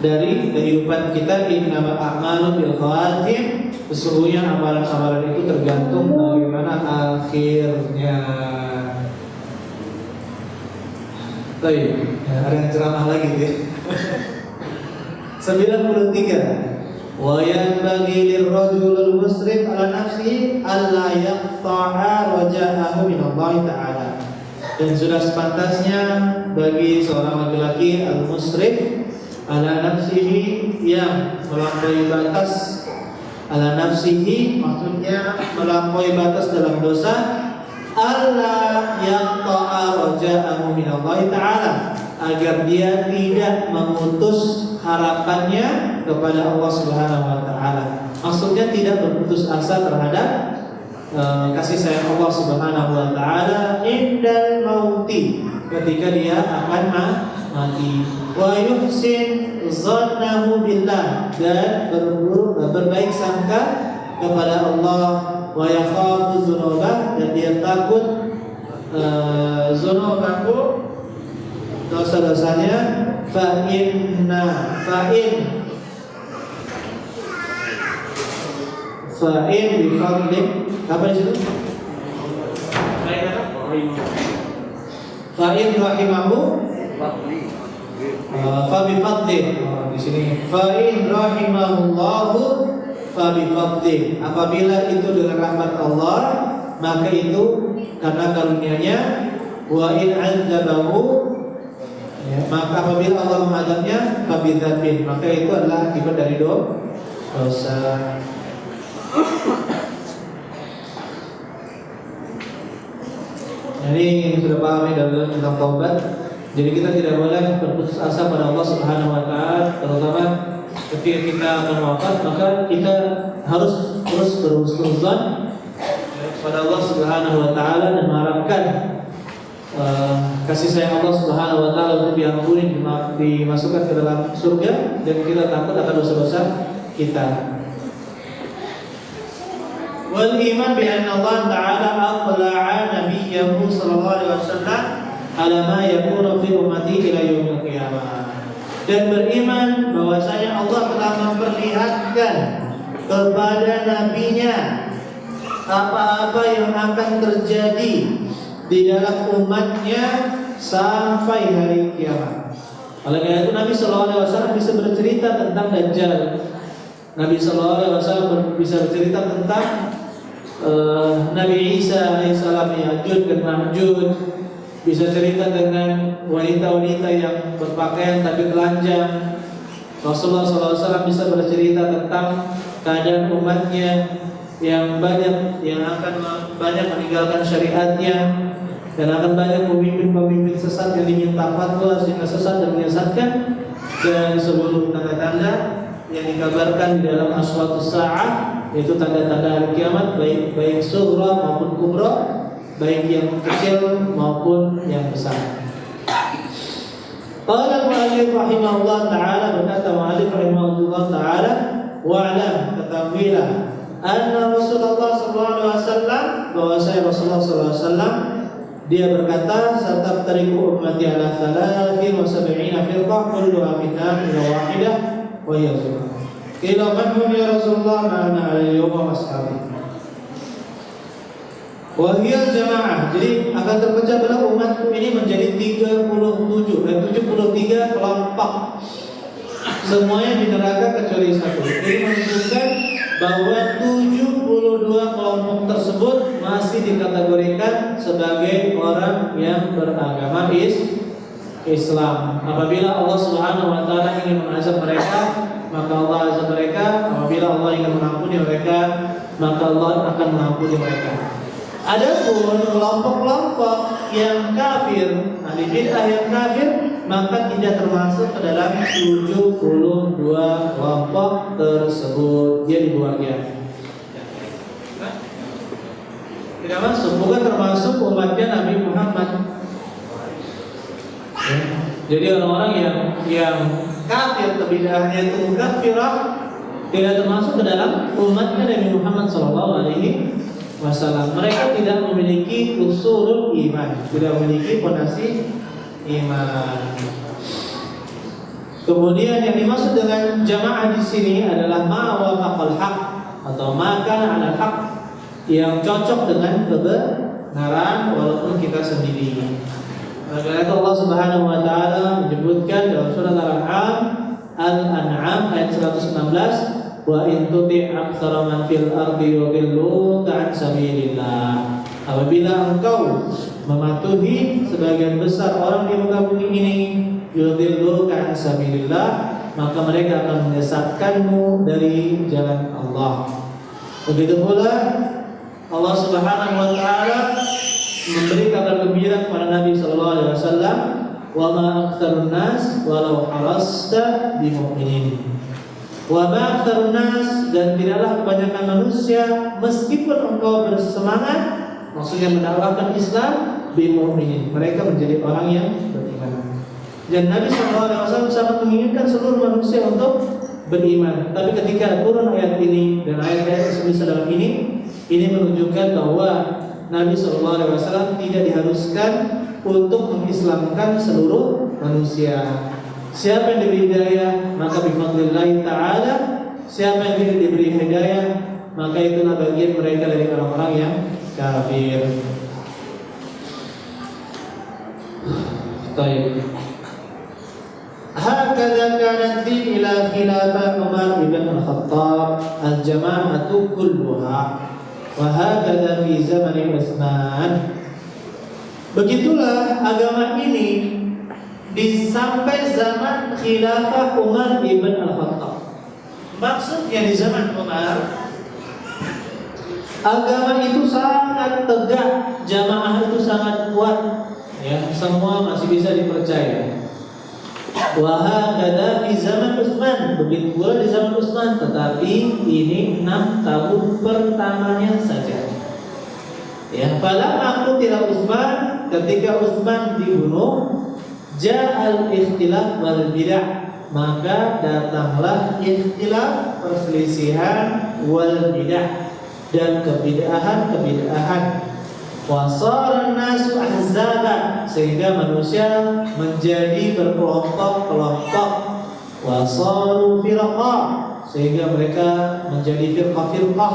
dari kehidupan kita. Innamal a'malu bil khawatim, sesungguhnya amalan-amalan itu tergantung bagaimana akhirnya. Baik, ya, ada yang ceramah lagi ya. 93. Wa yanbaghi lirrajulil muslim ala nafsihi alla yaqta'a raja'ahu min Allah Ta'ala. Dan sudah sepantasnya bagi seorang laki-laki al-musrif ala nafsihi, yang melampaui batas, ala nafsihi maksudnya melampaui batas dalam dosa, alla yaqta'a raja'ahu min Allah Ta'ala, agar dia tidak memutus harapannya kepada Allah Subhanahu wa taala. Maksudnya tidak berputus asa terhadap kasih sayang Allah Subhanahu wa taala indal mauti, ketika dia akan mati. Wa yuhsin zannahu billah, dan berbaik sangka kepada Allah. Wa yakhafu dzunubah, dan dia takut dzunubahu, dosa-dosanya. Fa'in bifadlik, apa di situ? Fa'in rahimahu fa bifadlik. Di sini fa'in rahimahullahu fa bifadlik. Apabila itu dengan rahmat Allah, maka itu karena karunia-Nya. Wa in 'adzabahu, ya, maka apabila Allah mengadabnya fabidzambin, maka itu adalah akibat dari dosa. Jadi sudah paham ya dalam tentang taubat. Jadi kita tidak boleh berputus asa pada Allah Subhanahu wa taala, terutama ketika kita akan wafat, maka kita harus terus berhusnuzan kepada Allah Subhanahu wa taala dan mengharapkan kasih sayang Allah Subhanahu wa taala untuk diampuni, dimasukkan ke dalam surga, dan kita takut akan dosa-dosa kita. Wa wal iman bi anna Allah Ta'ala aqla'a nabiyyahu sallallahu alaihi wasallam ala ma yakunu fi ummati ila yaumil qiyamah. Dan beriman bahwasanya Allah telah memperlihatkan kepada nabinya apa-apa yang akan terjadi di dalam umatnya sampai hari kiamat. Oleh karena itu Nabi Sallallahu Alaihi Wasallam bisa bercerita tentang Dajjal. Nabi Sallallahu Alaihi Wasallam bisa bercerita tentang Nabi Isa alaihissalam, Ya'juj dan Ma'juj. Bisa cerita dengan wanita-wanita yang berpakaian tapi telanjang. Rasulullah SAW bisa bercerita tentang keadaan umatnya yang banyak yang akan banyak meninggalkan syariatnya, dan akan banyak pemimpin-pemimpin sesat yang diminta fatwa sehingga sesat dan menyesatkan, dan seluruh tanda-tanda yang dikabarkan di dalam aswatus sa'ah, yaitu tanda-tanda hari kiamat, baik sughra maupun kubra, baik yang kecil maupun yang besar. Qala al-mu'allif rahimahullah ta'ala, berkata mu'allif rahimahullah ta'ala, wa'lam, ketahuilah, anna Rasulullah sallallahu alaihi wasallam, bahwasanya Rasulullah sallallahu alaihi wasallam dia berkata, "Sataftariqu ummati ala 73 firqah kulluha finnar illa wahidah wa hiya sunnah." Qila man hum ya Rasulullah? Ma'ana al-yawma ashabi. Wa hiya jamaah. Jadi akan terpecah belah umatku ini menjadi 73 kelompok. Semuanya di neraka kecuali satu. Ini menunjukkan bahwa 72 kelompok tersebut masih dikategorikan sebagai orang yang beragama Islam. Apabila Allah Subhanahu wa taala ingin mengazab mereka, maka Allah azab mereka. Apabila Allah ingin mengampuni mereka, maka Allah akan mengampuni mereka. Adapun kelompok-kelompok yang kafir, ahli bid'ah yang kafir, maka tidak termasuk ke dalam 72 kelompok tersebut. Dia dibuatnya tidak masuk, bukan termasuk umatnya Nabi Muhammad. Jadi orang-orang yang kafir, bid'ahnya itu kafirah, tidak termasuk ke dalam umatnya Nabi Muhammad SAW. Mereka tidak memiliki usulul iman, tidak memiliki fondasi iman. Kemudian yang dimaksud dengan jamaah di sini adalah ma wafaqal haq atau ma kana 'alal haq, yang cocok dengan kebenaran walaupun kita sendiri. Karena itu Allah Subhanahu wa taala menyebutkan dalam surat Al-An'am ayat 119, wa in tuti' aktsara man fil ardi yudilluka 'an sabilillah. Apabila engkau mematuhi sebagian besar orang di muka bumi ini, yudilluka 'an sabilillah, maka mereka akan menyesatkanmu dari jalan Allah. Begitu pula Allah Subhanahu wa taala memberi kabar gembira kepada Nabi sallallahu alaihi wasallam, wa ma aktsarun nas walau harasta bimu'minin. Wa ma aktsarun nas, dan tidaklah kebanyakan manusia meskipun engkau bersemangat, maksudnya mendakwahkan Islam, bimu'minin, mereka menjadi orang yang beriman. Dan Nabi SAW sangat menginginkan seluruh manusia untuk beriman. Tapi ketika turun ayat ini dan ayat-ayat semisal dalam ini menunjukkan bahwa Nabi SAW tidak diharuskan untuk mengislamkan seluruh manusia. Siapa yang diberi hidayah, maka bifadlillahi ta'ala. Siapa yang tidak diberi hidayah, maka itulah bagian mereka dari orang-orang yang kafir. Baik. Hakadha kanat din ila khilafah Umar ibn al-Khattab al-jama'atu kulluha, wa hakadha fi zaman Utsman. Begitulah agama ini sampai zaman khilafah Umar ibn al-Khattab. Maksudnya di zaman Umar, agama itu sangat tegak, jamaah itu sangat kuat, ya, semua masih bisa dipercaya. Wa hakadha fi zaman Utsman, begitu pula di zaman Utsman, tetapi ini 6 tahun pertamanya saja. Ya, falamma qutila Utsman, ketika Utsman dibunuh, ja'al ikhtilaf wal bid'ah, maka datanglah ikhtilaf, perselisihan, wal bid'ah, dan kebid'ahan. Wasaran nasu ahzaba, sehingga manusia menjadi berkelompok-kelompok. Wasaru firqa, sehingga mereka menjadi firqah-firqah.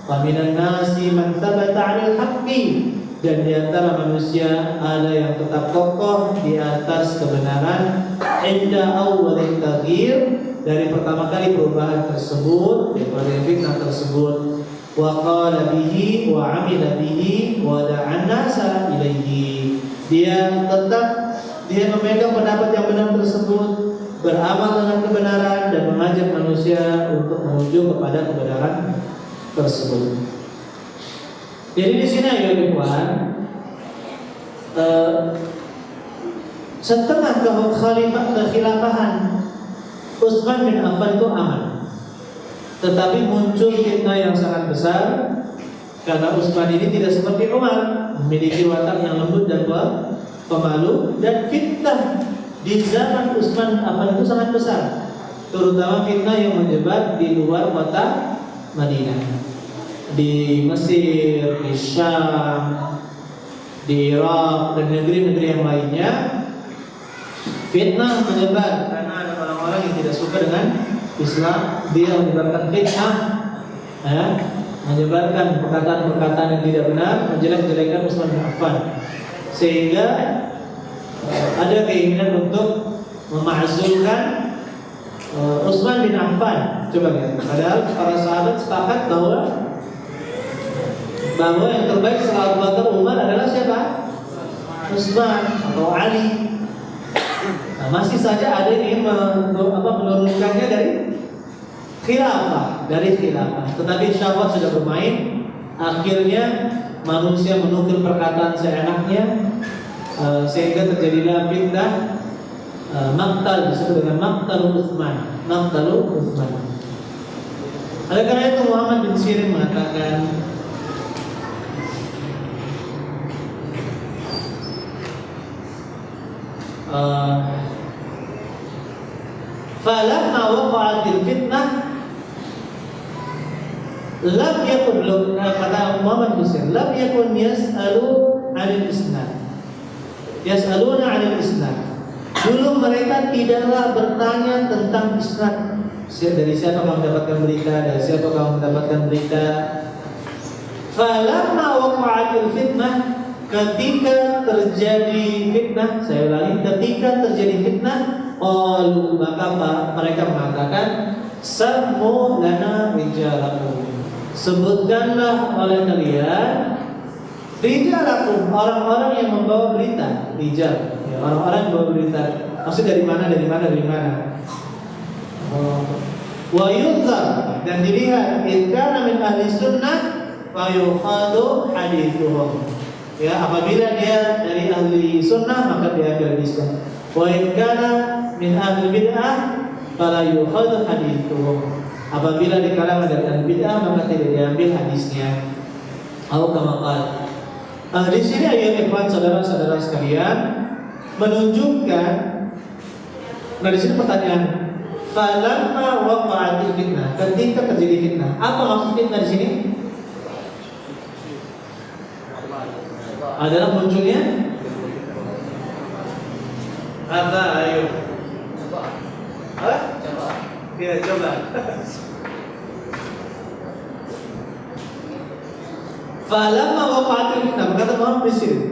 Faminan nasi man thabata 'alal haqqi, dan di antara manusia ada yang tetap kokoh di atas kebenaran. Inda awwalil taghyir, dari pertama kali perubahan tersebut, dari fitnah tersebut. Wa qala bihi wa 'amila bihi wa da'a an-nasa ilaihi, dia memegang pendapat yang benar tersebut, beramal dengan kebenaran, dan mengajak manusia untuk menuju kepada kebenaran tersebut. Jadi di sini ya ikhwan, setengah kekhilafahan Utsman bin Affan itu aman. Tetapi muncul fitnah yang sangat besar karena Utsman ini tidak seperti Umar, memiliki watak yang lembut dan pemalu, dan fitnah di zaman Utsman bin Affan itu sangat besar, terutama fitnah yang menyebar di luar kota Madinah, di Mesir, di Syam, di Irak, dan negeri-negeri yang lainnya. Fitnah menyebar karena ada orang-orang yang tidak suka dengan Islam, dia menyebarkan fitnah, menyebarkan perkataan-perkataan yang tidak benar, menjelek-jelekan Utsman bin Affan, sehingga ada keinginan untuk memakzulkan Utsman bin Affan. Coba lihat, padahal para sahabat sepakat bahwa yang terbaik setelah Abu Bakar, Umar adalah siapa? Utsman atau Ali. Nah, masih saja ada yang menurunkannya dari khilafah. Tetapi syahwat sudah bermain. Akhirnya manusia menukil perkataan seenaknya, sehingga terjadilah fitnah maktal, disebut dengan maktalu Utsman. Oleh karena itu Muhammad bin Sirin mengatakan, falamma waqa'atil fitnah lam yakun, kata Muhammad bin Sirin, lam yakun yas'aluna 'anil isnad. Dulu mereka tidaklah bertanya tentang isnad. Dari siapa kamu mendapatkan berita? Falamma waqa'atil fitnah, ketika terjadi fitnah, saya ulangi, ketika terjadi fitnah, maka mereka mengatakan, sammu lana rijalakum, sebutkanlah oleh kalian rijalakum, orang-orang yang membawa berita. Rijal, ya, orang-orang yang membawa berita. Maksud dari mana? Wa yunzar, dan dilihat, in kana min ahli sunnah fa yukhadu hadithuhum. Ya, apabila dia dari ahli sunnah maka dia ambil hadisnya. Wa in kana min ahli bid'ah fala yukhadhu hadithuhum. Apabila di kalangan dari ahli bid'ah maka tidak diambil hadisnya. Atau kama qala. Di sini ayat ikhwan saudara-saudara sekalian menunjukkan. Nah, di sini pertanyaan, falamma waqa'atil fitnah, ketika terjadi fitnah. Apa maksud fitnah di sini? Adalah munculnya apa? Ayo. Ya, coba. Falamma waqa'atil fitnah, berkata Muhammad bin Sirin,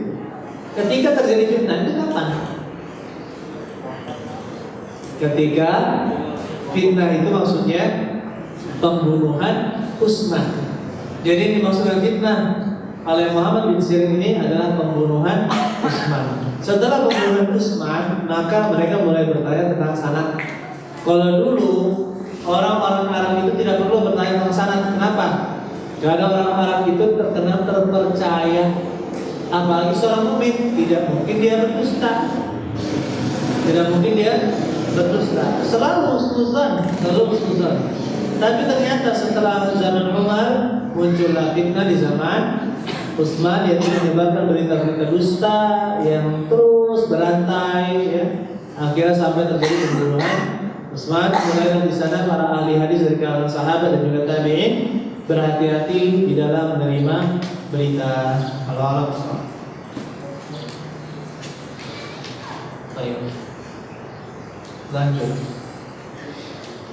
ketika terjadi fitnah itu kapan? Ketika fitnah itu maksudnya pembunuhan Utsman. Jadi yang dimaksudkan fitnah oleh Muhammad bin Sirin ini adalah pembunuhan Utsman. Setelah pembunuhan Utsman, maka mereka mulai bertanya tentang sanad. Kalau dulu orang-orang Arab itu tidak perlu bertanya tentang sanad. Kenapa? Karena orang Arab itu terkenal terpercaya. Apalagi seorang mukmin, tidak mungkin dia berdusta. Selalu suzan. Tapi ternyata setelah zaman Umar muncullah fitnah di zaman Utsman, yaitu menyebarkan berita-berita dusta yang terus berantai, ya. Akhirnya sampai terjadi pembunuhan Utsman. Mulai dari sana para ahli hadis dari kalangan sahabat dan juga tabi'in berhati-hati di dalam menerima berita. Allah. Baik. Lanjut.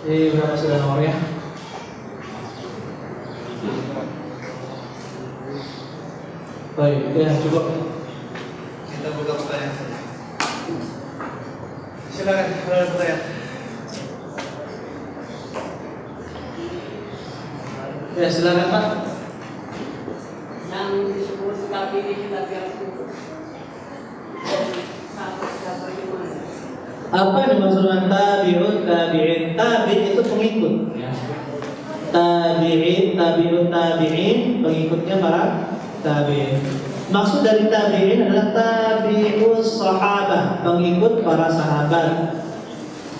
Ini berapa sudah nomornya? Baik, ya cukup. Kita buka pertanyaan saja. Silakan, kalau ada pertanyaan. Ya silakan Pak. Yang disebut tabi'in tabi'at sahabat gimana? Apa yang dimaksud dengan tabi'ut tabi'in? Tabi' itu pengikut ya. Tabi'in, tabi'ut tabi'in, pengikutnya para tabi'in. Maksud dari tabi'in adalah tabi'us sahabah, pengikut para sahabat.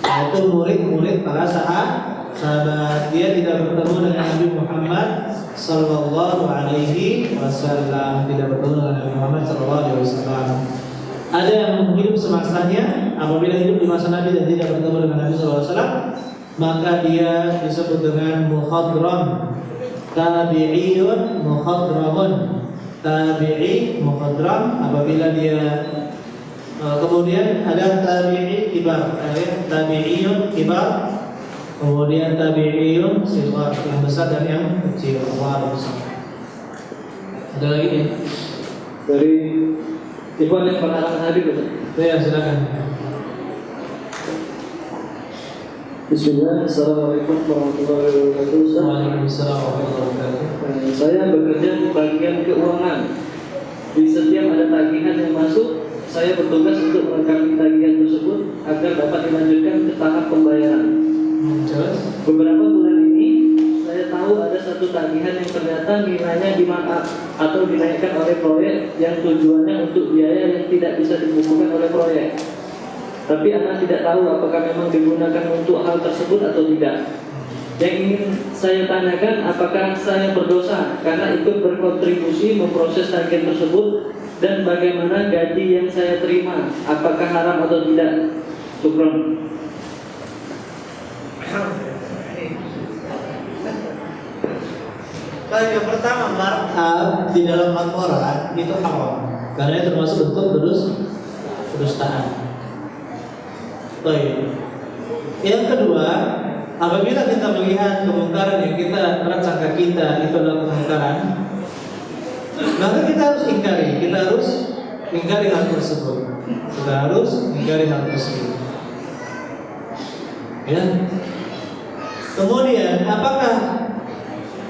Yaitu murid-murid para sahabat. Dia tidak bertemu dengan Nabi Muhammad sallallahu alaihi wasallam, tidak bertemu dengan Nabi Muhammad sallallahu alaihi wasallam. Ada yang hidup semasanya, apabila hidup di masa Nabi dan tidak bertemu dengan Nabi sallallahu alaihi wasallam, maka dia disebut dengan mukhadram. Tabi'iyun mukhadramun. Tabi'i mukhadram apabila dia kemudian ada tabi'i kibar, tabi'iyun kibar. Kemudian tabi'iyun sighar, yang besar dan yang kecil. Allah besar. Ada lagi ya? Dari Ikhwan yang pernah hadir betul? Ya silakan. Bismillah, Assalamualaikum warahmatullahi wabarakatuh. Waalaikumsalam warahmatullahi wabarakatuh. Saya bekerja di bagian keuangan. Di setiap ada tagihan yang masuk, saya bertugas untuk melengkapi tagihan tersebut agar dapat dilanjutkan ke tahap pembayaran. Beberapa bulan ini saya tahu ada satu tagihan yang ternyata nilainya dimarkup atau dinaikkan oleh proyek yang tujuannya untuk biaya yang tidak bisa dibukukan oleh proyek. Tapi Anda tidak tahu apakah memang digunakan untuk hal tersebut atau tidak. Yang ingin saya tanyakan, apakah saya berdosa karena ikut berkontribusi memproses tagihan tersebut, dan bagaimana gaji yang saya terima, apakah haram atau tidak? Syukron. Baik, yang pertama markup di dalam laporan itu haram karena itu termasuk bentuk kedustaan. Baik. Yang kedua, apabila kita melihat kemungkaran yang kita prasangka kita itu adalah kemungkaran, maka kita harus ingkari. Kita harus ingkari hal tersebut. Ya. Kemudian, apakah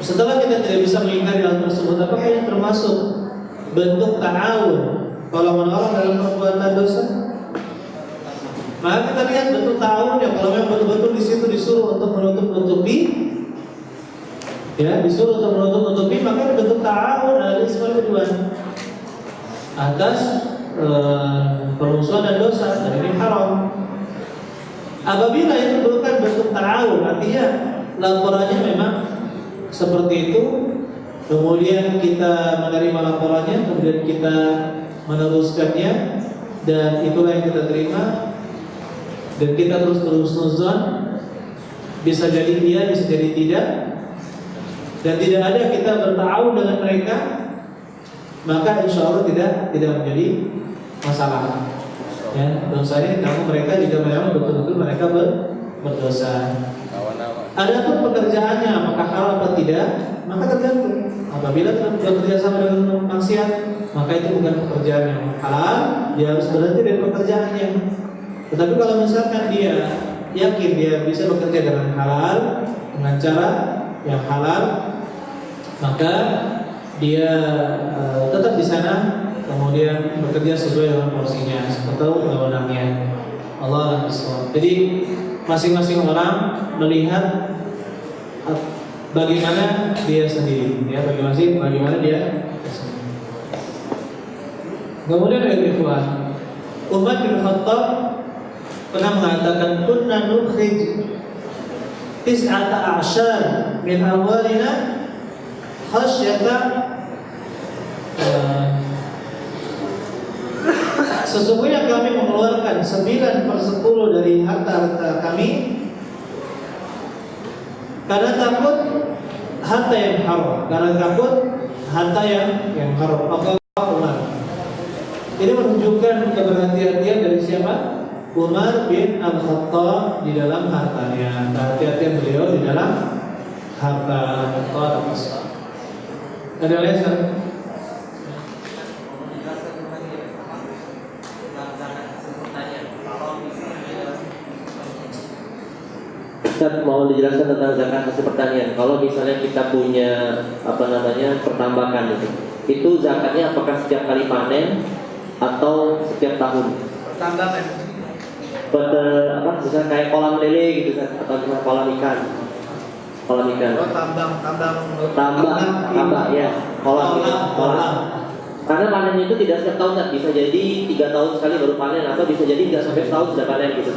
setelah kita tidak bisa mengingkari hal tersebut, apakah ini termasuk bentuk ta'awun kalau menolong dalam perbuatan dosa? Maka kita lihat bentuk ta'awun ya, kalau memang betul-betul di situ disuruh untuk menutup-nutupi, ya disuruh untuk menutup-nutupi, maka bentuk ta'awun adalah ismul udwan atas permusuhan dan dosa, dan ini haram. Apabila itu bukan bentuk ta'awun, artinya laporannya memang seperti itu, kemudian kita menerima laporannya, kemudian kita meneruskannya, dan itulah yang kita terima, dan kita terus nuzon, bisa jadi iya, bisa jadi tidak, dan tidak ada kita berta'awun dengan mereka, maka insya Allah tidak menjadi masalah. Ya, dosanya namun mereka juga memang betul-betul mereka berdosa. Adapun pekerjaannya apakah halal atau tidak, maka tergantung. Apabila bekerja sama dengan maksiat, maka itu bukan pekerjaan yang halal, dia harus berhenti dari pekerjaannya. Tetapi kalau misalkan dia yakin dia bisa bekerja dengan halal, dengan cara yang halal, maka dia tetap di sana, kemudian bekerja sesuai dengan porsinya atau wewenangnya. Allah SWT. Jadi masing-masing orang melihat bagaimana dia sendiri, ya bagaimana dia sendiri. Kemudian ada ikhwan, Umar bin Khattab pernah mengatakan, kunna nukhrij tis'ata a'syar min awalina khasyata, sesungguhnya kami mengeluarkan 9/10 dari harta kami karena takut harta yang haram, karena takut harta yang haram. Maka Umar. Ini menunjukkan keberhati-hatian dari siapa? Umar bin Al-Khattab di dalam hartanya. Kehati-hatian beliau di dalam harta. Ada lesan? Ustaz, mau dijelaskan tentang zakat hasil pertanian. Kalau misalnya kita punya pertambakan itu zakatnya apakah setiap kali panen atau setiap tahun? Pertambangan. Misalnya kayak kolam lele gitu kan, atau misalnya kolam ikan. Oh, tambang ya, kolam. Karena panennya itu tidak setiap tahun kan, bisa jadi 3 tahun sekali baru panen, atau bisa jadi nggak sampai setahun sudah panen gitu.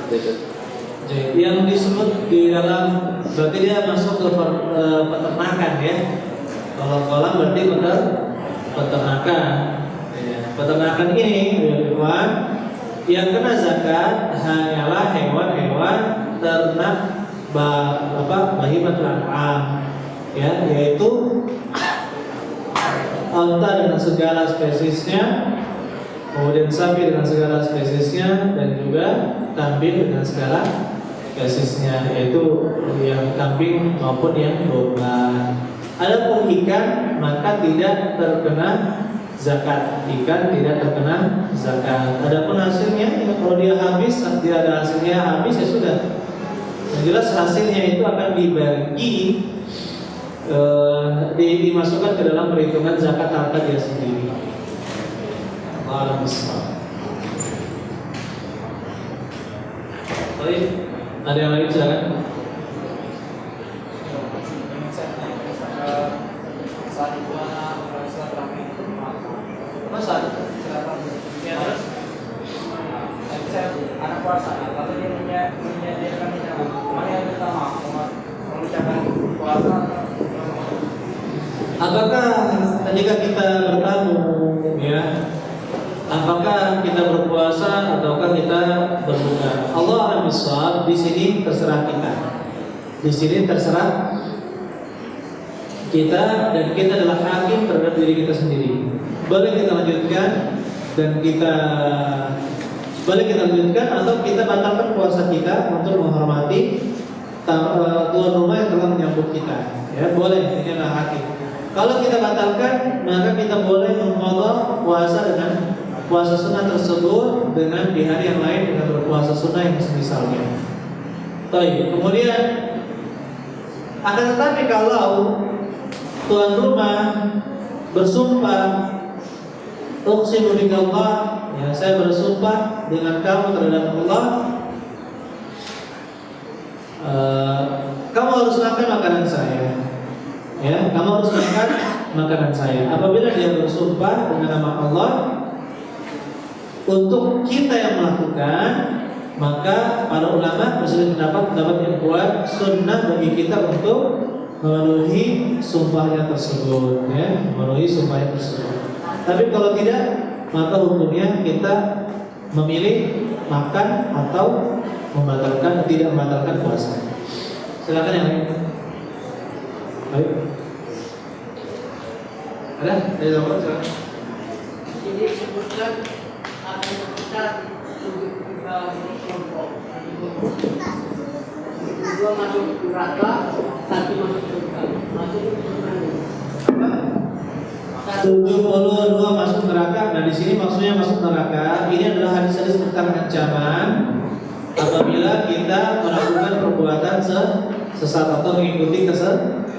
Yang disebut di dalam, berarti dia masuk ke peternakan ya. Kalau kolam berarti benar peternakan. Peternakan ini yang kena zakat hanyalah hewan-hewan ternak bahimatul an'am, ya, yaitu unta dengan segala spesiesnya, kemudian sapi dengan segala spesiesnya, dan juga kambing dengan segala spesiesnya, yaitu yang kambing maupun yang domba. Adapun ikan maka tidak terkena zakat. Ikan tidak terkena zakat. Adapun hasilnya, ya, kalau dia habis, dia ada hasilnya habis, ya sudah. Yang jelas hasilnya itu akan dibagi, dimasukkan ke dalam perhitungan zakat harta dia sendiri. Baik, ada yang lain silakan. Masa? Ya, terus anak puasa, lalu dia menyediakan hidangan. Mana yang pertama? Mengucapkan puasa. Apakah ketika kita bertamu, ya, apakah kita berpuasa ataukah kita berbuka? Allah alam bisawab. Di sini terserah kita. Di sini terserah kita, dan kita adalah hakim terhadap diri kita sendiri. Boleh kita lanjutkan atau kita batalkan puasa kita untuk menghormati tuan rumah yang telah menyambut kita. Ya, boleh, ini adalah hakim. Kalau kita batalkan, maka kita boleh mengqadha puasa dengan puasa sunnah tersebut dengan di hari yang lain dengan berpuasa sunnah yang semisalnya. Baik, kemudian akan tetapi kalau tuan rumah bersumpah, uqsimu billahi, ya, saya bersumpah dengan kamu terhadap Allah, kamu harus makan makanan saya. Ya, kamu harus makan makanan saya. Apabila dia bersumpah dengan nama Allah untuk kita yang melakukan, maka para ulama berselisih pendapat yang kuat sunnah bagi kita untuk memenuhi sumpahnya tersebut, ya, memenuhi sumpahnya tersebut. Tapi kalau tidak, maka hukumnya kita memilih makan atau tidak membatalkan puasa. Silakan yang lain. Baik. Ada? Dari nomor silakan. Jadi sebutkan ada yang kita kelompok. Dua masuk neraka, satu masuk surga. Masuk surga. 72 masuk neraka. Nah, di sini maksudnya masuk neraka. Ini adalah hadis-hadis tentang ancaman apabila kita melakukan perbuatan sesat atau mengikuti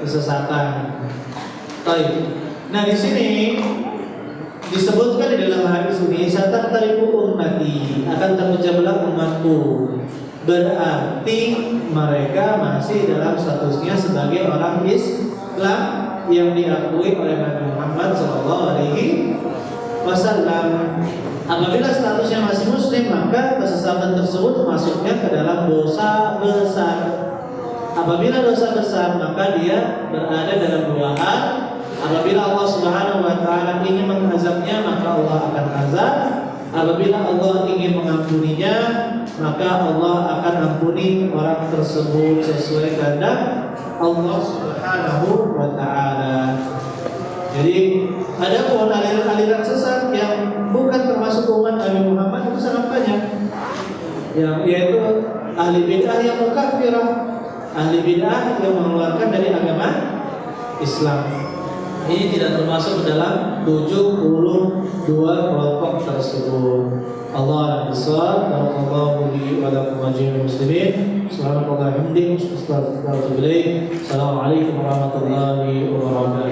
kesesatan. Baik. Nah, di sini disebutkan di dalam hadis ini, "Sataqtaribu ummati", akan terpecah belah umatku. Berarti mereka masih dalam statusnya sebagai orang Islam yang diakui oleh Nabi Muhammad SAW. Apabila statusnya masih Muslim, maka kesesatan tersebut masuknya ke dalam dosa besar. Apabila dosa besar, maka dia berada dalam dua hal. Apabila Allah Subhanahu wa taala ingin mengazabnya, maka Allah akan azab. Apabila Allah ingin mengampuninya, maka Allah akan ampuni orang tersebut sesuai kehendak Allah Subhanahu wa taala. Jadi ada pun aliran-aliran sesat yang bukan termasuk umat Nabi Muhammad itu sangat banyak. Yaitu ahli bid'ah yang mukafirah, ahli bid'ah yang mengeluarkan dari agama Islam. Ini tidak termasuk dalam 72 kelompok tersebut. Allah bisawab, barakallahu li wa lakum wa jami'il muslimin. Subhanallah wa bihamdihi, astaghfirullahaladzim. Assalamualaikum warahmatullahi wabarakatuh.